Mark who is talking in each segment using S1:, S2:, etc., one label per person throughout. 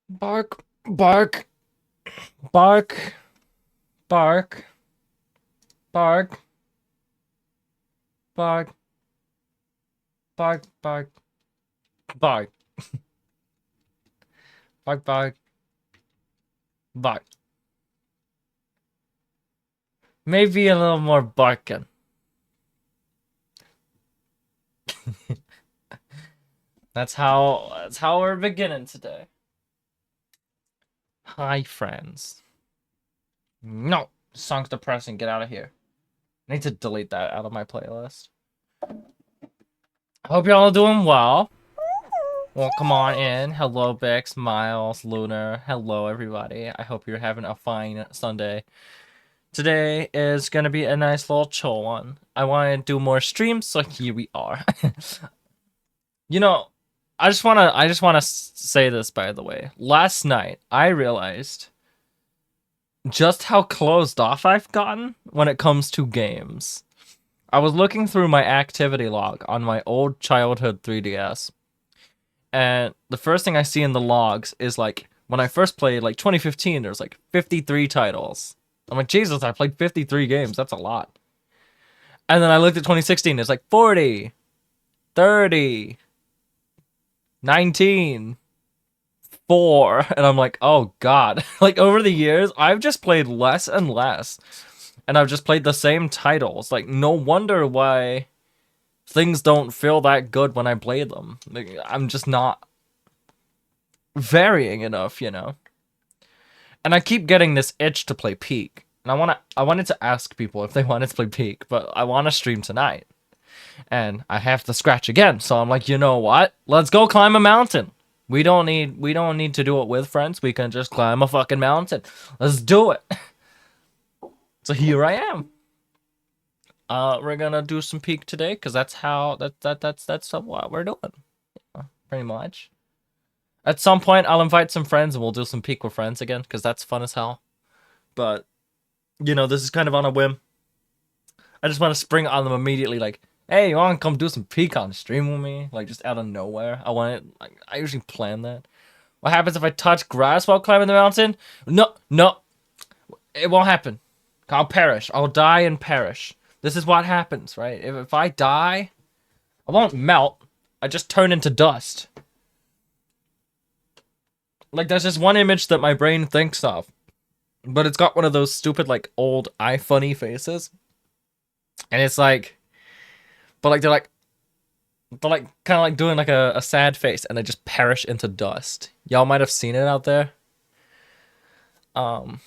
S1: Bark, bark, bark, bark, bark, bark, bark, bark, bark, bark, bark, bark. Maybe a little more barking. That's how we're beginning today. Hi, friends. No, song's depressing. Get out of here. I need to delete that out of my playlist. I hope y'all are doing well. Well, come on in. Hello, Bix, Miles, Lunar. Hello, everybody. I hope you're having a fine Sunday. Today is gonna be a nice little chill one. I want to do more streams, so here we are. You know, I just wanna say this, by the way. Last night, I realized just how closed off I've gotten when it comes to games. I was looking through my activity log on my old childhood 3DS, and the first thing I see in the logs is like when I first played, like 2015, there's like 53 titles. I'm like, Jesus, I played 53 games. That's a lot. And then I looked at 2016, it's like 40, 30, 19, 4, and I'm like, oh god. Like over the years, I've just played less and less, and I've just played the same titles. Like, no wonder why things don't feel that good when I play them. Like, I'm just not varying enough, you know? And I keep getting this itch to play Peak. And I wanted to ask people if they wanted to play Peak, but I want to stream tonight. And I have to scratch again, so I'm like, you know what? Let's go climb a mountain. We don't need to do it with friends. We can just climb a fucking mountain. Let's do it. So here I am. We're gonna do some Peak today, cause that's what we're doing. Pretty much. At some point, I'll invite some friends and we'll do some Peak with friends again, cause that's fun as hell. But you know, this is kind of on a whim. I just want to spring on them immediately, like, hey, you want to come do some Peak on stream with me? Like, just out of nowhere. I usually plan that. What happens if I touch grass while climbing the mountain? No. It won't happen. I'll perish. I'll die and perish. This is what happens, right? If I die, I won't melt. I just turn into dust. Like, there's this one image that my brain thinks of, but it's got one of those stupid, like, old iFunny faces. And it's like, but like, they're like kind of like doing like a sad face, and they just perish into dust. Y'all might have seen it out there. But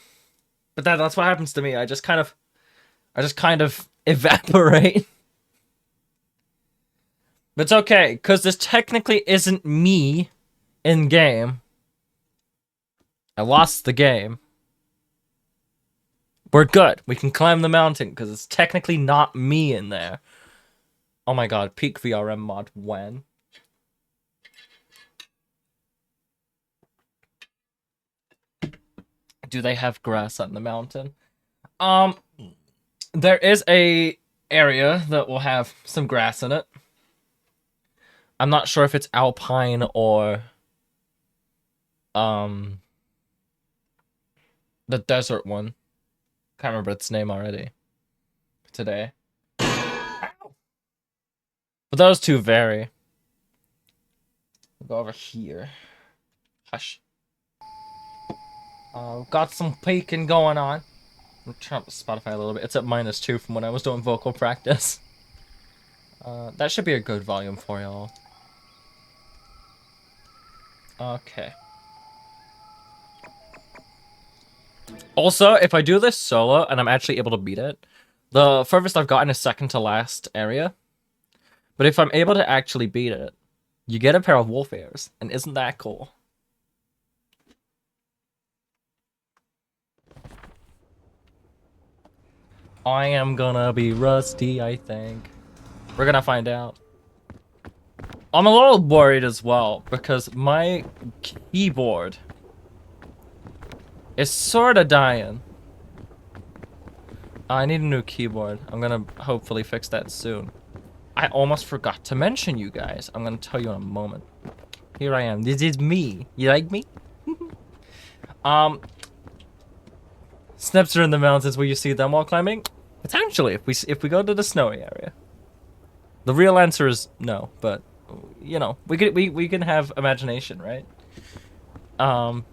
S1: that's what happens to me. I just kind of evaporate. But it's okay, because this technically isn't me in game. I lost the game. We're good. We can climb the mountain, because it's technically not me in there. Oh my god, Peak VRM mod when? Do they have grass on the mountain? There is a area that will have some grass in it. I'm not sure if it's alpine or the desert one. Can't remember its name already. Today. But those two vary. We'll go over here. Hush. Got some peeking going on. I'll turn up the Spotify a little bit. It's at -2 from when I was doing vocal practice. That should be a good volume for y'all. Okay. Also, if I do this solo and I'm actually able to beat it, the furthest I've gotten is second to last area. But if I'm able to actually beat it, you get a pair of wolf ears, and isn't that cool? I am gonna be rusty, I think. We're gonna find out. I'm a little worried as well, because my keyboard is sorta dying. I need a new keyboard. I'm gonna hopefully fix that soon. I almost forgot to mention you guys. I'm gonna tell you in a moment. Here I am. This is me. You like me? Um, Snips are in the mountains. Will you see them while climbing? Potentially, if we go to the snowy area. The real answer is no, but you know, we can have imagination, right? But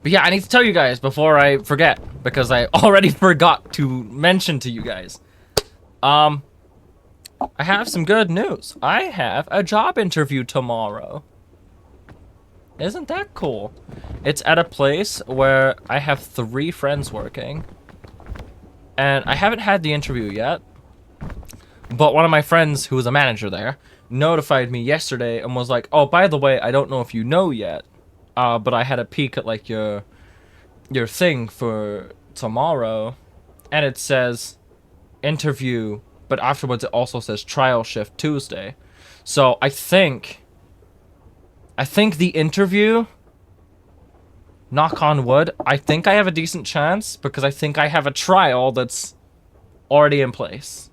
S1: yeah, I need to tell you guys before I forget, because I already forgot to mention to you guys. I have some good news. I have a job interview tomorrow. Isn't that cool? It's at a place where I have 3 friends working. And I haven't had the interview yet. But one of my friends, who was a manager there, notified me yesterday and was like, oh, by the way, I don't know if you know yet, but I had a peek at, like, your thing for tomorrow, and it says interview, but afterwards it also says trial shift Tuesday. So I think the interview, knock on wood, I think I have a decent chance, because I think I have a trial that's already in place.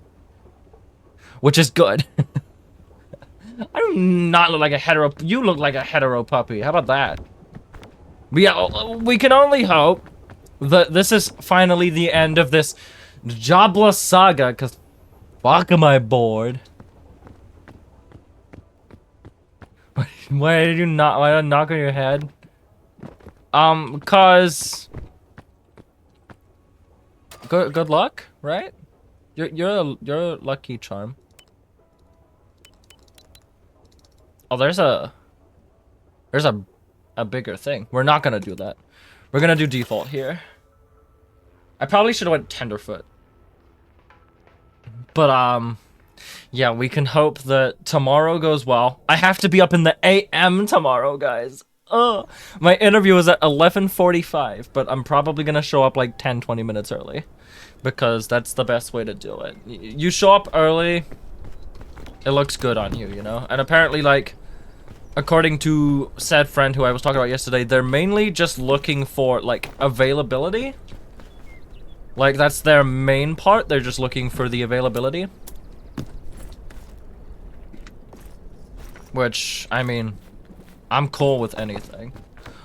S1: Which is good. I do not look like a hetero. You look like a hetero puppy. How about that? But yeah, we can only hope that this is finally the end of this jobless saga, because fuck am I bored. Why did you not? Why did I knock on your head? Cause good luck, right? You're a lucky charm. Oh, there's a bigger thing. We're not gonna do that. We're gonna do default here. I probably should have went tenderfoot. But yeah, we can hope that tomorrow goes well. I have to be up in the AM tomorrow, guys. My interview is at 11:45, but I'm probably gonna show up like 10-20 minutes early, because that's the best way to do it. You show up early, it looks good on you, you know? And apparently, like, according to said friend who I was talking about yesterday, they're mainly just looking for, like, availability. Like, that's their main part. They're just looking for the availability. Which, I mean, I'm cool with anything.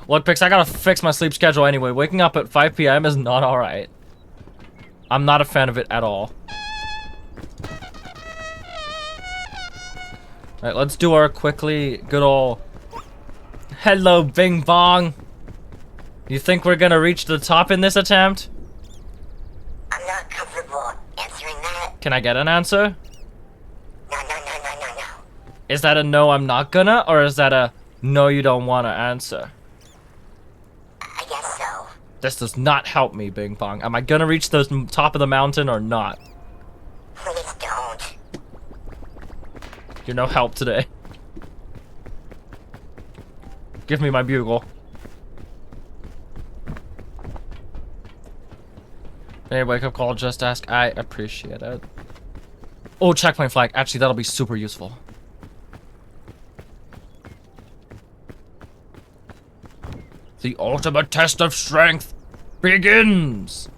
S1: Look, Pix, I gotta fix my sleep schedule anyway. Waking up at 5 PM is not alright. I'm not a fan of it at all. Alright, let's do our quickly good old hello Bing Bong. You think we're gonna reach the top in this attempt?
S2: I'm not comfortable answering that.
S1: Can I get an answer?
S2: No.
S1: Is that a no, I'm not gonna, or is that a no, you don't wanna answer?
S2: I guess so.
S1: This does not help me, Bing Bong. Am I gonna reach the top of the mountain or not?
S2: Please don't.
S1: You're no help today. Give me my bugle. Hey, wake up call, just ask. I appreciate it. Oh, checkpoint flag. Actually, that'll be super useful. The ultimate test of strength begins!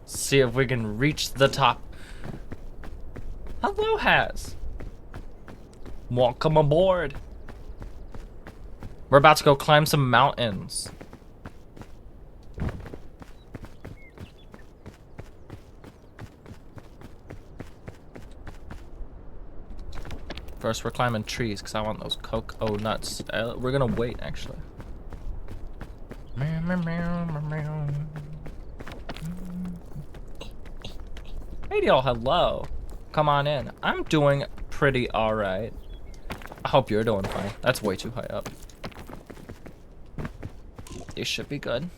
S1: See if we can reach the top. Hello, Has. Welcome aboard. We're about to go climb some mountains. First, we're climbing trees because I want those cocoa nuts. We're gonna wait, actually. Hey, y'all, hello. Come on in. I'm doing pretty alright. I hope you're doing fine. That's way too high up. You should be good.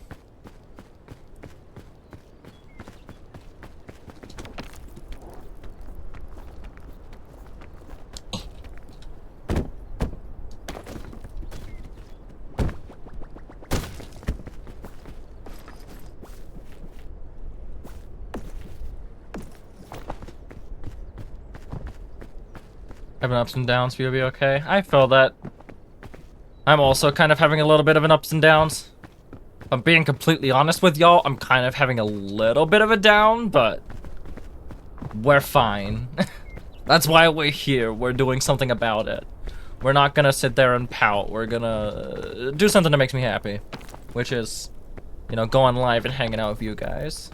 S1: Having ups and downs, you'll be okay. I feel that. I'm also kind of having a little bit of an ups and downs. If I'm being completely honest with y'all, I'm kind of having a little bit of a down, but we're fine. That's why we're here. We're doing something about it. We're not gonna sit there and pout. We're gonna do something that makes me happy, which is, you know, going live and hanging out with you guys.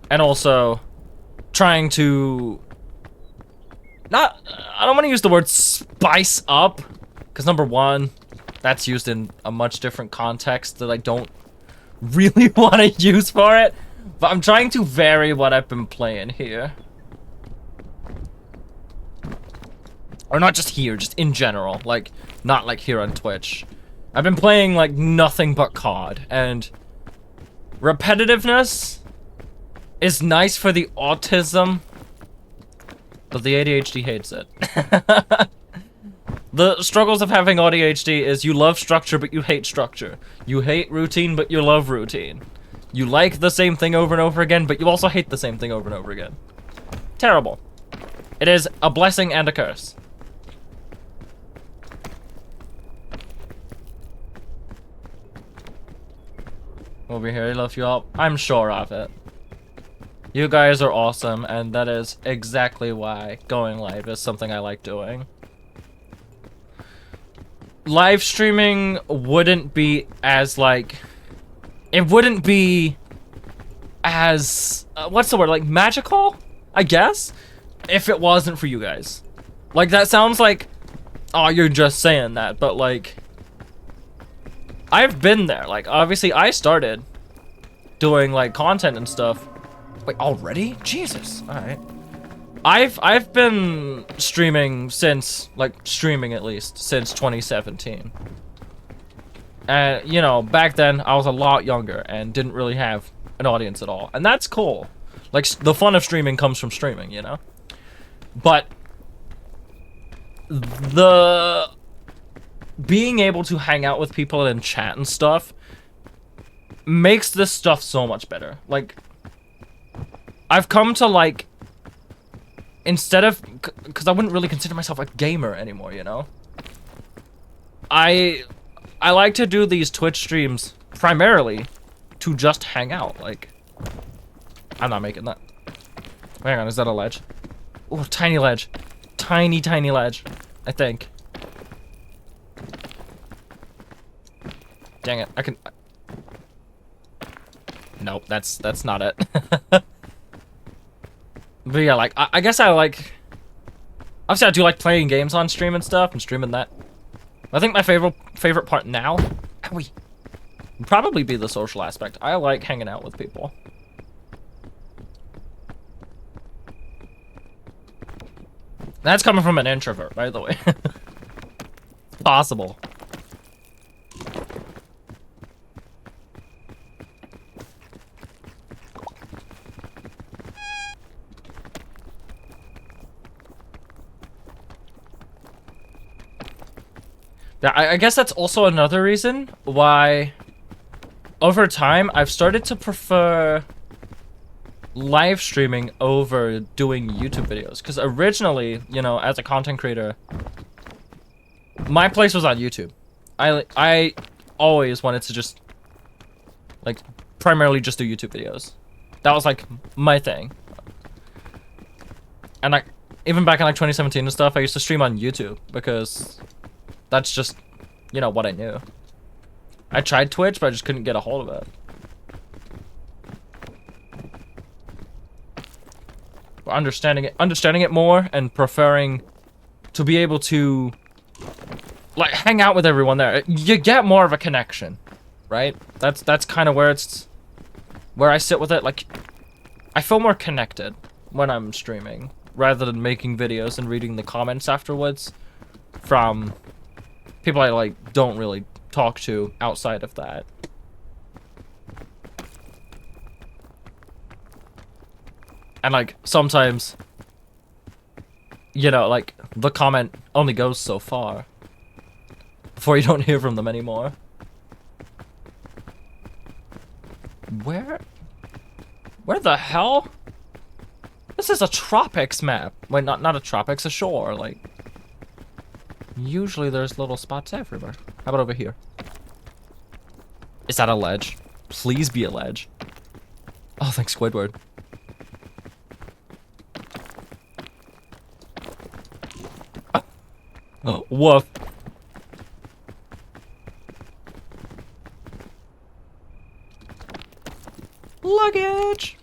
S1: And also trying to I don't want to use the word spice up, because number one, that's used in a much different context that I don't really want to use for it. But I'm trying to vary what I've been playing here. Or not just here, just in general. Like, not like here on Twitch. I've been playing like nothing but COD, and repetitiveness is nice for the autism, but the ADHD hates it. The struggles of having ADHD is you love structure, but you hate structure. You hate routine, but you love routine. You like the same thing over and over again, but you also hate the same thing over and over again. Terrible. It is a blessing and a curse. Over here, I love you all. I'm sure of it. You guys are awesome, and that is exactly why going live is something I like doing. Live streaming wouldn't be as, like... It wouldn't be as... what's the word? Like, magical? I guess? If it wasn't for you guys. Like, that sounds like... Oh, you're just saying that, but, like... I've been there. Like, obviously, I started doing, like, content and stuff. Wait, already? Jesus. Alright. I've been streaming since, like, streaming at least, since 2017. And, you know, back then, I was a lot younger and didn't really have an audience at all. And that's cool. Like, the fun of streaming comes from streaming, you know? But the... being able to hang out with people and chat and stuff makes this stuff so much better. Like, I've come to, like, instead of, because I wouldn't really consider myself a gamer anymore, you know? I like to do these Twitch streams primarily to just hang out. Like, I'm not making that. Hang on, is that a ledge? Oh, tiny ledge. Tiny, tiny ledge, I think. Dang it, I can... Nope, that's not it. But yeah, like, I guess I like... Obviously, I do like playing games on stream and stuff, and streaming that. I think my favorite part now... Owie, would probably be the social aspect. I like hanging out with people. That's coming from an introvert, by the way. Possible. I guess that's also another reason why, over time, I've started to prefer live streaming over doing YouTube videos. Because originally, you know, as a content creator, my place was on YouTube. I always wanted to just, like, primarily just do YouTube videos. That was, like, my thing. And, even back in, like, 2017 and stuff, I used to stream on YouTube because... That's just, you know, what I knew. I tried Twitch, but I just couldn't get a hold of it. But understanding it more and preferring to be able to, like, hang out with everyone there. You get more of a connection, right? That's kind of where I sit with it. Like, I feel more connected when I'm streaming rather than making videos and reading the comments afterwards from people I, like, don't really talk to outside of that. And, like, sometimes, you know, like, the comment only goes so far before you don't hear from them anymore. Where the hell? This is a tropics map. Wait, not a tropics, a shore, like... Usually there's little spots everywhere. How about over here? Is that a ledge? Please be a ledge. Oh, thanks, Squidward. Woof. Luggage.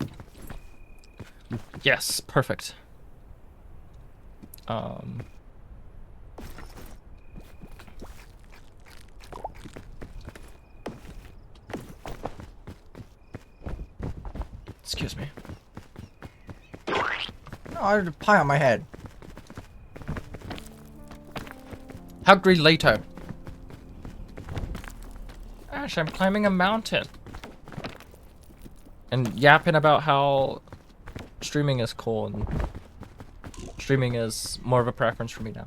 S1: Yes, perfect. Excuse me.
S3: No, I had a pie on my head.
S1: Hungry later. Ash, I'm climbing a mountain. And yapping about how streaming is cool and streaming is more of a preference for me now.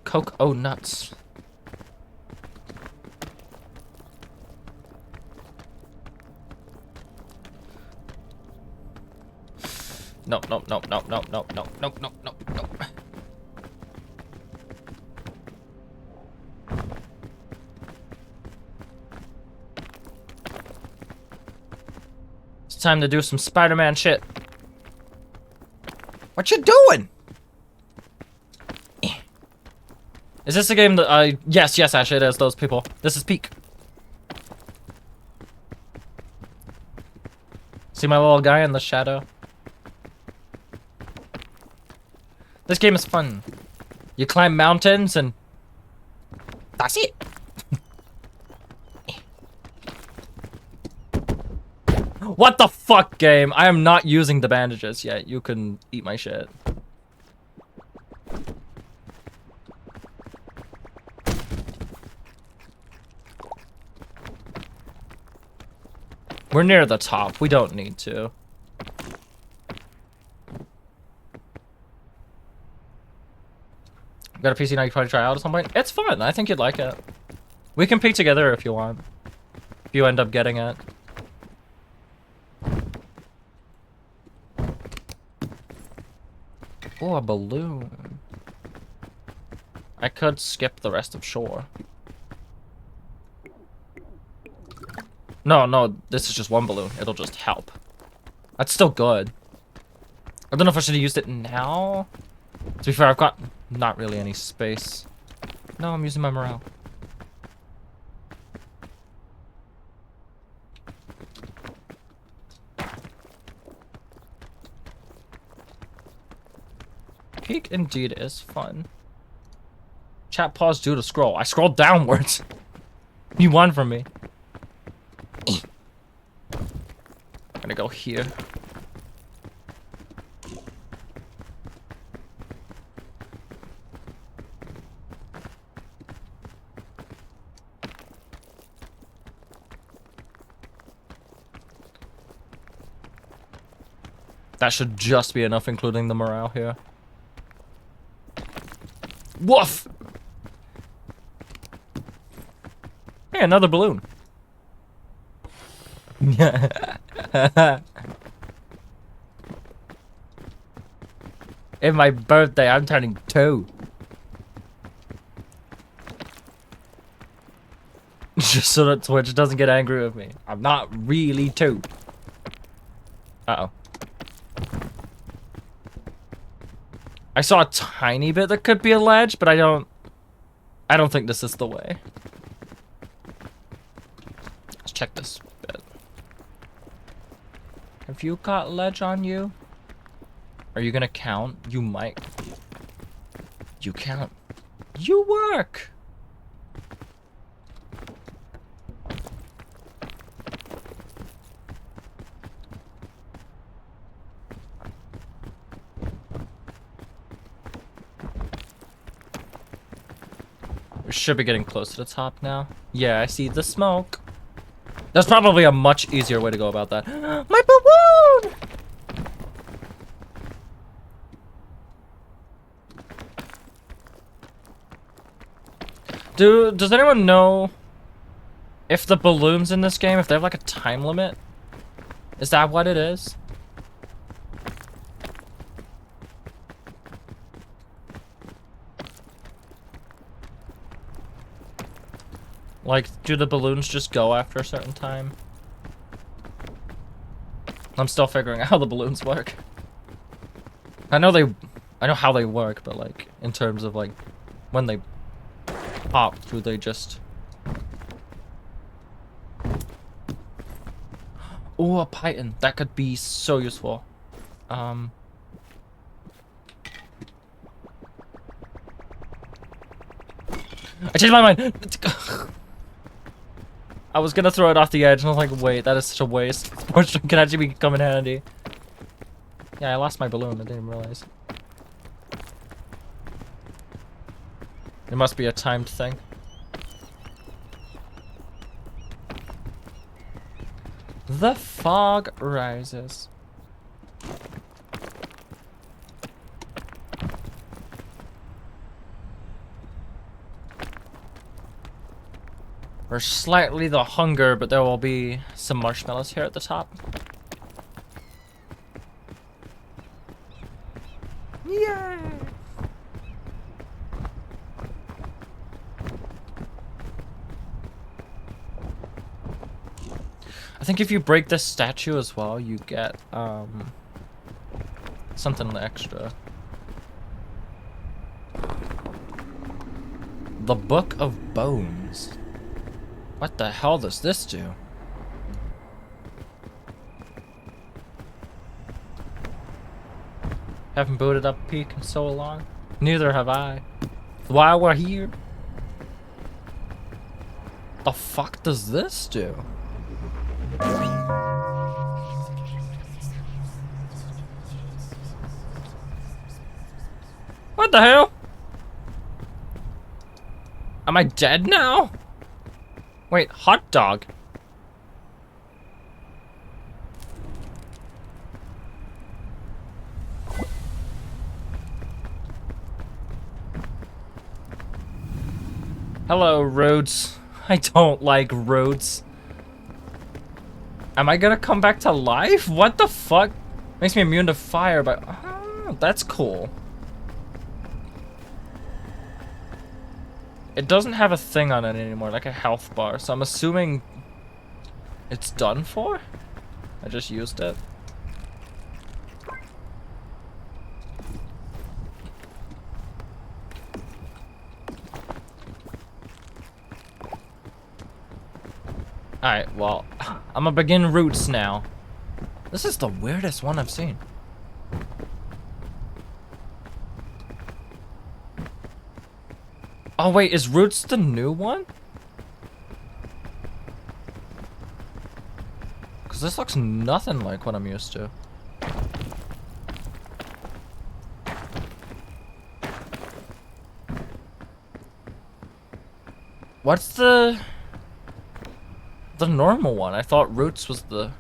S1: Cocoa nuts. No, no, no, no, no, no, no, no, no, no, no. It's time to do some Spider-Man shit.
S3: What you doing?
S1: Is this a game that yes, yes, Ash, it is those people. This is Peak. See my little guy in the shadow? This game is fun. You climb mountains and that's it. What the fuck, game? I am not using the bandages yet. You can eat my shit. We're near the top. We don't need to. Got a PC now you probably try out at some point? It's fun. I think you'd like it. We can peek together if you want. If you end up getting it. Oh, a balloon. I could skip the rest of shore. No, no, this is just one balloon. It'll just help. That's still good. I don't know if I should have used it now. To be fair, I've got not really any space. No, I'm using my morale. Peak indeed is fun. Chat pause due to scroll. I scrolled downwards. You won from me. I'm gonna go here. That should just be enough, including the morale here. Woof! Hey, another balloon. In my birthday, I'm turning 2. Just so that Twitch doesn't get angry with me. I'm not really 2. Uh-oh. I saw a tiny bit that could be a ledge, but I don't think this is the way. Let's check this bit. Have you got ledge on you? Are you gonna count? You might. You count. You work! We should be getting close to the top now. Yeah, I see the smoke. There's probably a much easier way to go about that. My balloon! Does anyone know if the balloons in this game, if they have like a time limit? Is that what it is? Like, do the balloons just go after a certain time? I'm still figuring out how the balloons work. I know how they work, but like in terms of like when they pop, do they just? Oh, a python. That could be so useful. I changed my mind. I was gonna throw it off the edge, and I was like, wait, that is such a waste. Sports drink can actually come in handy. Yeah, I lost my balloon. I didn't realize. It must be a timed thing. The fog rises. We're slightly the hunger, but there will be some marshmallows here at the top. Yay! I think if you break this statue as well, you get something extra. The Book of Bones. What the hell does this do? Haven't booted up Peak in so long. Neither have I. While we're here. The fuck does this do? What the hell? Am I dead now? Wait, hot dog. Hello, roads. I don't like roads. Am I gonna come back to life? What the fuck? Makes me immune to fire, but that's cool. It doesn't have a thing on it anymore, like a health bar, so I'm assuming it's done for? I just used it. Alright, well, I'm gonna begin roots now. This is the weirdest one I've seen. Oh wait, is Roots the new one? Cause this looks nothing like what I'm used to. What's the normal one? I thought Roots was the...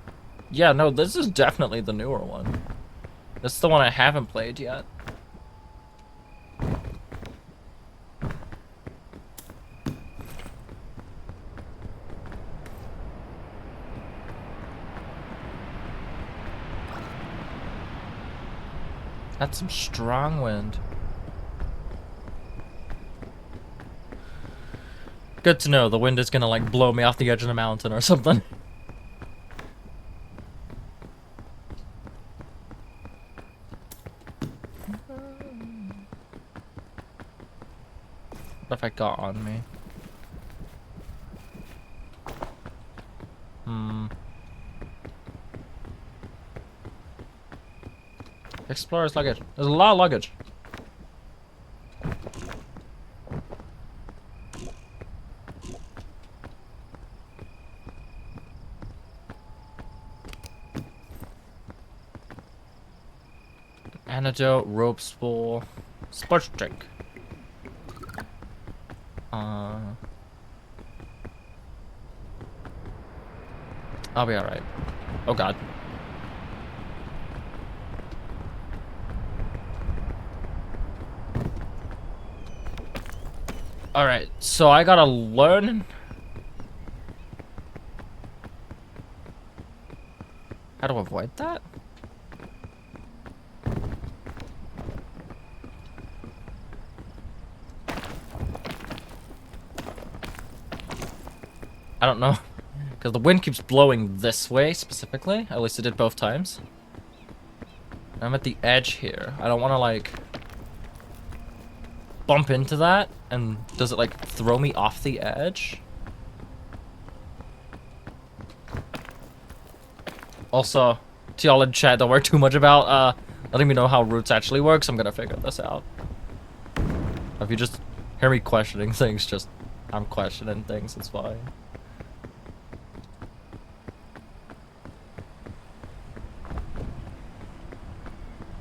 S1: Yeah, no, this is definitely the newer one. This is the one I haven't played yet. That's some strong wind. Good to know. The wind is gonna like blow me off the edge of the mountain or something. What if I got on me? Explorer's luggage. There's a lot of luggage. Antidote, rope spool, sports drink. I'll be alright. Oh god. Alright, so I gotta learn how to avoid that? I don't know. Because the wind keeps blowing this way specifically. At least it did both times. I'm at the edge here. I don't want to, like, bump into that. And does it, like, throw me off the edge? Also, to y'all in chat, don't worry too much about letting me know how roots actually works. I'm gonna figure this out. If you just hear me questioning things, just I'm questioning things. It's fine.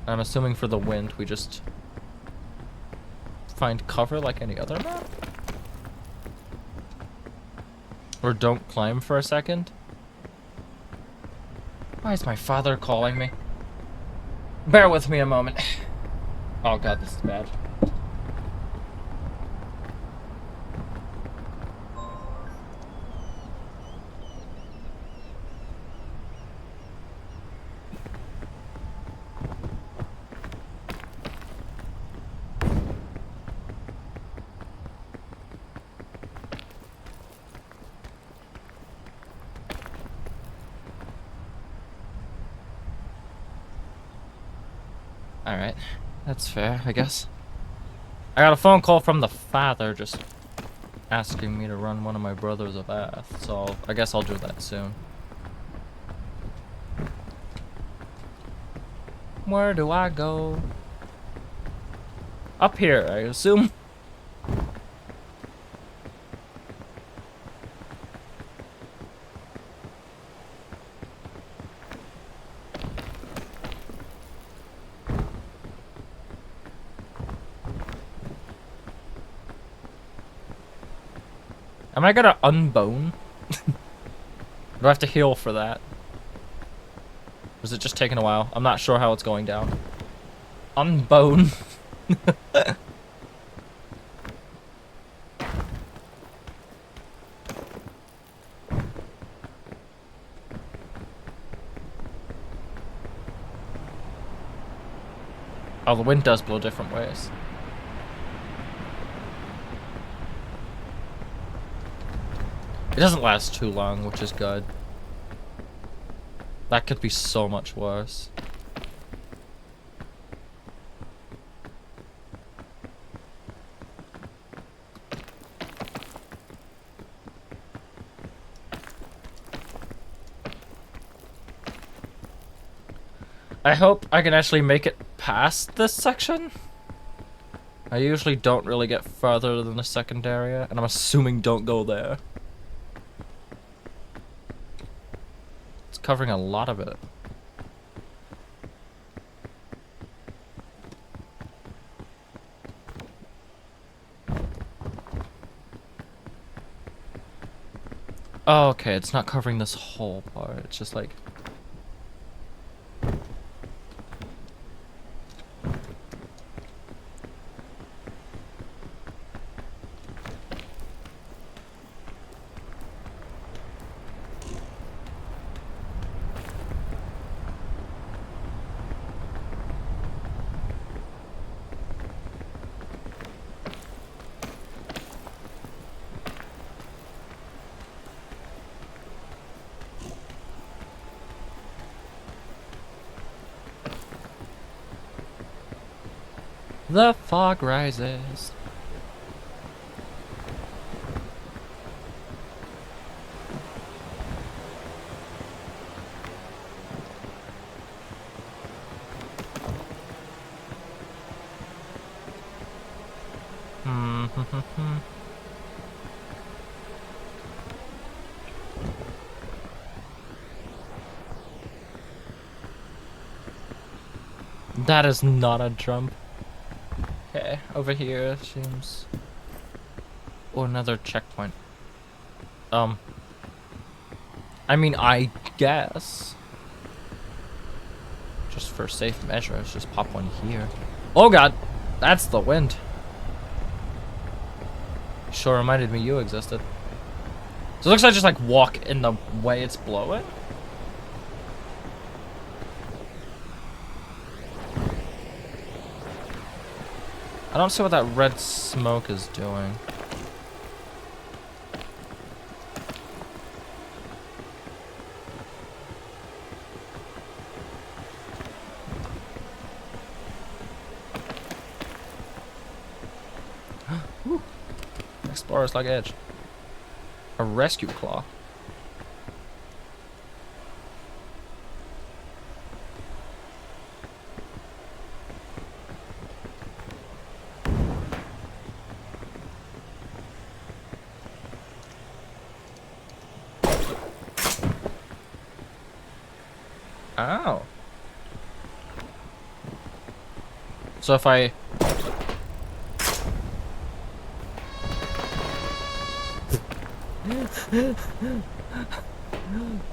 S1: I'm assuming for the wind, we just find cover like any other map, or don't climb for a second. Why is my father calling me? Bear with me a moment. Oh god, this is bad. Alright, that's fair, I guess. I got a phone call from the father just asking me to run one of my brothers a bath, so I guess I'll do that soon. Where do I go? Up here, I assume. Am I gonna unbone? Do I have to heal for that? Or is it just taking a while? I'm not sure how it's going down. Unbone. Oh, the wind does blow different ways. It doesn't last too long, which is good. That could be so much worse. I hope I can actually make it past this section. I usually don't really get further than the second area, and I'm assuming don't go there. Covering a lot of it. Oh, okay, it's not covering this whole part. It's just like... The fog rises. That is not a jump. Okay, over here seems... Oh, another checkpoint. I mean, I guess. Just for safe measures, just pop one here. Oh god! That's the wind. Sure reminded me you existed. So it looks like I just like walk in the way it's blowing. I don't see what that red smoke is doing. Explorer's luggage. A rescue claw. Oh. So if I...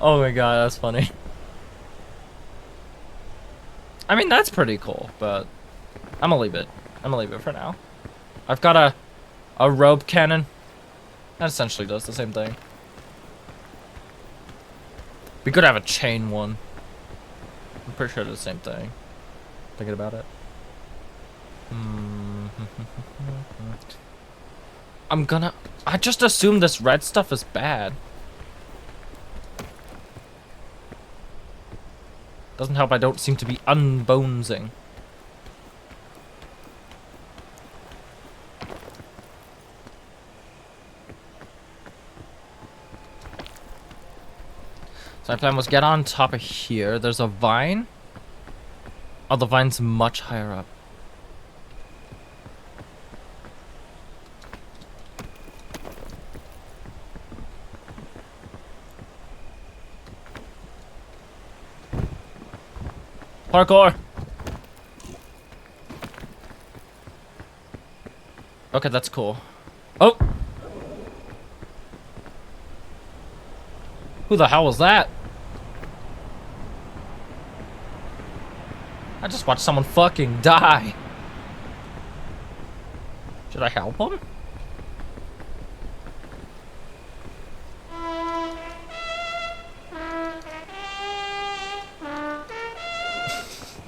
S1: Oh my god, that's funny. I mean, that's pretty cool, but I'm gonna leave it. I'm gonna leave it for now. I've got a rope cannon. That essentially does the same thing. We could have a chain one. I'm pretty sure it's the same thing. Thinking about it. I just assume this red stuff is bad. Doesn't help I don't seem to be unbonesing. So my plan was get on top of here. There's a vine. Oh, the vine's much higher up. Parkour! Okay, that's cool. Oh! Who the hell was that? I just watched someone fucking die. Should I help him?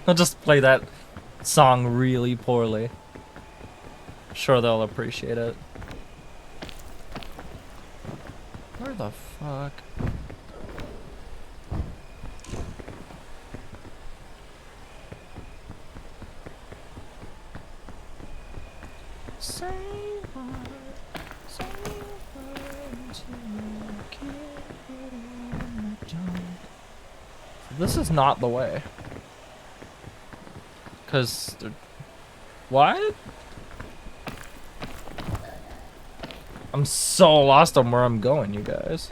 S1: I'll just play that song really poorly. Sure, they'll appreciate it. Where the fuck? This is not the way. Cause what? I'm so lost on where I'm going, you guys.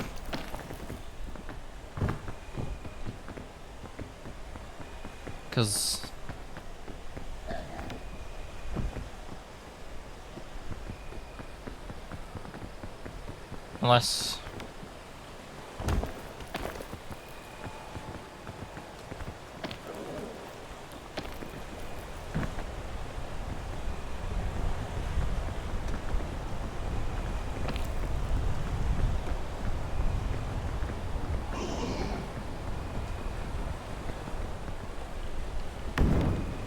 S1: Cause unless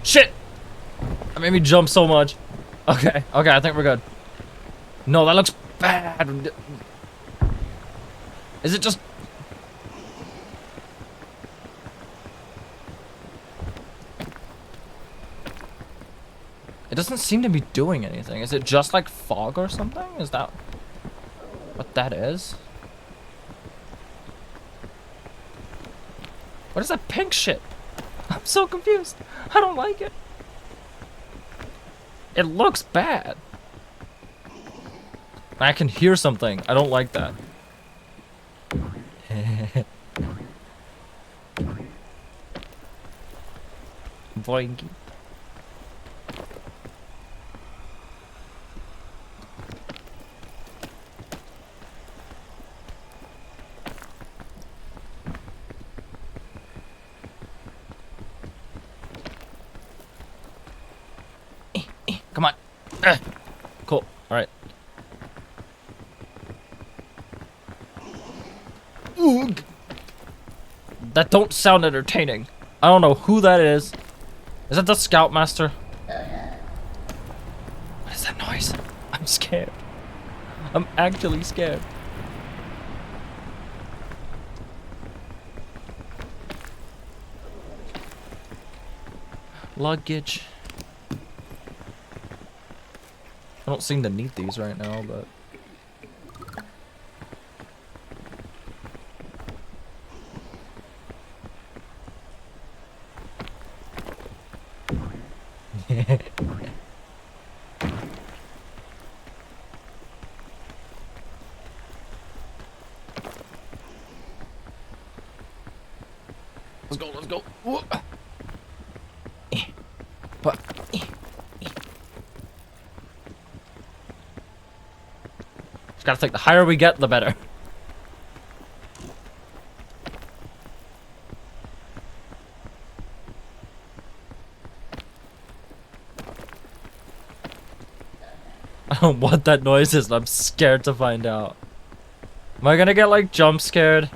S1: shit! That made me jump so much. Okay, I think we're good. No, that looks bad. Is it just... It doesn't seem to be doing anything. Is it just like fog or something? Is that what that is? What is that pink shit? I'm so confused. I don't like it. It looks bad. I can hear something. I don't like that. Boinky. Come on. Cool. All right. Oog. That don't sound entertaining. I don't know who that is. Is that the Scoutmaster? What is that noise? I'm scared. I'm actually scared. Luggage. I don't seem to need these right now, but Let's go, let's go. Whoa.
S3: But
S1: Just gotta think, the higher we get, the better. I don't know what that noise is, and I'm scared to find out. Am I gonna get, like, jump scared?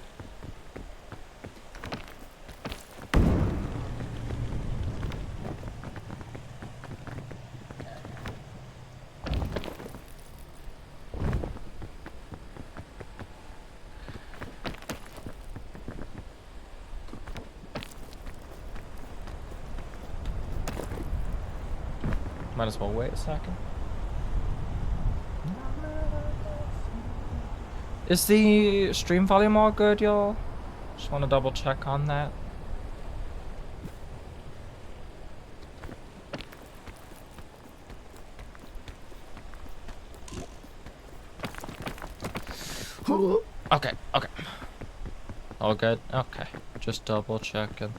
S1: Might as well wait a second. Is the stream volume all good, y'all? Just want to double check on that. Okay, okay. All good? Okay. Just double checking.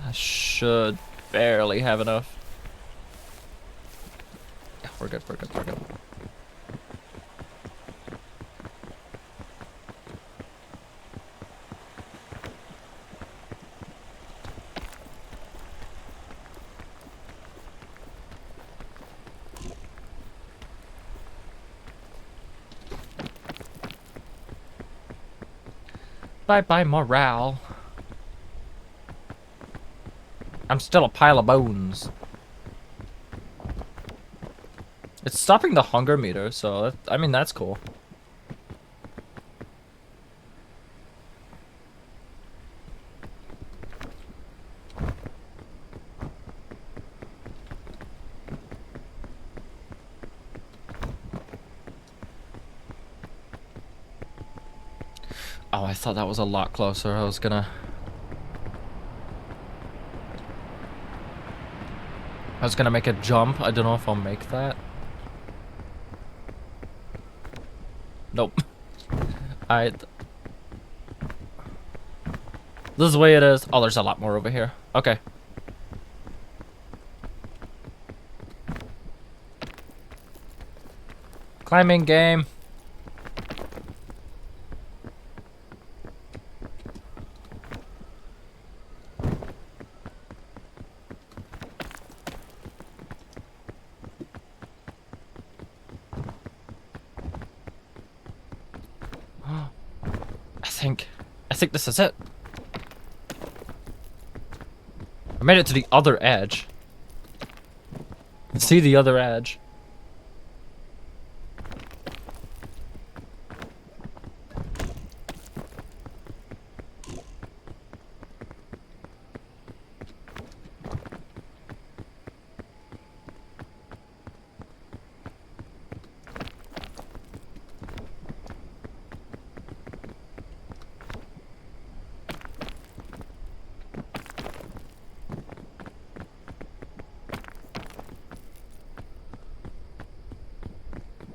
S1: I should barely have enough. Yeah, we're good, we're good, we're good. Bye-bye, morale. I'm still a pile of bones. It's stopping the hunger meter, so I mean that's cool. Oh, I thought that was a lot closer. I was gonna make a jump. I don't know if I'll make that. Nope. Alright. This is the way it is. Oh, there's a lot more over here. Okay. Climbing game. I think this is it. I made it to the other edge. See the other edge.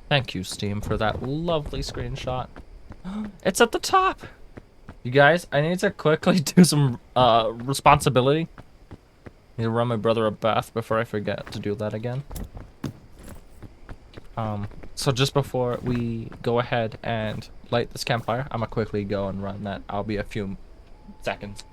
S1: Thank you, Steam, for that lovely screenshot. It's at the top! You guys, I need to quickly do some responsibility. Need to run my brother a bath before I forget to do that again. So just before we go ahead and light this campfire, I'm gonna quickly go and run that. I'll be a few seconds.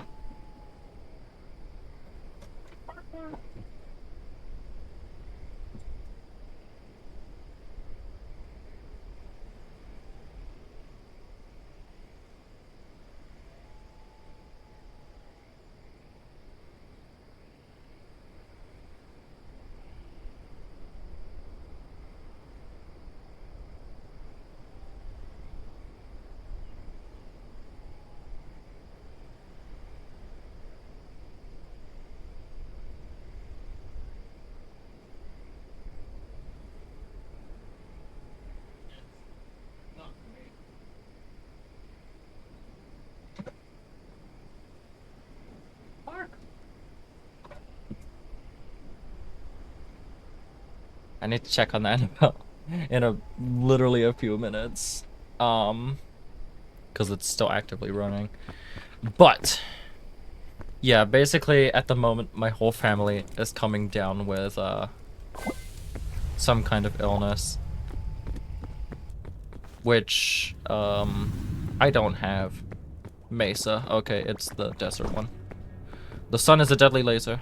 S1: I need to check on that in literally a few minutes. Because it's still actively running. But yeah, basically at the moment my whole family is coming down with some kind of illness, which I don't have. Mesa. Okay, it's the desert one. The sun is a deadly laser.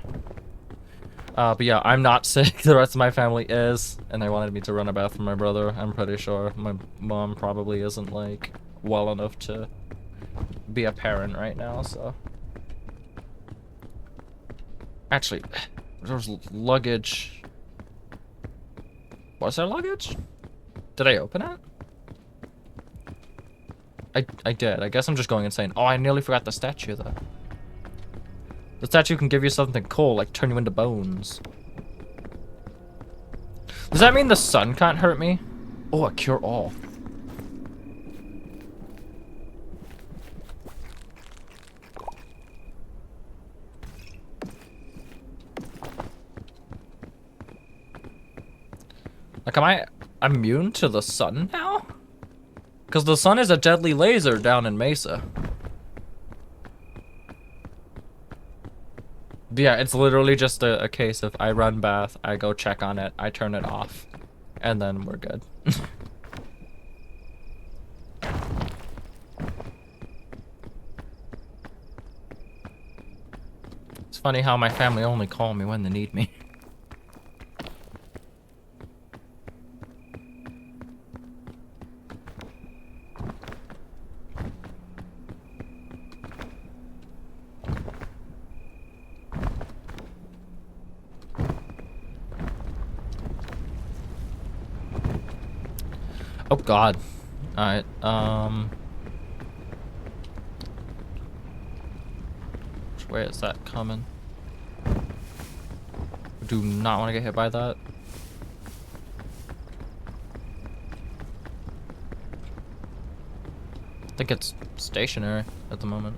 S1: But yeah, I'm not sick. The rest of my family is, and they wanted me to run a bath for my brother. I'm pretty sure my mom probably isn't like well enough to be a parent right now, so. Actually, there's luggage. Was there luggage? Did I open it? I did. I guess I'm just going insane. Oh, I nearly forgot the statue, though. The statue can give you something cool, like turn you into bones. Does that mean the sun can't hurt me? Oh, a cure all. Like, am I immune to the sun now? Because the sun is a deadly laser down in Mesa. But yeah, it's literally just a case of I run bath, I go check on it, I turn it off, and then we're good. It's funny how my family only call me when they need me. Oh god. Alright, which way is that coming? I do not want to get hit by that. I think it's stationary at the moment.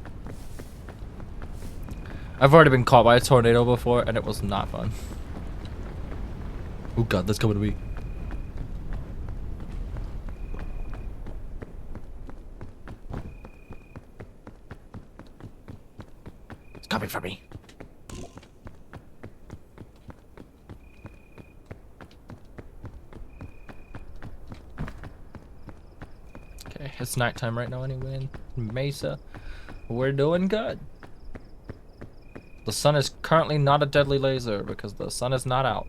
S1: I've already been caught by a tornado before, and it was not fun. Oh god, that's coming to me. Coming for me. Okay, it's nighttime right now anyway in Mesa. We're doing good. The sun is currently not a deadly laser because the sun is not out.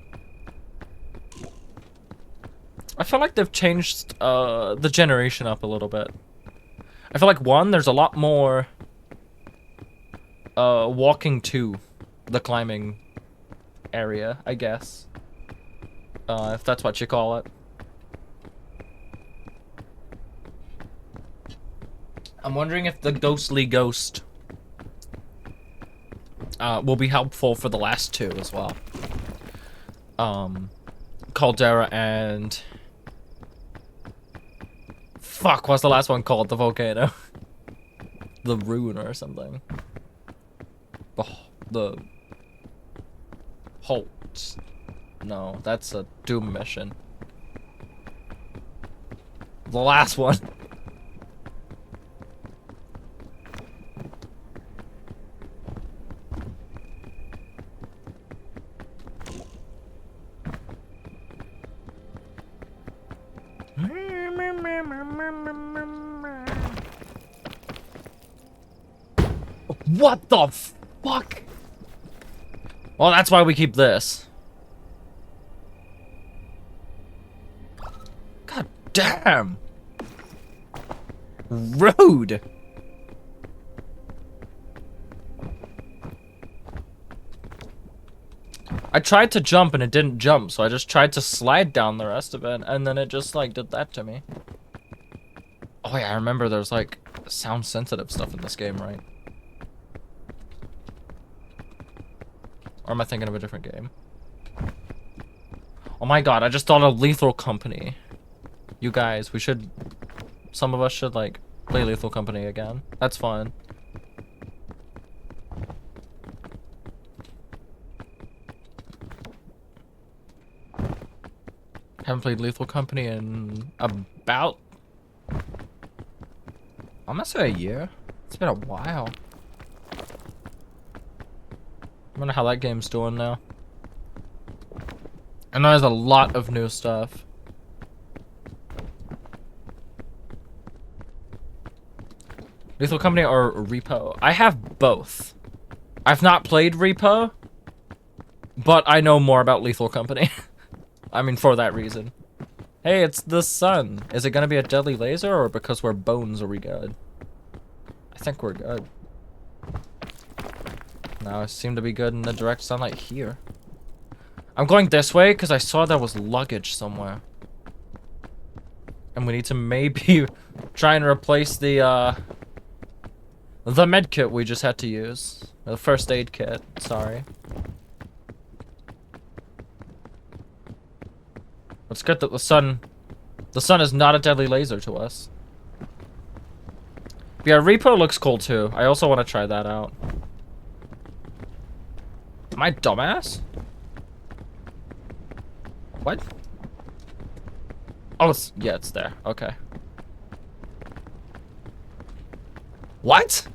S1: I feel like they've changed the generation up a little bit. I feel like one, there's a lot more walking to the climbing area, I guess. If that's what you call it. I'm wondering if the ghostly ghost will be helpful for the last two as well. Caldera and... Fuck, what's the last one called? The volcano. The rune or something. The Holt. No, that's a Doom mission. The last one. What the fuck? Well, that's why we keep this. God damn. Rude. I tried to jump and it didn't jump, so I just tried to slide down the rest of it, and then it just, like, did that to me. Oh yeah, I remember there's, like, sound-sensitive stuff in this game, right? Or am I thinking of a different game? Oh my god, I just thought of Lethal Company. You guys, we should... Some of us should, like, play Lethal Company again. That's fun. Haven't played Lethal Company in about, I'm gonna say a year. It's been a while. I wonder how that game's doing now. I know there's a lot of new stuff. Lethal Company or Repo? I have both. I've not played Repo, but I know more about Lethal Company. I mean, for that reason. Hey, it's the sun. Is it gonna be a deadly laser, or because we're bones are we good? I think we're good. No, I seem to be good in the direct sunlight here. I'm going this way because I saw there was luggage somewhere. And we need to maybe try and replace the med kit we just had to use. The first aid kit, sorry. It's good that the sun is not a deadly laser to us. But yeah, Repo looks cool too. I also want to try that out. Am I dumbass? What? Oh, yeah, it's there. Okay. What?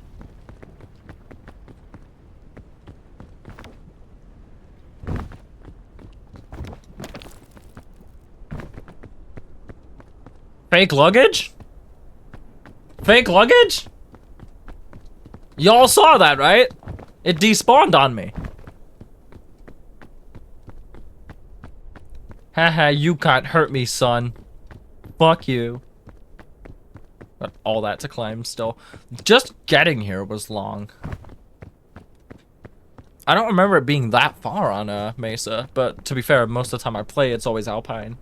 S1: Fake luggage? Fake luggage? Y'all saw that, right? It despawned on me. Haha, you can't hurt me, son. Fuck you. Got all that to climb still. Just getting here was long. I don't remember it being that far on Mesa, but to be fair, most of the time I play, it's always Alpine.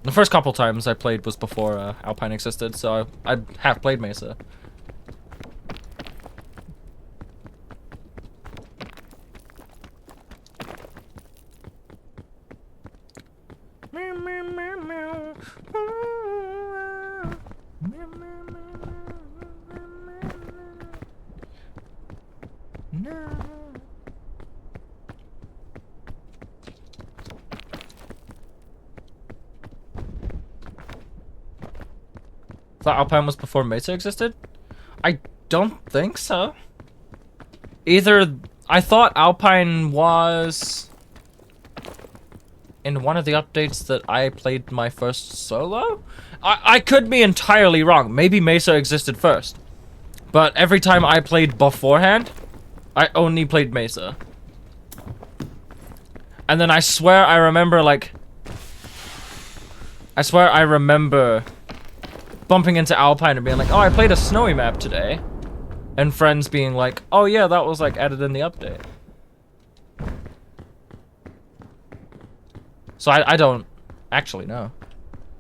S1: The first couple times I played was before Alpine existed, so I have played Mesa. Thought Alpine was before Mesa existed? I don't think so. Either I thought Alpine was in one of the updates that I played my first solo? I could be entirely wrong. Maybe Mesa existed first. But every time I played beforehand, I only played Mesa. And then I swear I remember, like... I swear I remember bumping into Alpine and being like, oh, I played a snowy map today. And friends being like, oh yeah, that was like added in the update. So I don't actually know.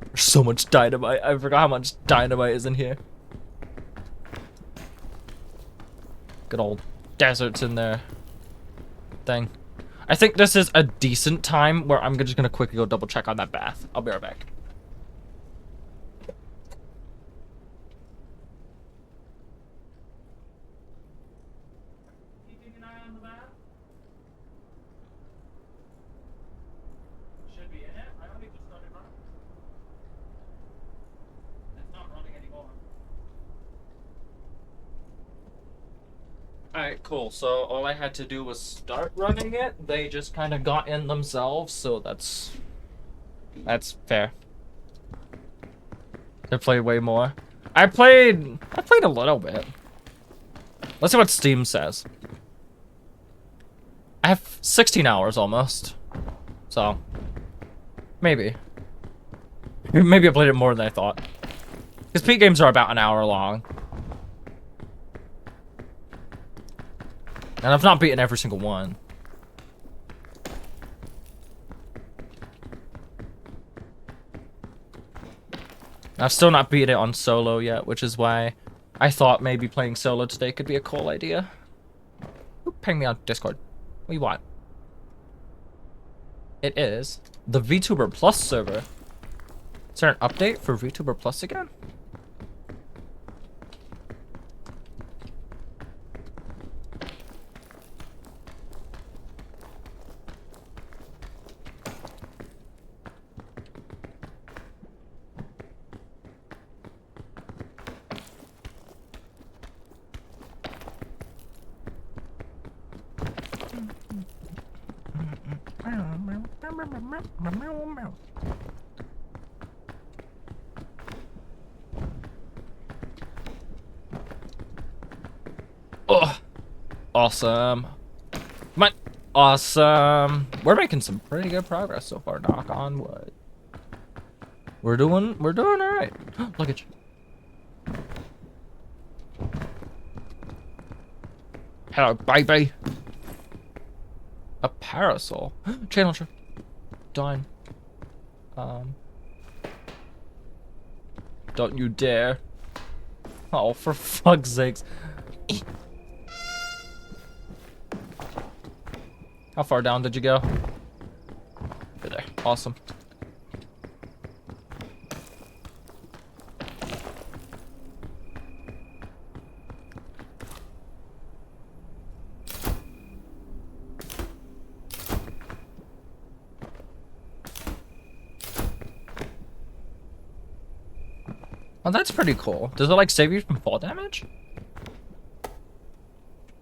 S1: There's so much dynamite. I forgot how much dynamite is in here. Good old deserts in there. Thing. I think this is a decent time where I'm just gonna quickly go double check on that bath. I'll be right back. Keeping an eye on the bath? Should be in it. I only just started running. It's not running anymore. Alright, cool. So all I had to do was start running it. They just kind of got in themselves, so that's fair. They played way more. I played a little bit. Let's see what Steam says. I have 16 hours almost. So maybe I played it more than I thought. Because peak games are about an hour long. And I've not beaten every single one. I've still not beat it on solo yet, which is why I thought maybe playing solo today could be a cool idea. Ooh, ping me on Discord. What do you want? It is the VTuber Plus server. Is there an update for VTuber Plus again? Oh, awesome. Come on. Awesome. We're making some pretty good progress so far, knock on wood. We're doing all right. Luggage. Hello, baby. A parasol. Chain launcher. Done. Don't you dare. Oh, for fuck's sakes. How far down did you go? You're there. Awesome. Oh, that's pretty cool. Does it like save you from fall damage?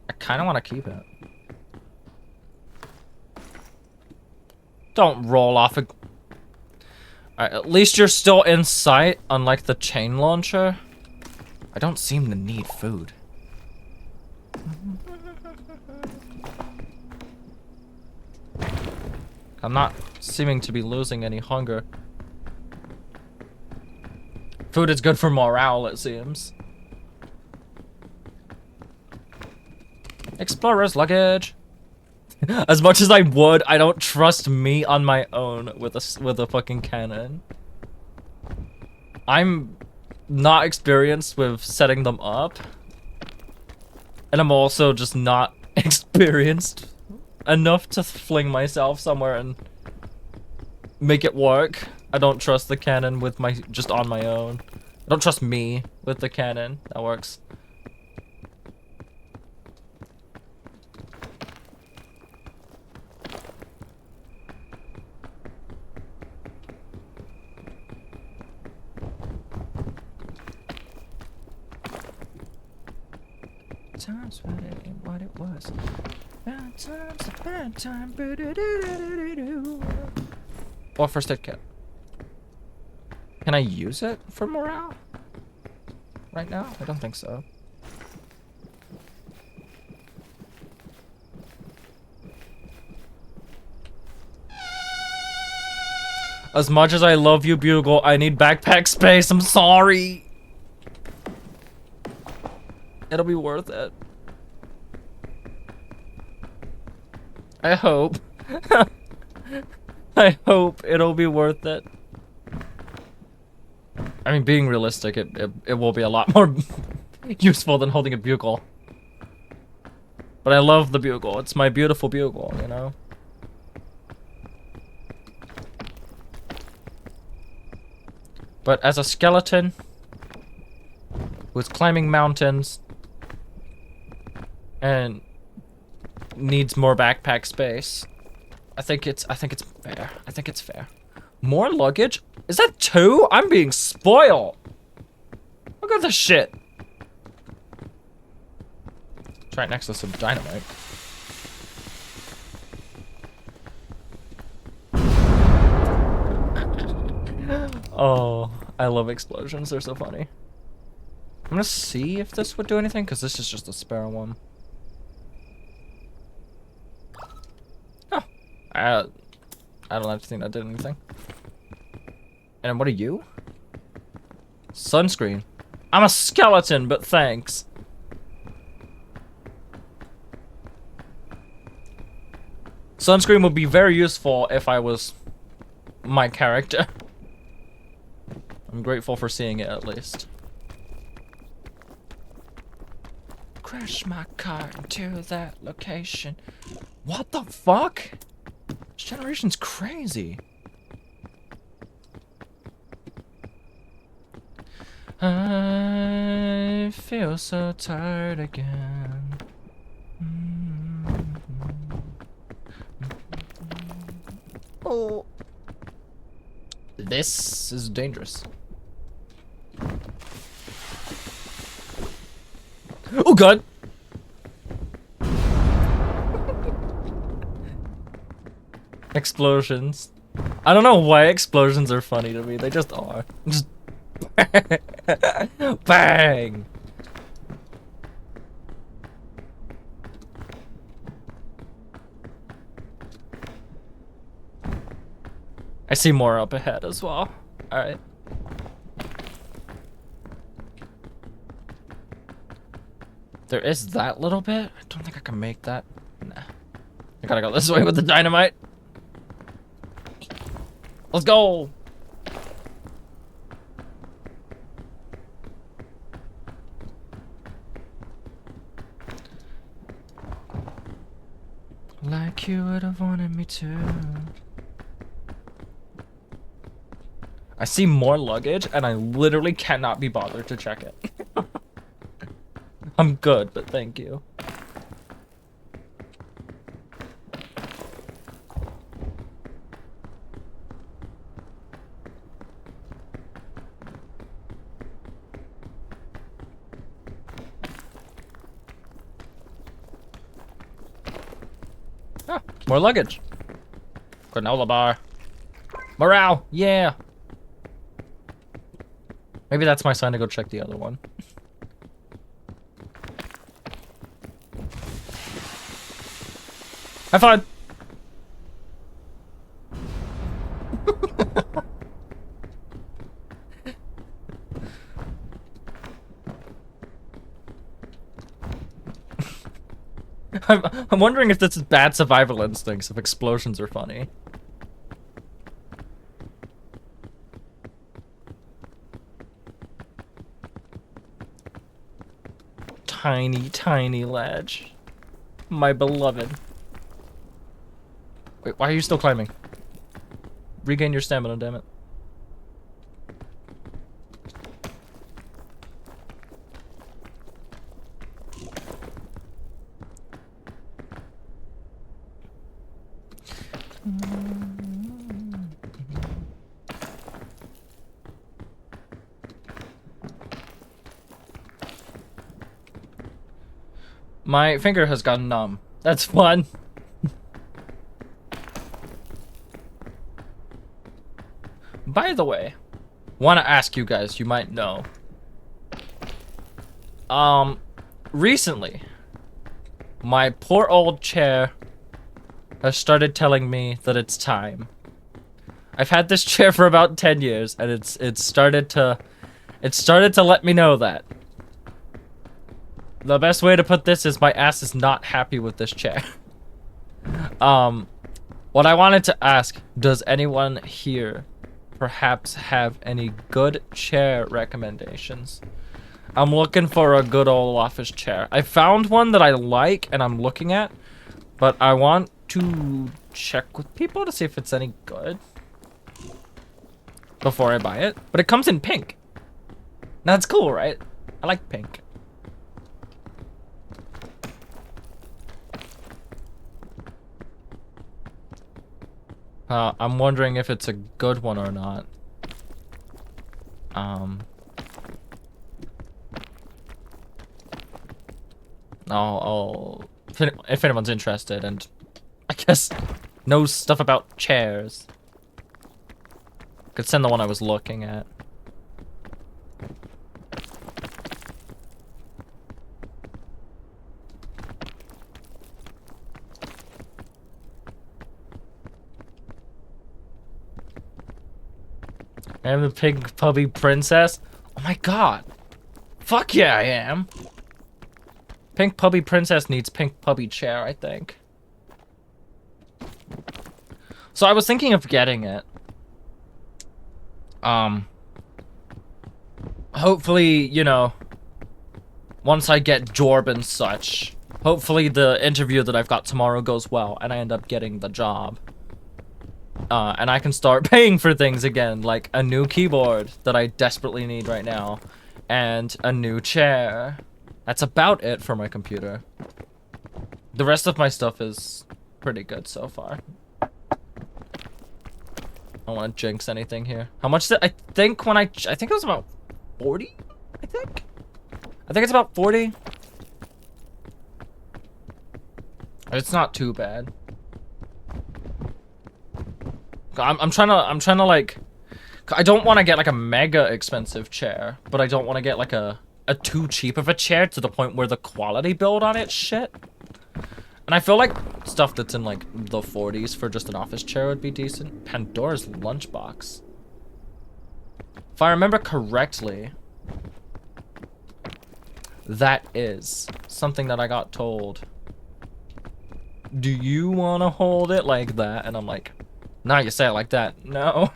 S1: I kind of want to keep it. Don't roll off a... Alright, at least you're still in sight, unlike the chain launcher. I don't seem to need food. I'm not seeming to be losing any hunger. Food is good for morale, it seems. Explorer's luggage. As much as I would, I don't trust me on my own with a fucking cannon. I'm not experienced with setting them up. And I'm also just not experienced enough to fling myself somewhere and make it work. I don't trust the cannon with just on my own. I don't trust me with the cannon. That works. Times what it ain't what it was. Bad times, a bad time. Or first aid kit. Can I use it for morale? Right now? I don't think so. As much as I love you, Bugle, I need backpack space. I'm sorry. It'll be worth it. I hope. I hope it'll be worth it. I mean, being realistic, it will be a lot more useful than holding a bugle. But I love the bugle. It's my beautiful bugle, you know? But as a skeleton who's climbing mountains and needs more backpack space, I think it's fair. I think it's fair. More luggage? Is that 2? I'm being spoiled. Look at this shit. Try it next to some dynamite. Oh, I love explosions. They're so funny. I'm gonna see if this would do anything, because this is just a spare one. Oh, I don't think that did anything. And what are you? Sunscreen. I'm a skeleton, but thanks. Sunscreen would be very useful if I was my character. I'm grateful for seeing it, at least. Crash my car into that location. What the fuck? This generation's crazy. I feel so tired again. Oh. This is dangerous. Oh god! Explosions. I don't know why explosions are funny to me. They just are. Just bang. I see more up ahead as well. All right. There is that little bit. I don't think I can make that. Nah. I gotta go this way with the dynamite. Let's go. Like you would have wanted me to. I see more luggage and I literally cannot be bothered to check it. I'm good, but thank you. Ah, more luggage. Granola bar. Morale, yeah. Maybe that's my sign to go check the other one. Have fun. I'm wondering if this is bad survival instincts, if explosions are funny. Tiny, tiny ledge. My beloved. Wait, why are you still climbing? Regain your stamina, damn it. My finger has gone numb. That's fun. By the way, want to ask you guys, you might know. Recently, my poor old chair has started telling me that it's time. I've had this chair for about 10 years, and it's started to let me know that. The best way to put this is my ass is not happy with this chair. What I wanted to ask, does anyone here perhaps have any good chair recommendations? I'm looking for a good old office chair. I found one that I like and I'm looking at, but I want to check with people to see if it's any good before I buy it. But it comes in pink. That's cool, right? I like pink. I'm wondering if it's a good one or not. If anyone's interested and I guess knows stuff about chairs, could send the one I was looking at. I am the pink puppy princess. Oh my god. Fuck yeah, I am. Pink puppy princess needs pink puppy chair, I think. So I was thinking of getting it. Hopefully, you know, once I get Jorb and such, hopefully the interview that I've got tomorrow goes well and I end up getting the job. And I can start paying for things again, like a new keyboard that I desperately need right now, and a new chair. That's about it for my computer. The rest of my stuff is pretty good so far. I don't want to jinx anything here. How much did I think when I think it was about 40? I think it's about 40. It's not too bad. I'm trying to like, I don't want to get like a mega expensive chair, but I don't want to get like a too cheap of a chair to the point where the quality build on it's shit. And I feel like stuff that's in like the 40s for just an office chair would be decent. Pandora's lunchbox. If I remember correctly, that is something that I got told. Do you want to hold it like that? And I'm like, no, you say it like that. No.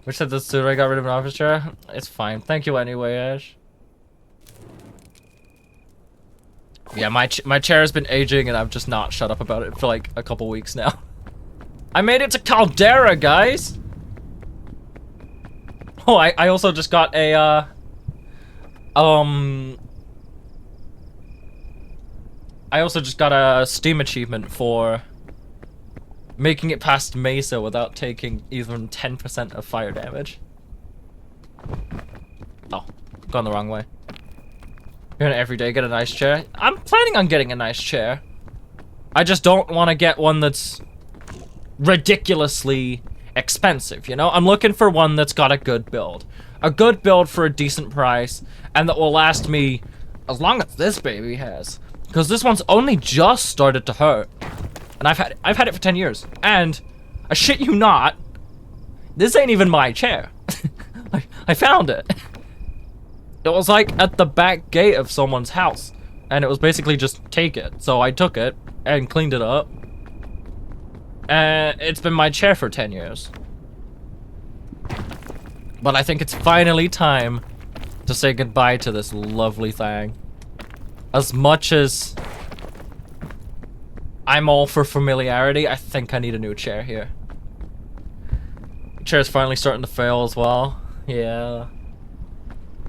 S1: Wish said this sooner I got rid of an office chair. It's fine. Thank you anyway, Ash. Yeah, my chair has been aging and I've just not shut up about it for like a couple weeks now. I made it to Caldera, guys! Oh, I also just got a, I also just got a Steam achievement for making it past Mesa without taking even 10% of fire damage. Oh, gone the wrong way. You're gonna every day get a nice chair? I'm planning on getting a nice chair. I just don't want to get one that's ridiculously expensive, you know? I'm looking for one that's got a good build. A good build for a decent price, and that will last me as long as this baby has. Because this one's only just started to hurt. And I've had it for 10 years. And, I shit you not, this ain't even my chair. I found it. It was like at the back gate of someone's house. And it was basically just take it. So I took it and cleaned it up. And it's been my chair for 10 years. But I think it's finally time to say goodbye to this lovely thing. As much as I'm all for familiarity, I think I need a new chair here. The chair's finally starting to fail as well. Yeah.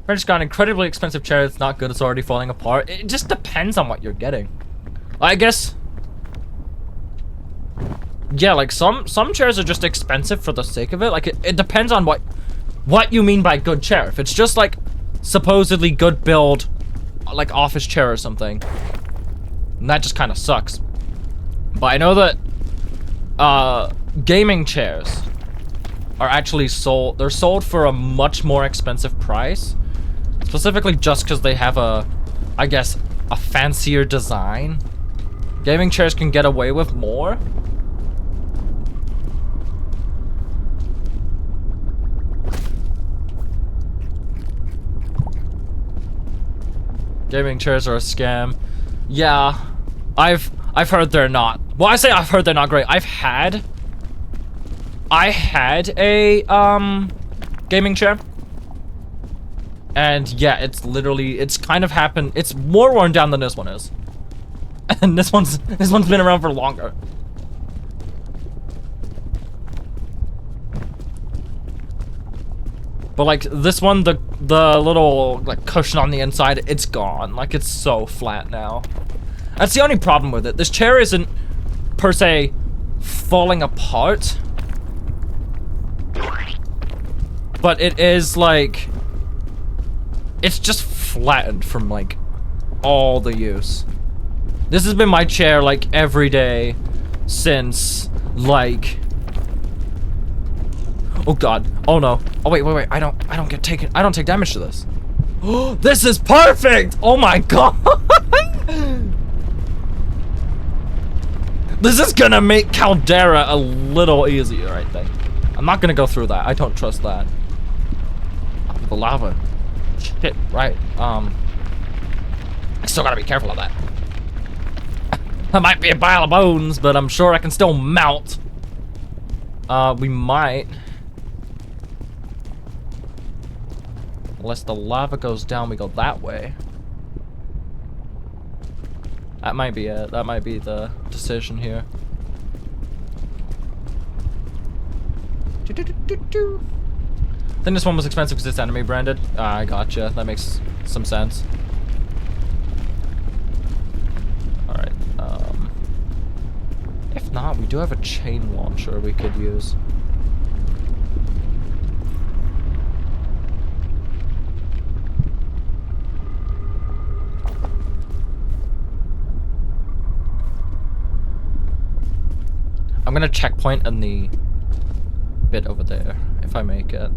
S1: I just got an incredibly expensive chair that's not good, it's already falling apart. It just depends on what you're getting. I guess... yeah, like some chairs are just expensive for the sake of it. Like it depends on what you mean by good chair. If it's just like supposedly good build, like office chair or something, and that just kind of sucks. But I know that gaming chairs are actually sold. They're sold for a much more expensive price, specifically just because they have I guess, a fancier design. Gaming chairs can get away with more. Gaming chairs are a scam. Yeah, I've heard they're not. Well, I say I've heard they're not great. I had a gaming chair, and yeah, it's kind of happened. It's more worn down than this one is, and this one's been around for longer. But like this one, the little like cushion on the inside, it's gone. Like it's so flat now. That's the only problem with it. This chair isn't per se falling apart, but it is like it's just flattened from like all the use. This has been my chair like every day since like. Oh god. Oh no. Oh wait. I don't take damage to this. Oh, this is perfect! Oh my god! This is gonna make Caldera a little easier, I think. I'm not gonna go through that. I don't trust that. Oh, the lava. Shit, right. I still gotta be careful of that. That might be a pile of bones, but I'm sure I can still mount. We might. Unless the lava goes down, we go that way. That might be it. That might be the decision here. I think this one was expensive because it's enemy branded. I gotcha. That makes some sense. Alright. If not, we do have a chain launcher we could use. I'm gonna checkpoint in the bit over there, if I make it.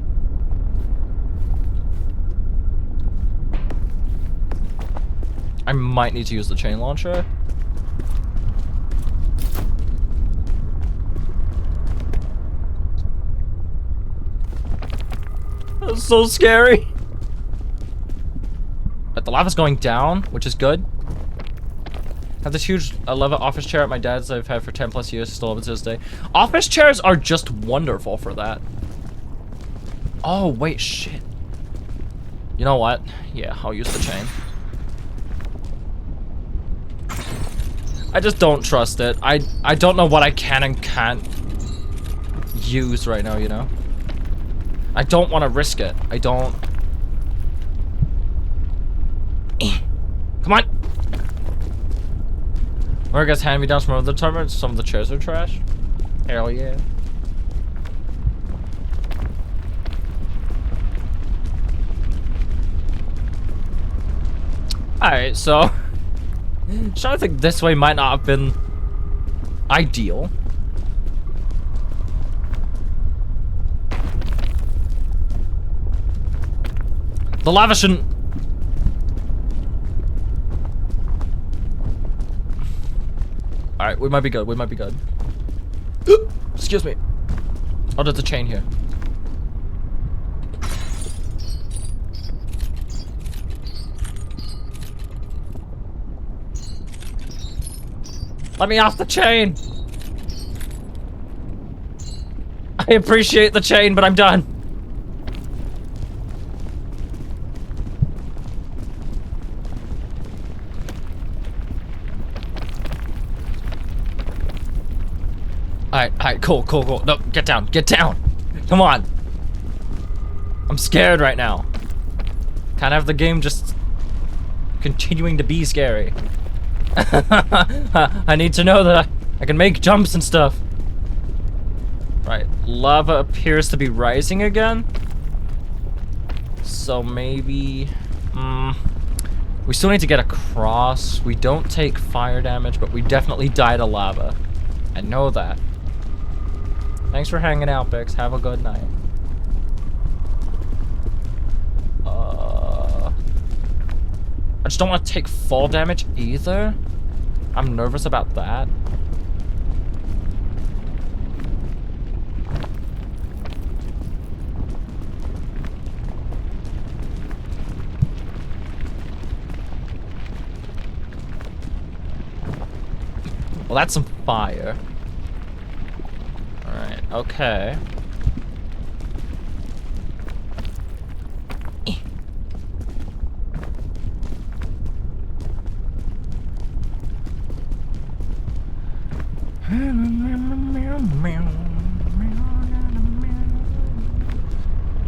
S1: I might need to use the chain launcher. That's so scary. But the lava's going down, which is good. I have this huge leather office chair at my dad's that I've had for 10 plus years, still have it to this day. Office chairs are just wonderful for that. Oh, wait, shit. You know what? Yeah, I'll use the chain. I just don't trust it. I don't know what I can and can't use right now, you know? I don't want to risk it. I don't... Come on! Where guys hand-me-downs from other tournaments? Some of the chairs are trash. Hell yeah. Alright, so... trying to think this way might not have been ideal. The lava shouldn't... Alright, we might be good, we might be good. Excuse me. Oh, there's a chain here. Let me off the chain! I appreciate the chain, but I'm done. Alright, cool. No, get down. Come on. I'm scared right now. Can't have the game just continuing to be scary. I need to know that I can make jumps and stuff. Right, lava appears to be rising again. So maybe... we still need to get across. We don't take fire damage, but we definitely die to lava. I know that. Thanks for hanging out, Bix. Have a good night. I just don't want to take fall damage either. I'm nervous about that. Well, that's some fire. Alright, okay.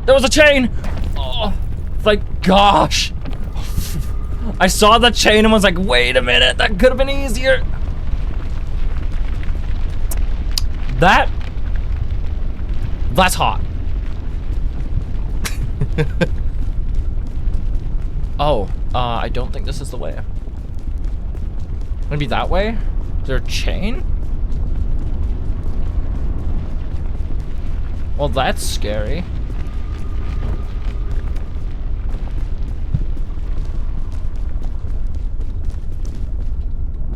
S1: There was a chain! Oh, thank gosh! I saw the chain and was like, wait a minute, that could have been easier. That's hot. Oh, I don't think this is the way. Maybe that way? Is there a chain? Well, that's scary.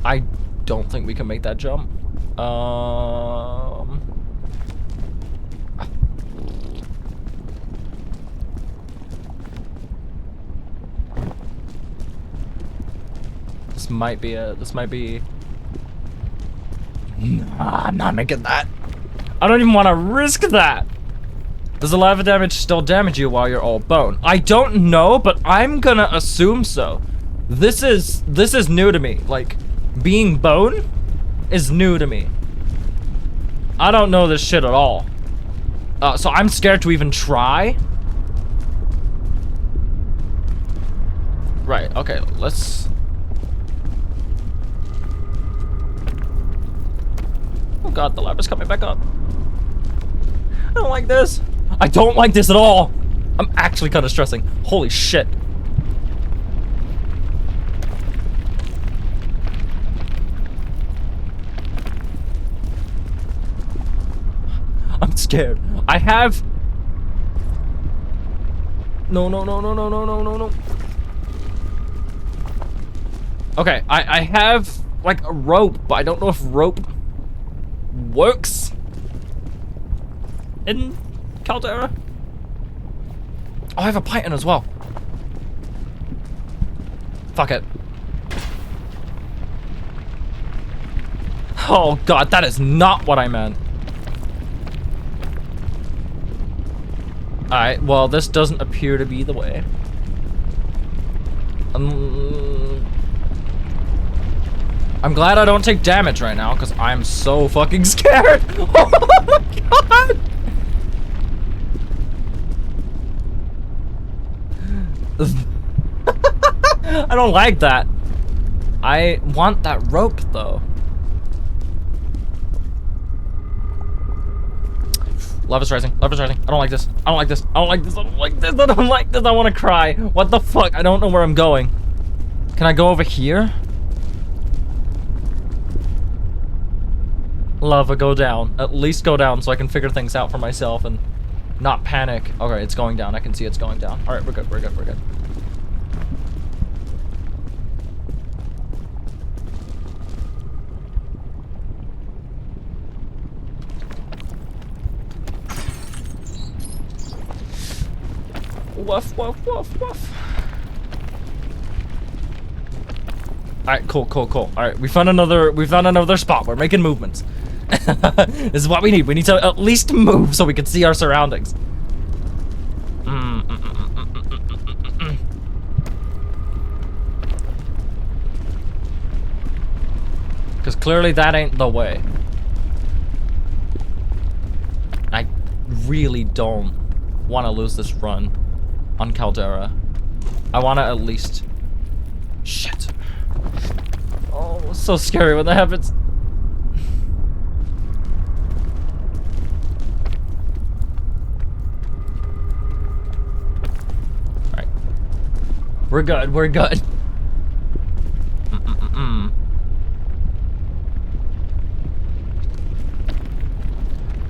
S1: I don't think we can make that jump. This might be it. This might be... Nah, I'm not making that. I don't even want to risk that. Does the lava damage still damage you while you're all bone? I don't know, but I'm gonna assume so. This is new to me. Like, being bone is new to me. I don't know this shit at all. So I'm scared to even try. Right, okay, let's... Oh god, the lava's coming back up. I don't like this. I don't like this at all. I'm actually kind of stressing. Holy shit. scared. I have... No. Okay, I have, like, a rope, but I don't know if rope works in Caldera. Oh, I have a python as well. Fuck it. Oh god, that is not what I meant. Alright, well, this doesn't appear to be the way. I'm glad I don't take damage right now, because I'm so fucking scared. Oh my god! I don't like that. I want that rope, though. Love is rising. Love is rising. I don't like this. I don't like this. I don't like this. I don't like this. I don't like this. I want to cry. What the fuck? I don't know where I'm going. Can I go over here? Lava, go down. At least go down so I can figure things out for myself and not panic. Okay, it's going down. I can see it's going down. Alright, we're good. We're good. We're good. Woof, woof, woof, woof. Alright, cool. Alright, we found another spot. We're making movements. This is what we need. We need to at least move so we can see our surroundings. Because clearly that ain't the way. I really don't want to lose this run on Caldera. I want to at least... Shit. Oh, it's so scary when that happens. Alright. We're good, we're good.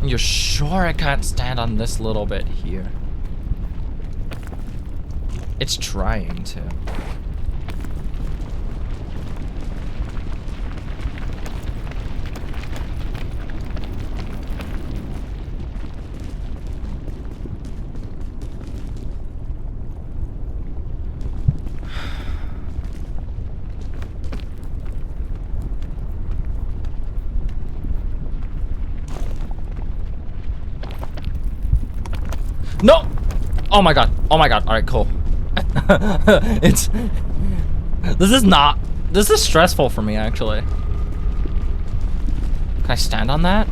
S1: You're sure I can't stand on this little bit here? It's trying to. No! Oh my god. Oh my god. Alright, cool. This is stressful for me, actually. Can I stand on that?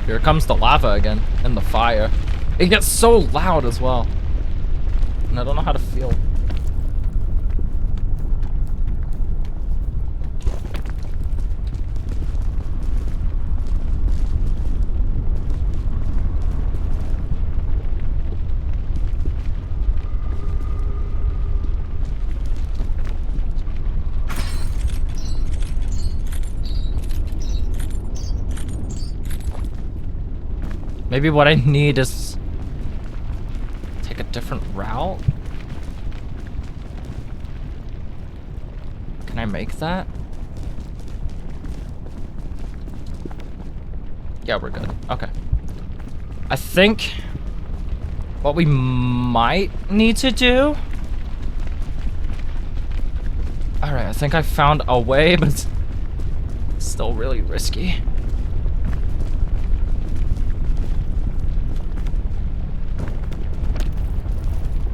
S1: Here comes the lava again, and the fire. It gets so loud as well. And I don't know how to feel. Maybe what I need is take a different route. Can I make that? Yeah, we're good. Okay. I think what we might need to do... Alright, I think I found a way, but it's still really risky.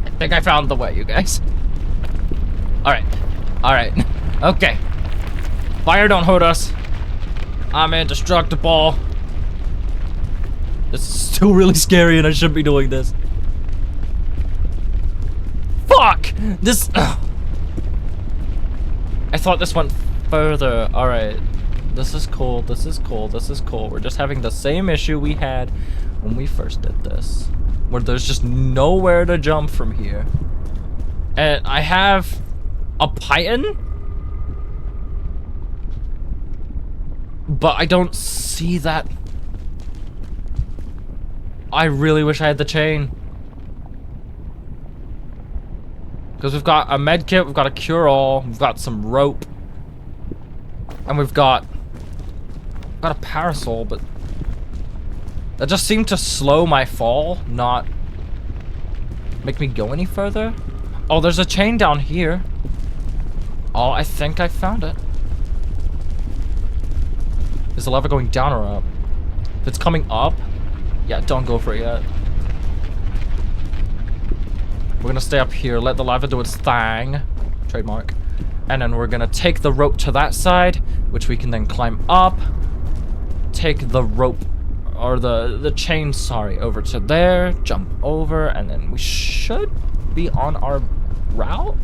S1: I think I found the way, you guys. Alright. Alright. Okay. Fire don't hurt us. I'm indestructible. This is still really scary and I shouldn't be doing this. Fuck! This... I thought this went further. Alright. This is cool. This is cool. This is cool. We're just having the same issue we had when we first did this. Where there's just nowhere to jump from here. And I have a python, but I don't see that I really wish I had the chain. Because we've got a med kit, we've got a cure-all, we've got some rope. And we've got a parasol, but that just seemed to slow my fall, not make me go any further. Oh, there's a chain down here. Oh, I think I found it. Is the lava going down or up? If it's coming up, yeah, don't go for it yet. We're gonna stay up here, let the lava do its thing. Trademark. And then we're gonna take the rope to that side, which we can then climb up. Take the rope, or the chain, sorry, over to there, jump over, and then we should be on our route?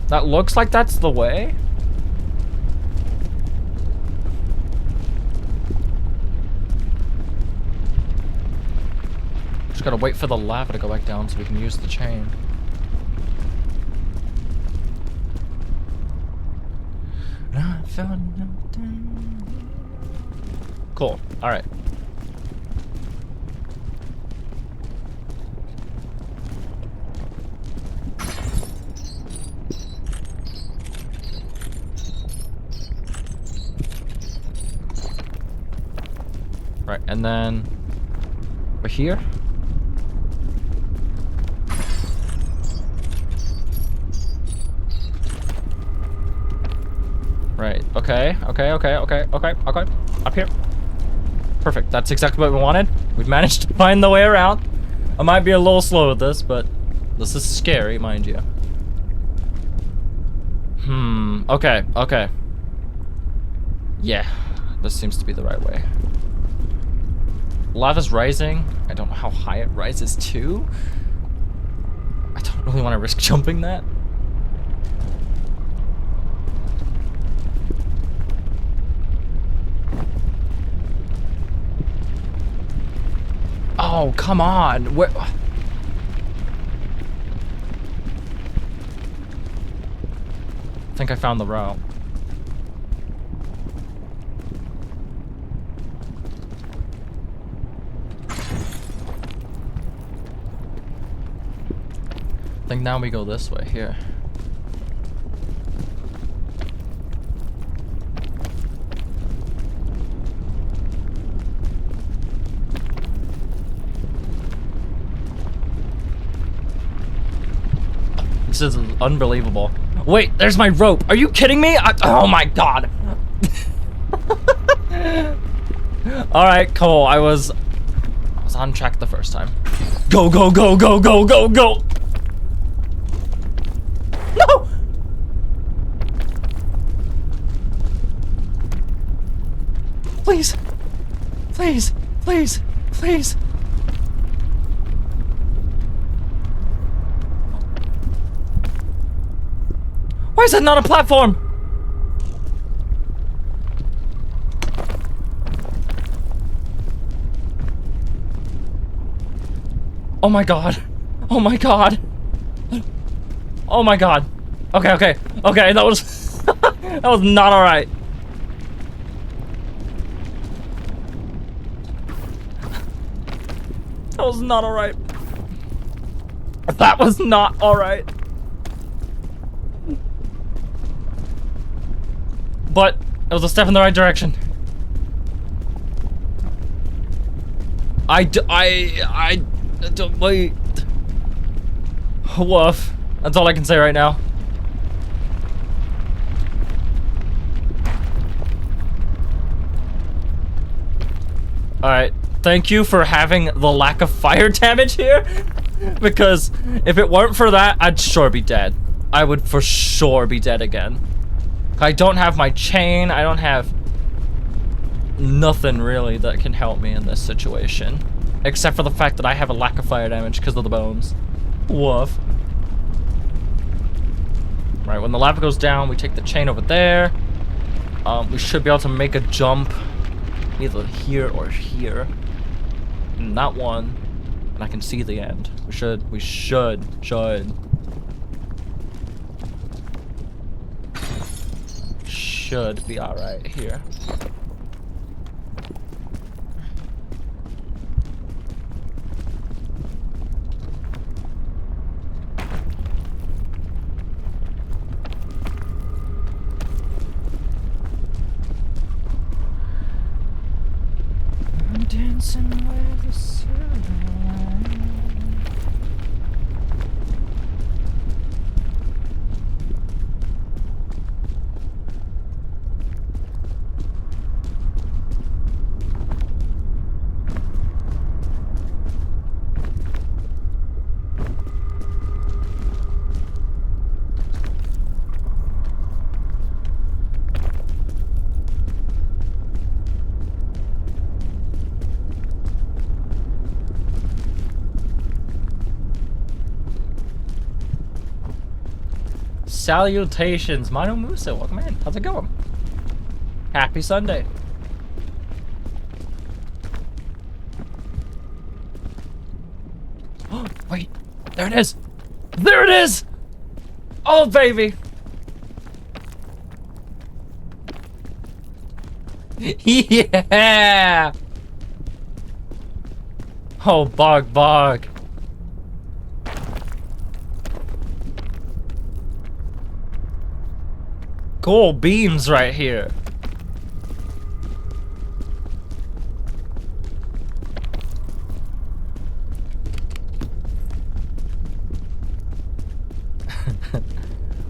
S1: That looks like that's the way. Just gotta wait for the lava to go back down so we can use the chain. Cool. Alright. Right, and then over here. Right, okay. Up here. Perfect, that's exactly what we wanted. We've managed to find the way around. I might be a little slow with this, but this is scary, mind you. Okay. Yeah, this seems to be the right way. Lava's rising. I don't know how high it rises to. I don't really want to risk jumping that. Oh, come on. Where? I think I found the route. I think now we go this way here. This is unbelievable. Wait, there's my rope. Are you kidding me? Oh my god. Alright, cool. I was on track the first time. Go. No! Please. Why is that not a platform? Oh my god. Okay, that was that was not alright. That was not alright. That was not alright. But it was a step in the right direction. I don't wait. Woof. That's all I can say right now. Alright. Thank you for having the lack of fire damage here. Because if it weren't for that, I'd sure be dead. I would for sure be dead again. I don't have my chain. I don't have nothing really that can help me in this situation. Except for the fact that I have a lack of fire damage because of the bones. Woof. Right, when the lava goes down, we take the chain over there. We should be able to make a jump either here or here. And that one. And I can see the end. We should. Should be alright here. dancing with the silhouette. Salutations, Mano Musa. Welcome in. How's it going? Happy Sunday. Oh, wait. There it is. There it is. Oh, baby. Yeah. Oh, bog. Cool beans right here.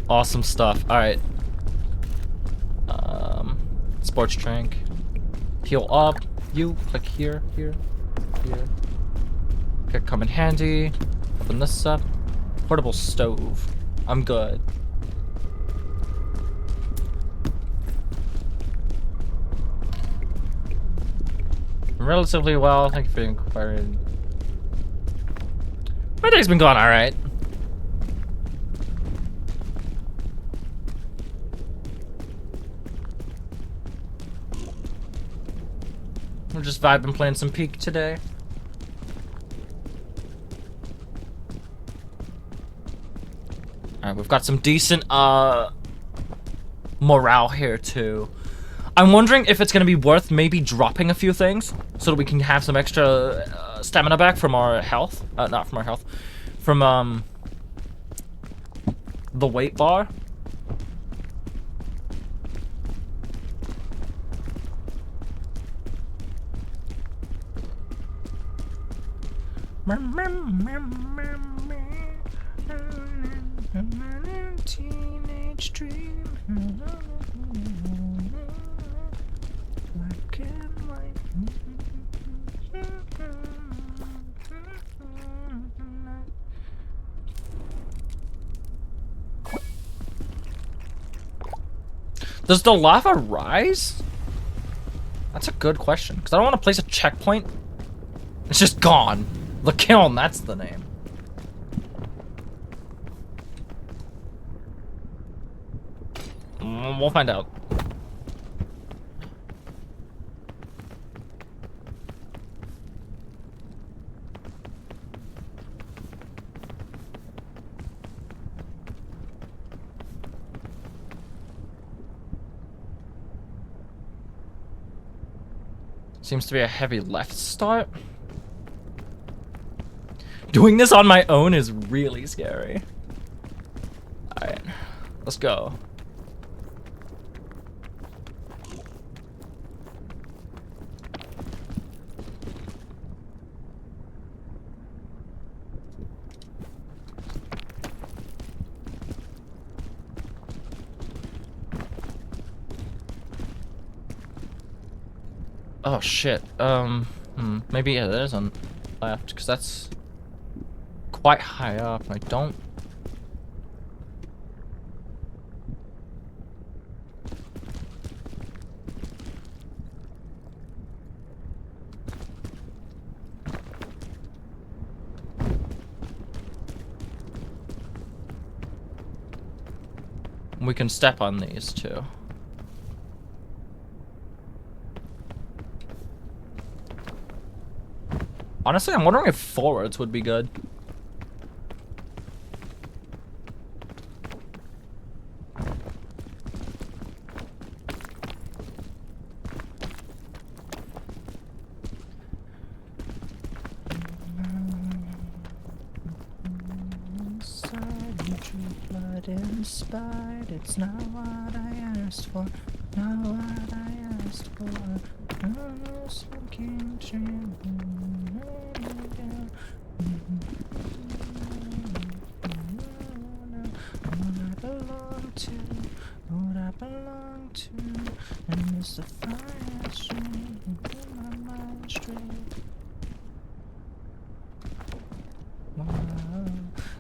S1: Awesome stuff. All right. Sports drink. Heal up. You click here. Could come in handy. Open this up. Portable stove. I'm good. Relatively well. Thank you for inquiring. My day's been going alright. We're just vibing, playing some Peak today. Alright, we've got some decent morale here too. I'm wondering if it's gonna be worth maybe dropping a few things so that we can have some extra stamina back from our health. Not from our health. From the weight bar. Teenage dream. Does the lava rise? That's a good question, because I don't want to place a checkpoint. It's just gone. The kiln, that's the name. We'll find out. Seems to be a heavy left start. Doing this on my own is really scary. Alright, let's go. Oh shit. Maybe yeah, there is on left because that's quite high up. I don't. We can step on these too. Honestly, I'm wondering if forwards would be good. It's not what I asked for, not what I asked for. And it's the fire stream in my mind straight.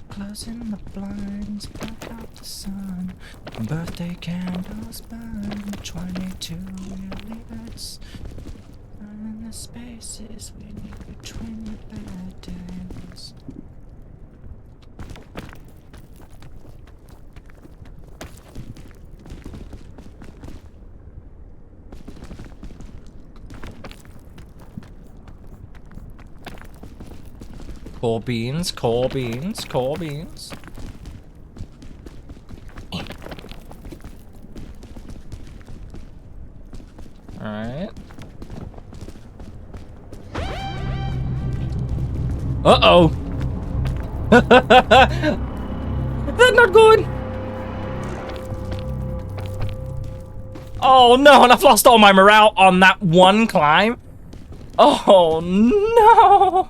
S1: Closing the blinds, block out the sun. Birthday candles burn, 22 millions. And the spaces we need between the bad days. Coal beans, coal beans, coal beans. Alright. Uh-oh! That's not good! Oh no, and I've lost all my morale on that one climb. Oh no!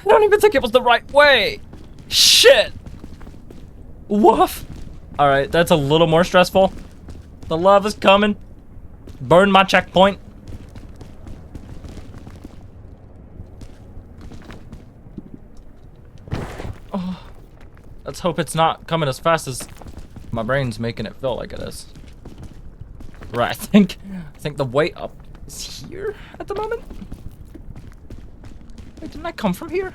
S1: I don't even think it was the right way. Shit. Woof. Alright, that's a little more stressful. The love is coming. Burn my checkpoint. Oh, let's hope it's not coming as fast as my brain's making it feel like it is. Right, I think the way up is here at the moment. Wait, didn't I come from here?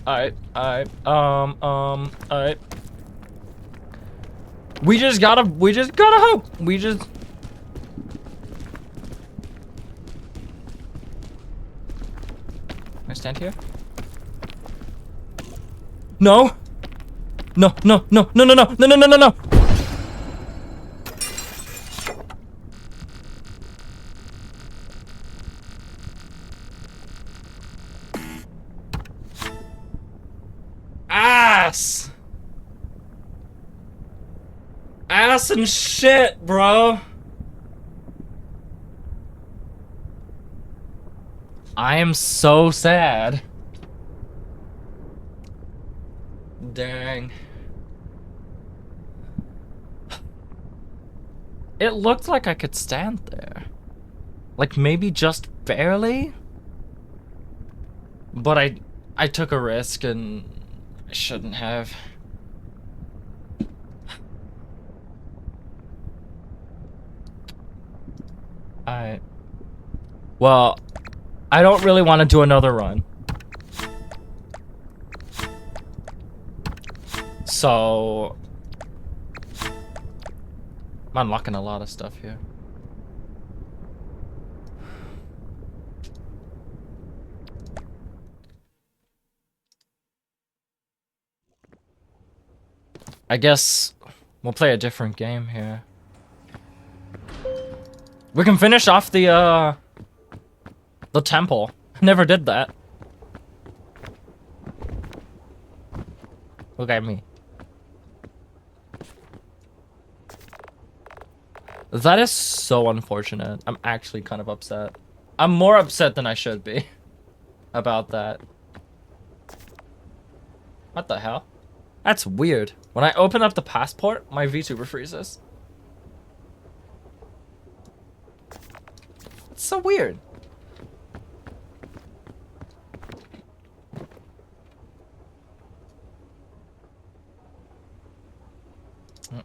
S1: Alright. We just gotta hope. Can I stand here? No! No, no, no, no, no, no, no, no, no, no, no! Ass! Ass and shit, bro! I am so sad. Dang. It looked like I could stand there. Like maybe just barely? But I took a risk and I shouldn't have. Well, I don't really want to do another run. So I'm unlocking a lot of stuff here. I guess we'll play a different game here. We can finish off the temple. Never did that. Look at me. That is so unfortunate. I'm actually kind of upset. I'm more upset than I should be about that. What the hell? That's weird. When I open up the passport, my VTuber freezes. It's so weird.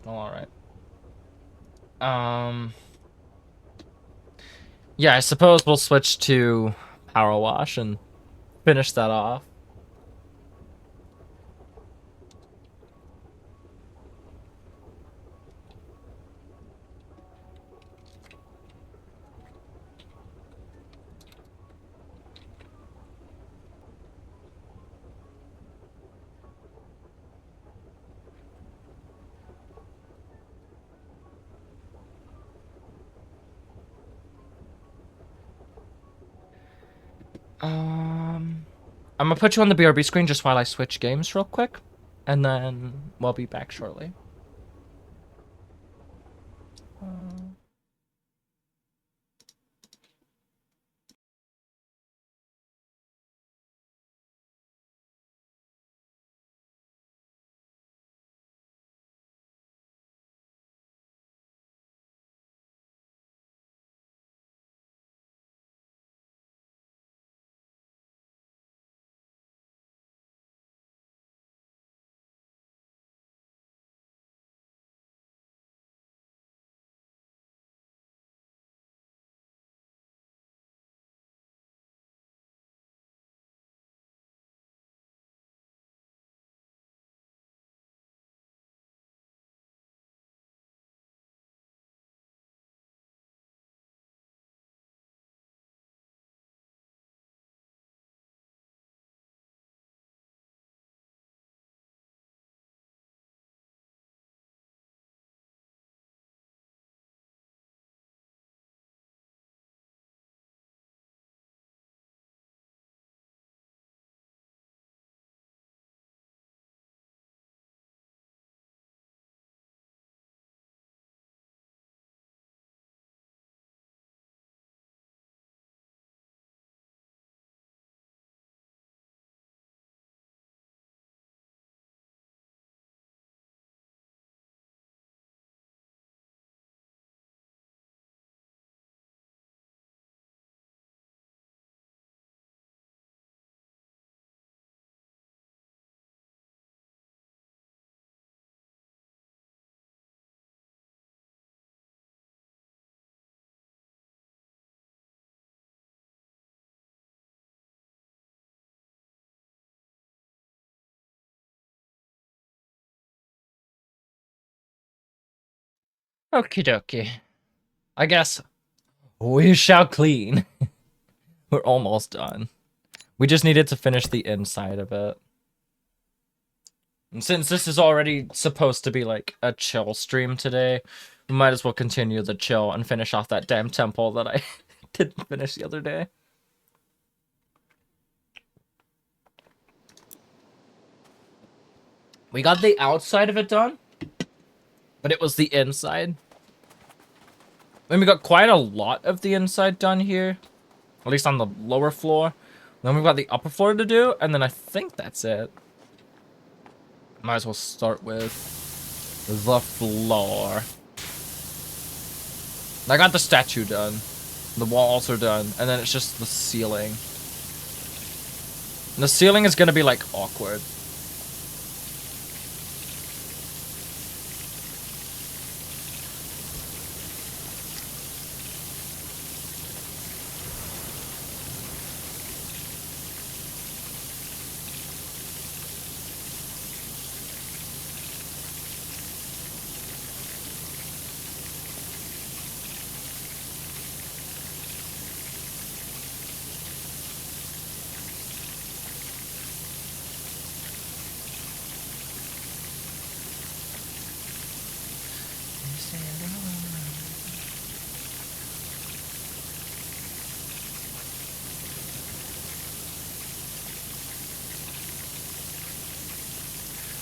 S1: Oh, all right. Yeah, I suppose we'll switch to PowerWash and finish that off. I'm gonna put you on the BRB screen just while I switch games real quick, and then we'll be back shortly. Okie dokie. I guess we shall clean. We're almost done. We just needed to finish the inside of it. And since this is already supposed to be like a chill stream today, we might as well continue the chill and finish off that damn temple that I didn't finish the other day. We got the outside of it done, but it was the inside. And we got quite a lot of the inside done here, at least on the lower floor. Then we've got the upper floor to do, and then I think that's it. Might as well start with the floor. I got the statue done. The walls are done, and then it's just the ceiling. And the ceiling is gonna be like awkward.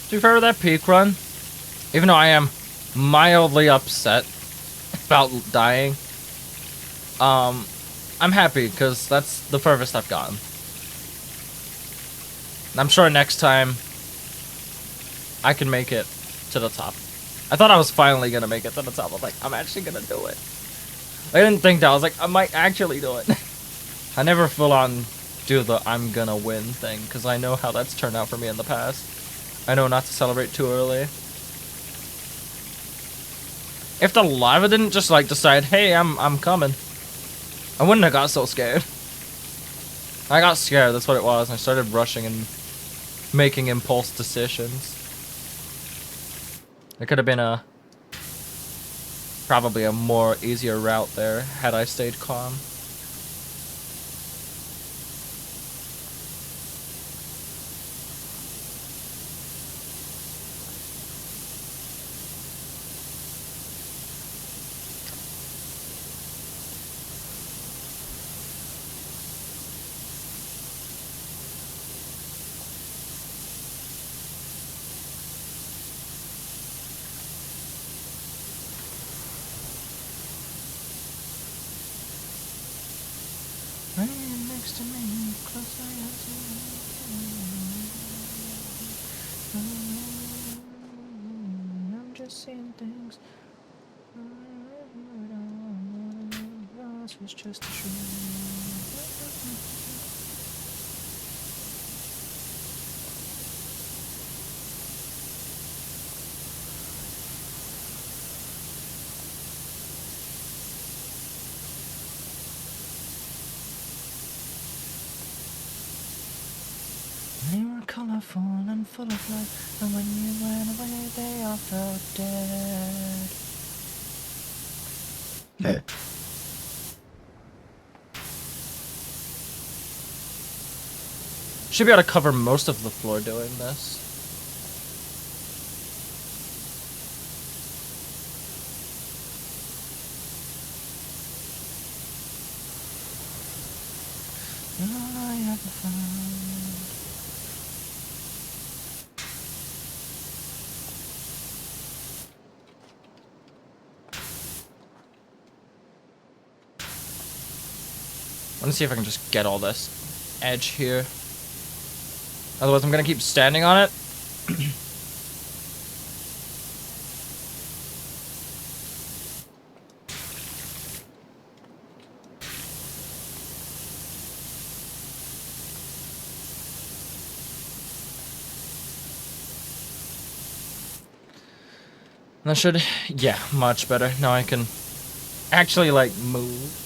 S1: To be fair with that peak run, even though I am mildly upset about dying, I'm happy because that's the furthest I've gotten. I'm sure next time I can make it to the top. I thought I was finally gonna make it to the top. I was like, I'm actually gonna do it. I didn't think that. I was like, I might actually do it. I never full on do the I'm gonna win thing because I know how that's turned out for me in the past. I know not to celebrate too early. If the lava didn't just like decide, hey, I'm coming, I wouldn't have got so scared. I got scared, that's what it was. I started rushing and making impulse decisions. There could have been probably a more easier route there had I stayed calm. next to me, close my eyes. I'm just seeing things. Was just a dream. You were colorful and full of life, and when you went away, they all felt dead. Should be able to cover most of the floor doing this. All I ever found. Let me see if I can just get all this edge here. Otherwise, I'm gonna keep standing on it. That should, yeah, much better. Now I can actually, like, move.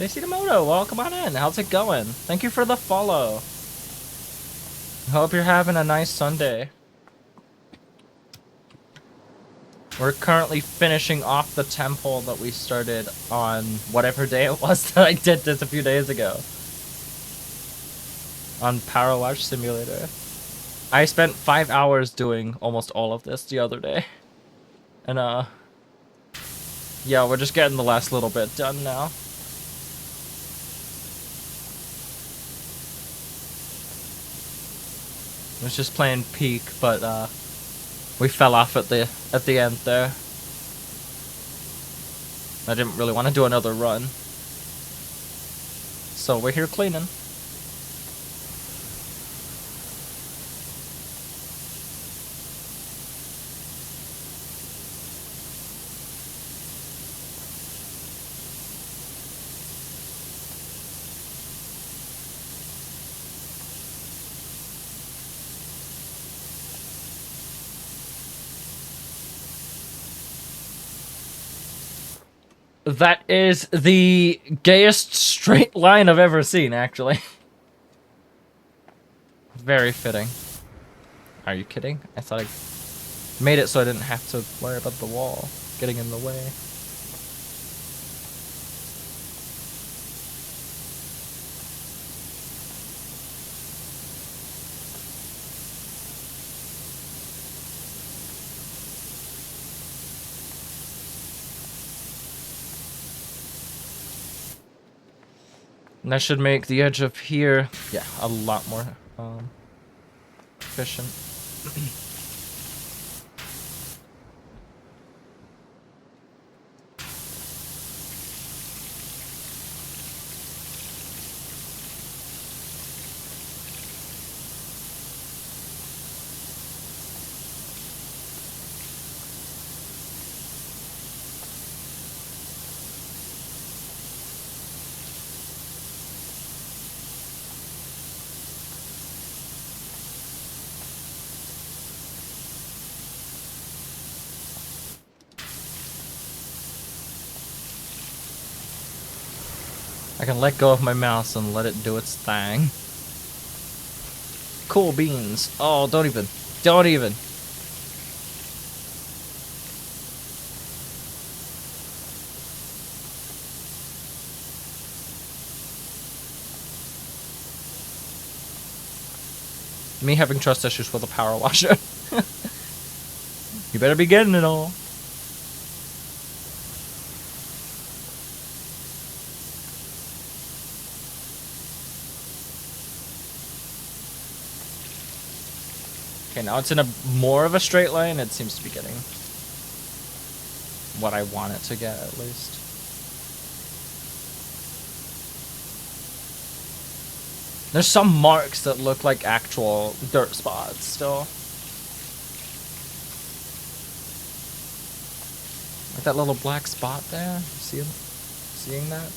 S1: Spacey Demoto, welcome on in. How's it going? Thank you for the follow. Hope you're having a nice Sunday. We're currently finishing off the temple that we started on whatever day it was that I did this a few days ago. On PowerWash Simulator. I spent 5 hours doing almost all of this the other day. And yeah, we're just getting the last little bit done now. I was just playing Peak, but we fell off at the end there. I didn't really want to do another run. So we're here cleaning. That is the gayest straight line I've ever seen, actually. Very fitting. Are you kidding? I thought I made it so I didn't have to worry about the wall getting in the way. And that should make the edge of here, yeah, a lot more efficient. I can let go of my mouse and let it do its thing. Cool beans. Oh, don't even. Don't even. Me having trust issues with a power washer. You better be getting it all. Okay, now it's in a more of a straight line. It seems to be getting what I want it to get, at least. There's some marks that look like actual dirt spots still. Like that little black spot there. Seeing that?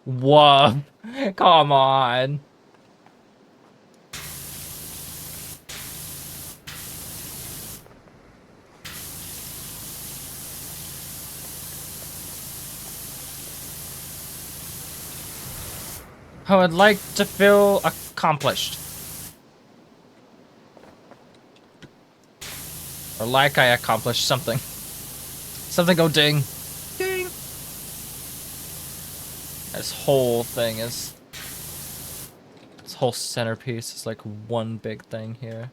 S1: Whoa. Come on. I would like to feel accomplished. Or like I accomplished something. Something go ding. Ding. This whole thing is... This whole centerpiece is like one big thing here.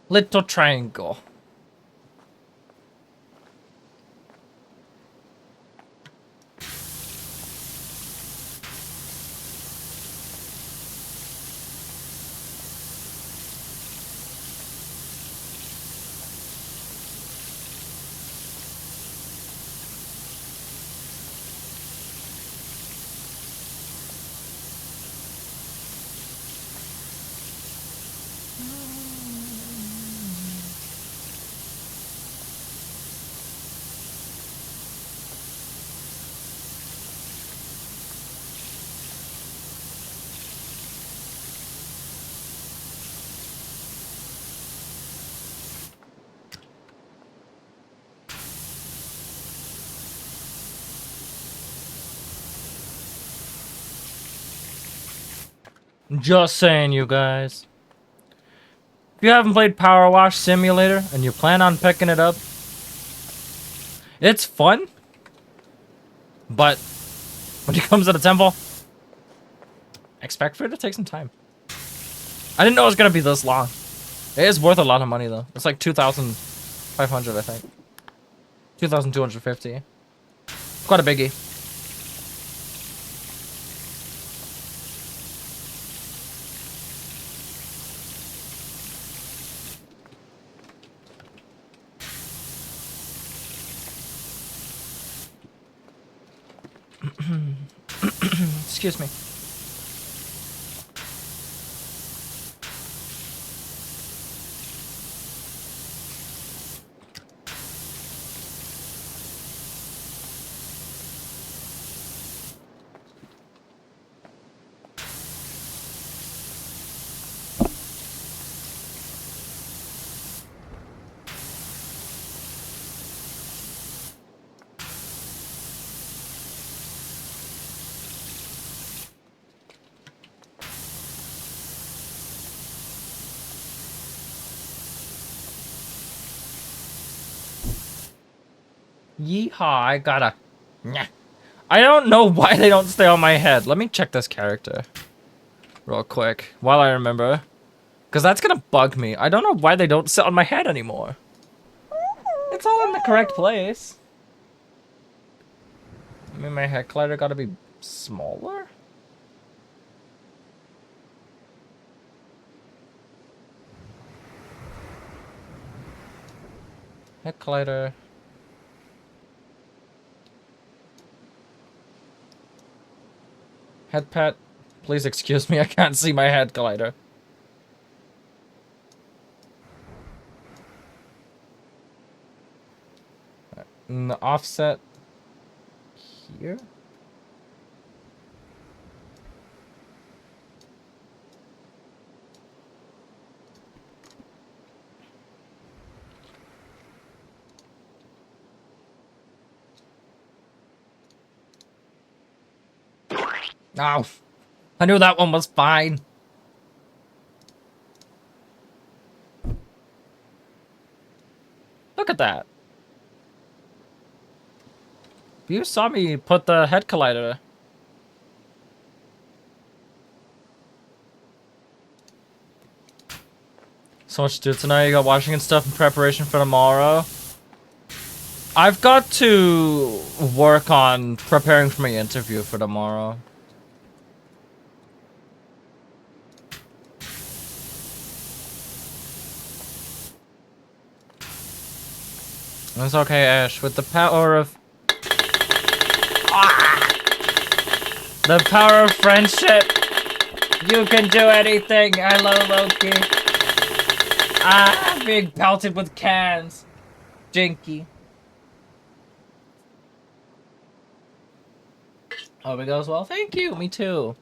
S1: Little triangle. Just saying, you guys. If you haven't played PowerWash Simulator and you plan on picking it up, it's fun. But when it comes to the temple, expect for it to take some time. I didn't know it was gonna be this long. It is worth a lot of money though. It's like 2,500, I think. 2,250. Quite a biggie. Excuse me. Yeehaw, I gotta... Nyah. I don't know why they don't stay on my head. Let me check this character. Real quick, while I remember. Because that's gonna bug me. I don't know why they don't sit on my head anymore. It's all in the correct place. I mean, my head collider gotta be smaller? Head collider... Head pet, please excuse me, I can't see my head collider. And the offset here? Oh, I knew that one was fine. Look at that. You saw me put the head collider. So much to do tonight. You got washing and stuff in preparation for tomorrow. I've got to work on preparing for my interview for tomorrow. It's okay, Ash. With the power of... The power of friendship, you can do anything. Hello, Loki. Being pelted with cans. Jinky. Hope it goes well. Thank you. Me too.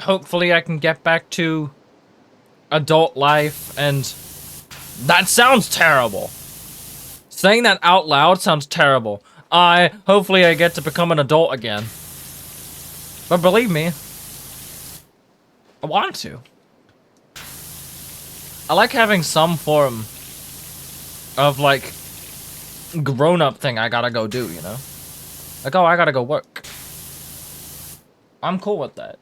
S1: Hopefully I can get back to adult life and... That sounds terrible. Saying that out loud sounds terrible. Hopefully I get to become an adult again. But believe me, I want to. I like having some form of, like, grown-up thing I gotta go do, you know? Like, oh, I gotta go work. I'm cool with that.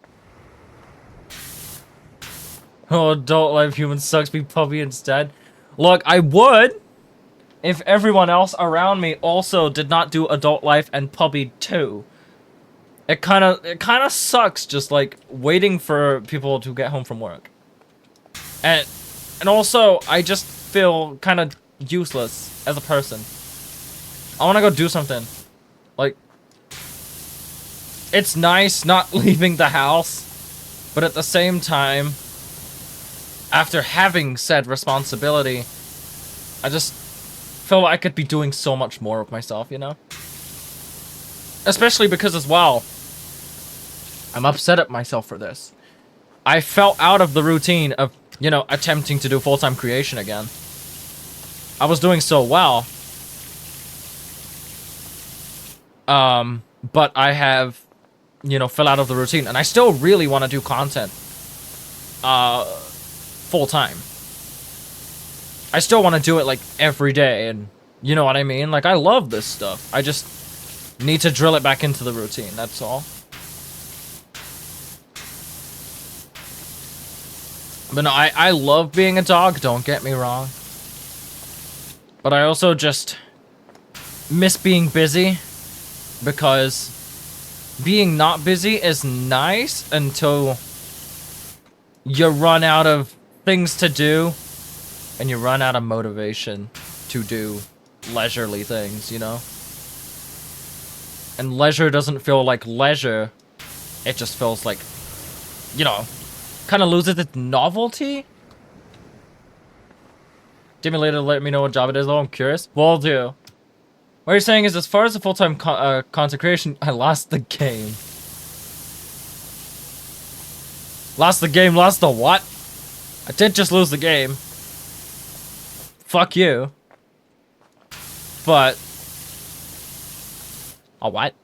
S1: Oh, adult life, human sucks, be puppy instead. Look, I would if everyone else around me also did not do adult life and puppy too. It kind of sucks just like waiting for people to get home from work. And also I just feel kind of useless as a person. I want to go do something. Like, it's nice not leaving the house, but at the same time, after having said responsibility, I just feel I could be doing so much more with myself, you know? Especially because as well, I'm upset at myself for this. I fell out of the routine of, you know, attempting to do full-time creation again. I was doing so well. But I have you know, fill out of the routine. And I still really want to do content full time. I still want to do it like every day, and you know what I mean? Like, I love this stuff. I just need to drill it back into the routine, that's all. But no, I love being a dog, don't get me wrong. But I also just miss being busy, because being not busy is nice until you run out of things to do and you run out of motivation to do leisurely things, you know? And leisure doesn't feel like leisure, it just feels like, you know, kind of loses its novelty. Give me later, let me know what job it is, though, I'm curious. Will do. What you're saying is, as far as the full-time consecration, I lost the game. Lost the game, lost the what? I did just lose the game. Fuck you. But... a what?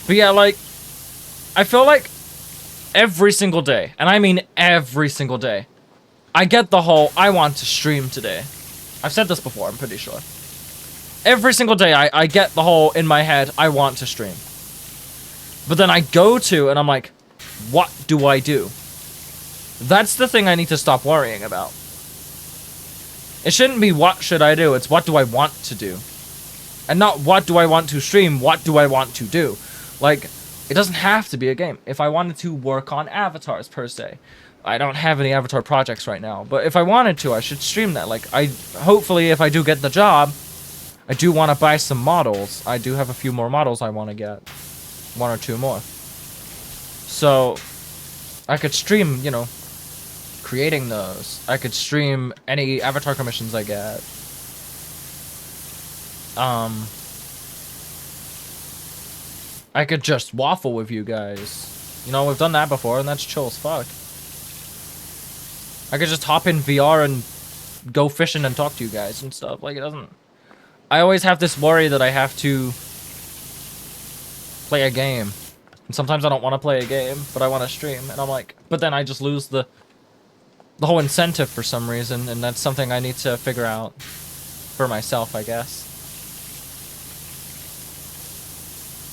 S1: But yeah, like... I feel like every single day, and I mean every single day, I get the whole, I want to stream today. I've said this before, I'm pretty sure. Every single day, I get the whole, in my head, I want to stream. But then I go to, and I'm like, what do I do? That's the thing I need to stop worrying about. It shouldn't be what should I do, it's what do I want to do. And not what do I want to stream, what do I want to do. Like, it doesn't have to be a game. If I wanted to work on avatars, per se. I don't have any avatar projects right now, but if I wanted to, I should stream that. Like, hopefully, if I do get the job, I do want to buy some models. I do have a few more models I want to get. 1 or 2 more. So, I could stream, you know, creating those. I could stream any avatar commissions I get. I could just waffle with you guys. You know, we've done that before, and that's chill as fuck. I could just hop in VR and go fishing and talk to you guys and stuff. Like, it doesn't... I always have this worry that I have to play a game. And sometimes I don't want to play a game, but I want to stream. And I'm like... But then I just lose the whole incentive for some reason, and that's something I need to figure out for myself, I guess.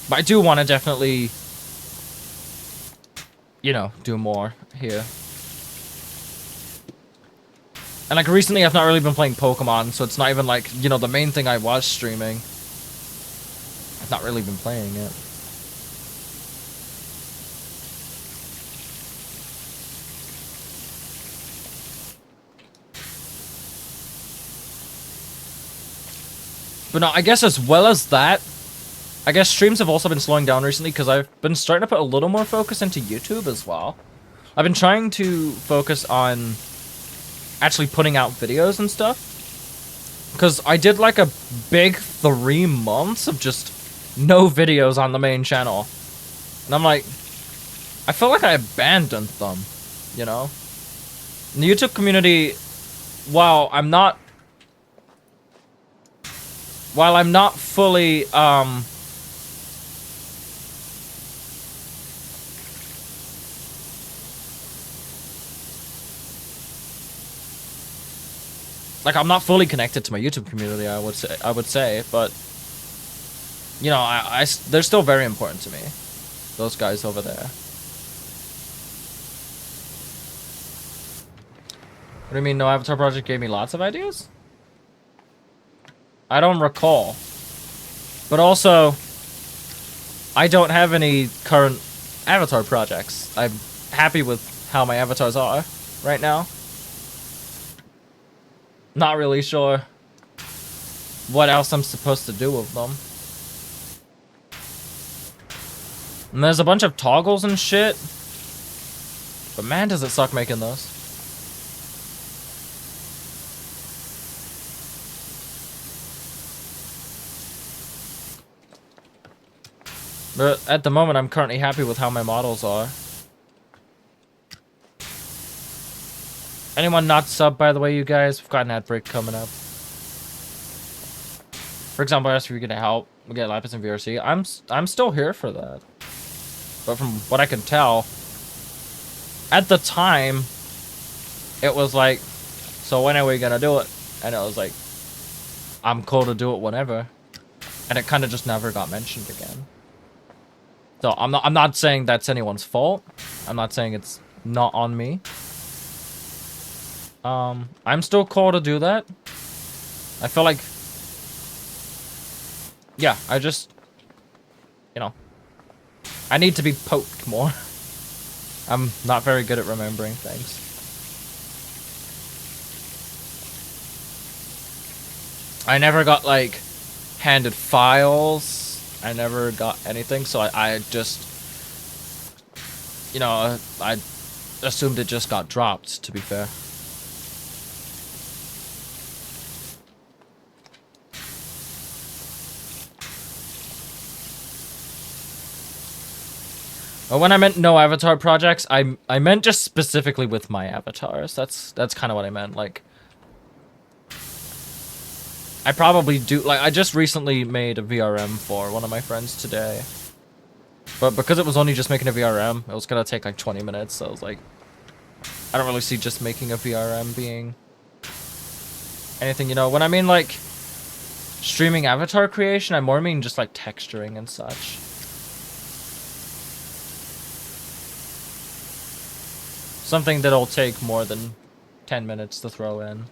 S1: But I do want to definitely, you know, do more here. And like recently I've not really been playing Pokemon, so it's not even like, you know, the main thing I was streaming. I've not really been playing it. But no, I guess as well as that, I guess streams have also been slowing down recently because I've been starting to put a little more focus into YouTube as well. I've been trying to focus on actually putting out videos and stuff. Because I did like a big 3 months of just no videos on the main channel. And I'm like, I feel like I abandoned them, you know? In the YouTube community, while I'm not fully, like, I'm not fully connected to my YouTube community, I would say, but, you know, they're still very important to me. Those guys over there. What do you mean, no Avatar project gave me lots of ideas? I don't recall. But also, I don't have any current Avatar projects. I'm happy with how my avatars are right now. Not really sure what else I'm supposed to do with them. And there's a bunch of toggles and shit. But man, does it suck making those. But at the moment, I'm currently happy with how my models are. Anyone not sub, by the way, you guys? We've got an ad break coming up. For example, I asked if you're gonna help. We get Lapis and VRC. I'm still here for that. But from what I can tell, at the time, it was like, so when are we gonna do it? And it was like, I'm cool to do it whenever. And it kind of just never got mentioned again. So I'm not saying that's anyone's fault. I'm not saying it's not on me. I'm still cool to do that. I feel like, yeah, I just, you know, I need to be poked more. I'm not very good at remembering things. I never got, like, handed files. I never got anything, so I just, you know, I assumed it just got dropped, to be fair. But when I meant no avatar projects, I meant just specifically with my avatars. That's kind of what I meant. Like, I probably do. Like, I just recently made a VRM for one of my friends today, but because it was only just making a VRM, it was gonna take like 20 minutes. So I was like, I don't really see just making a VRM being anything. You know, when I mean like streaming avatar creation, I more mean just like texturing and such. Something that'll take more than 10 minutes to throw in.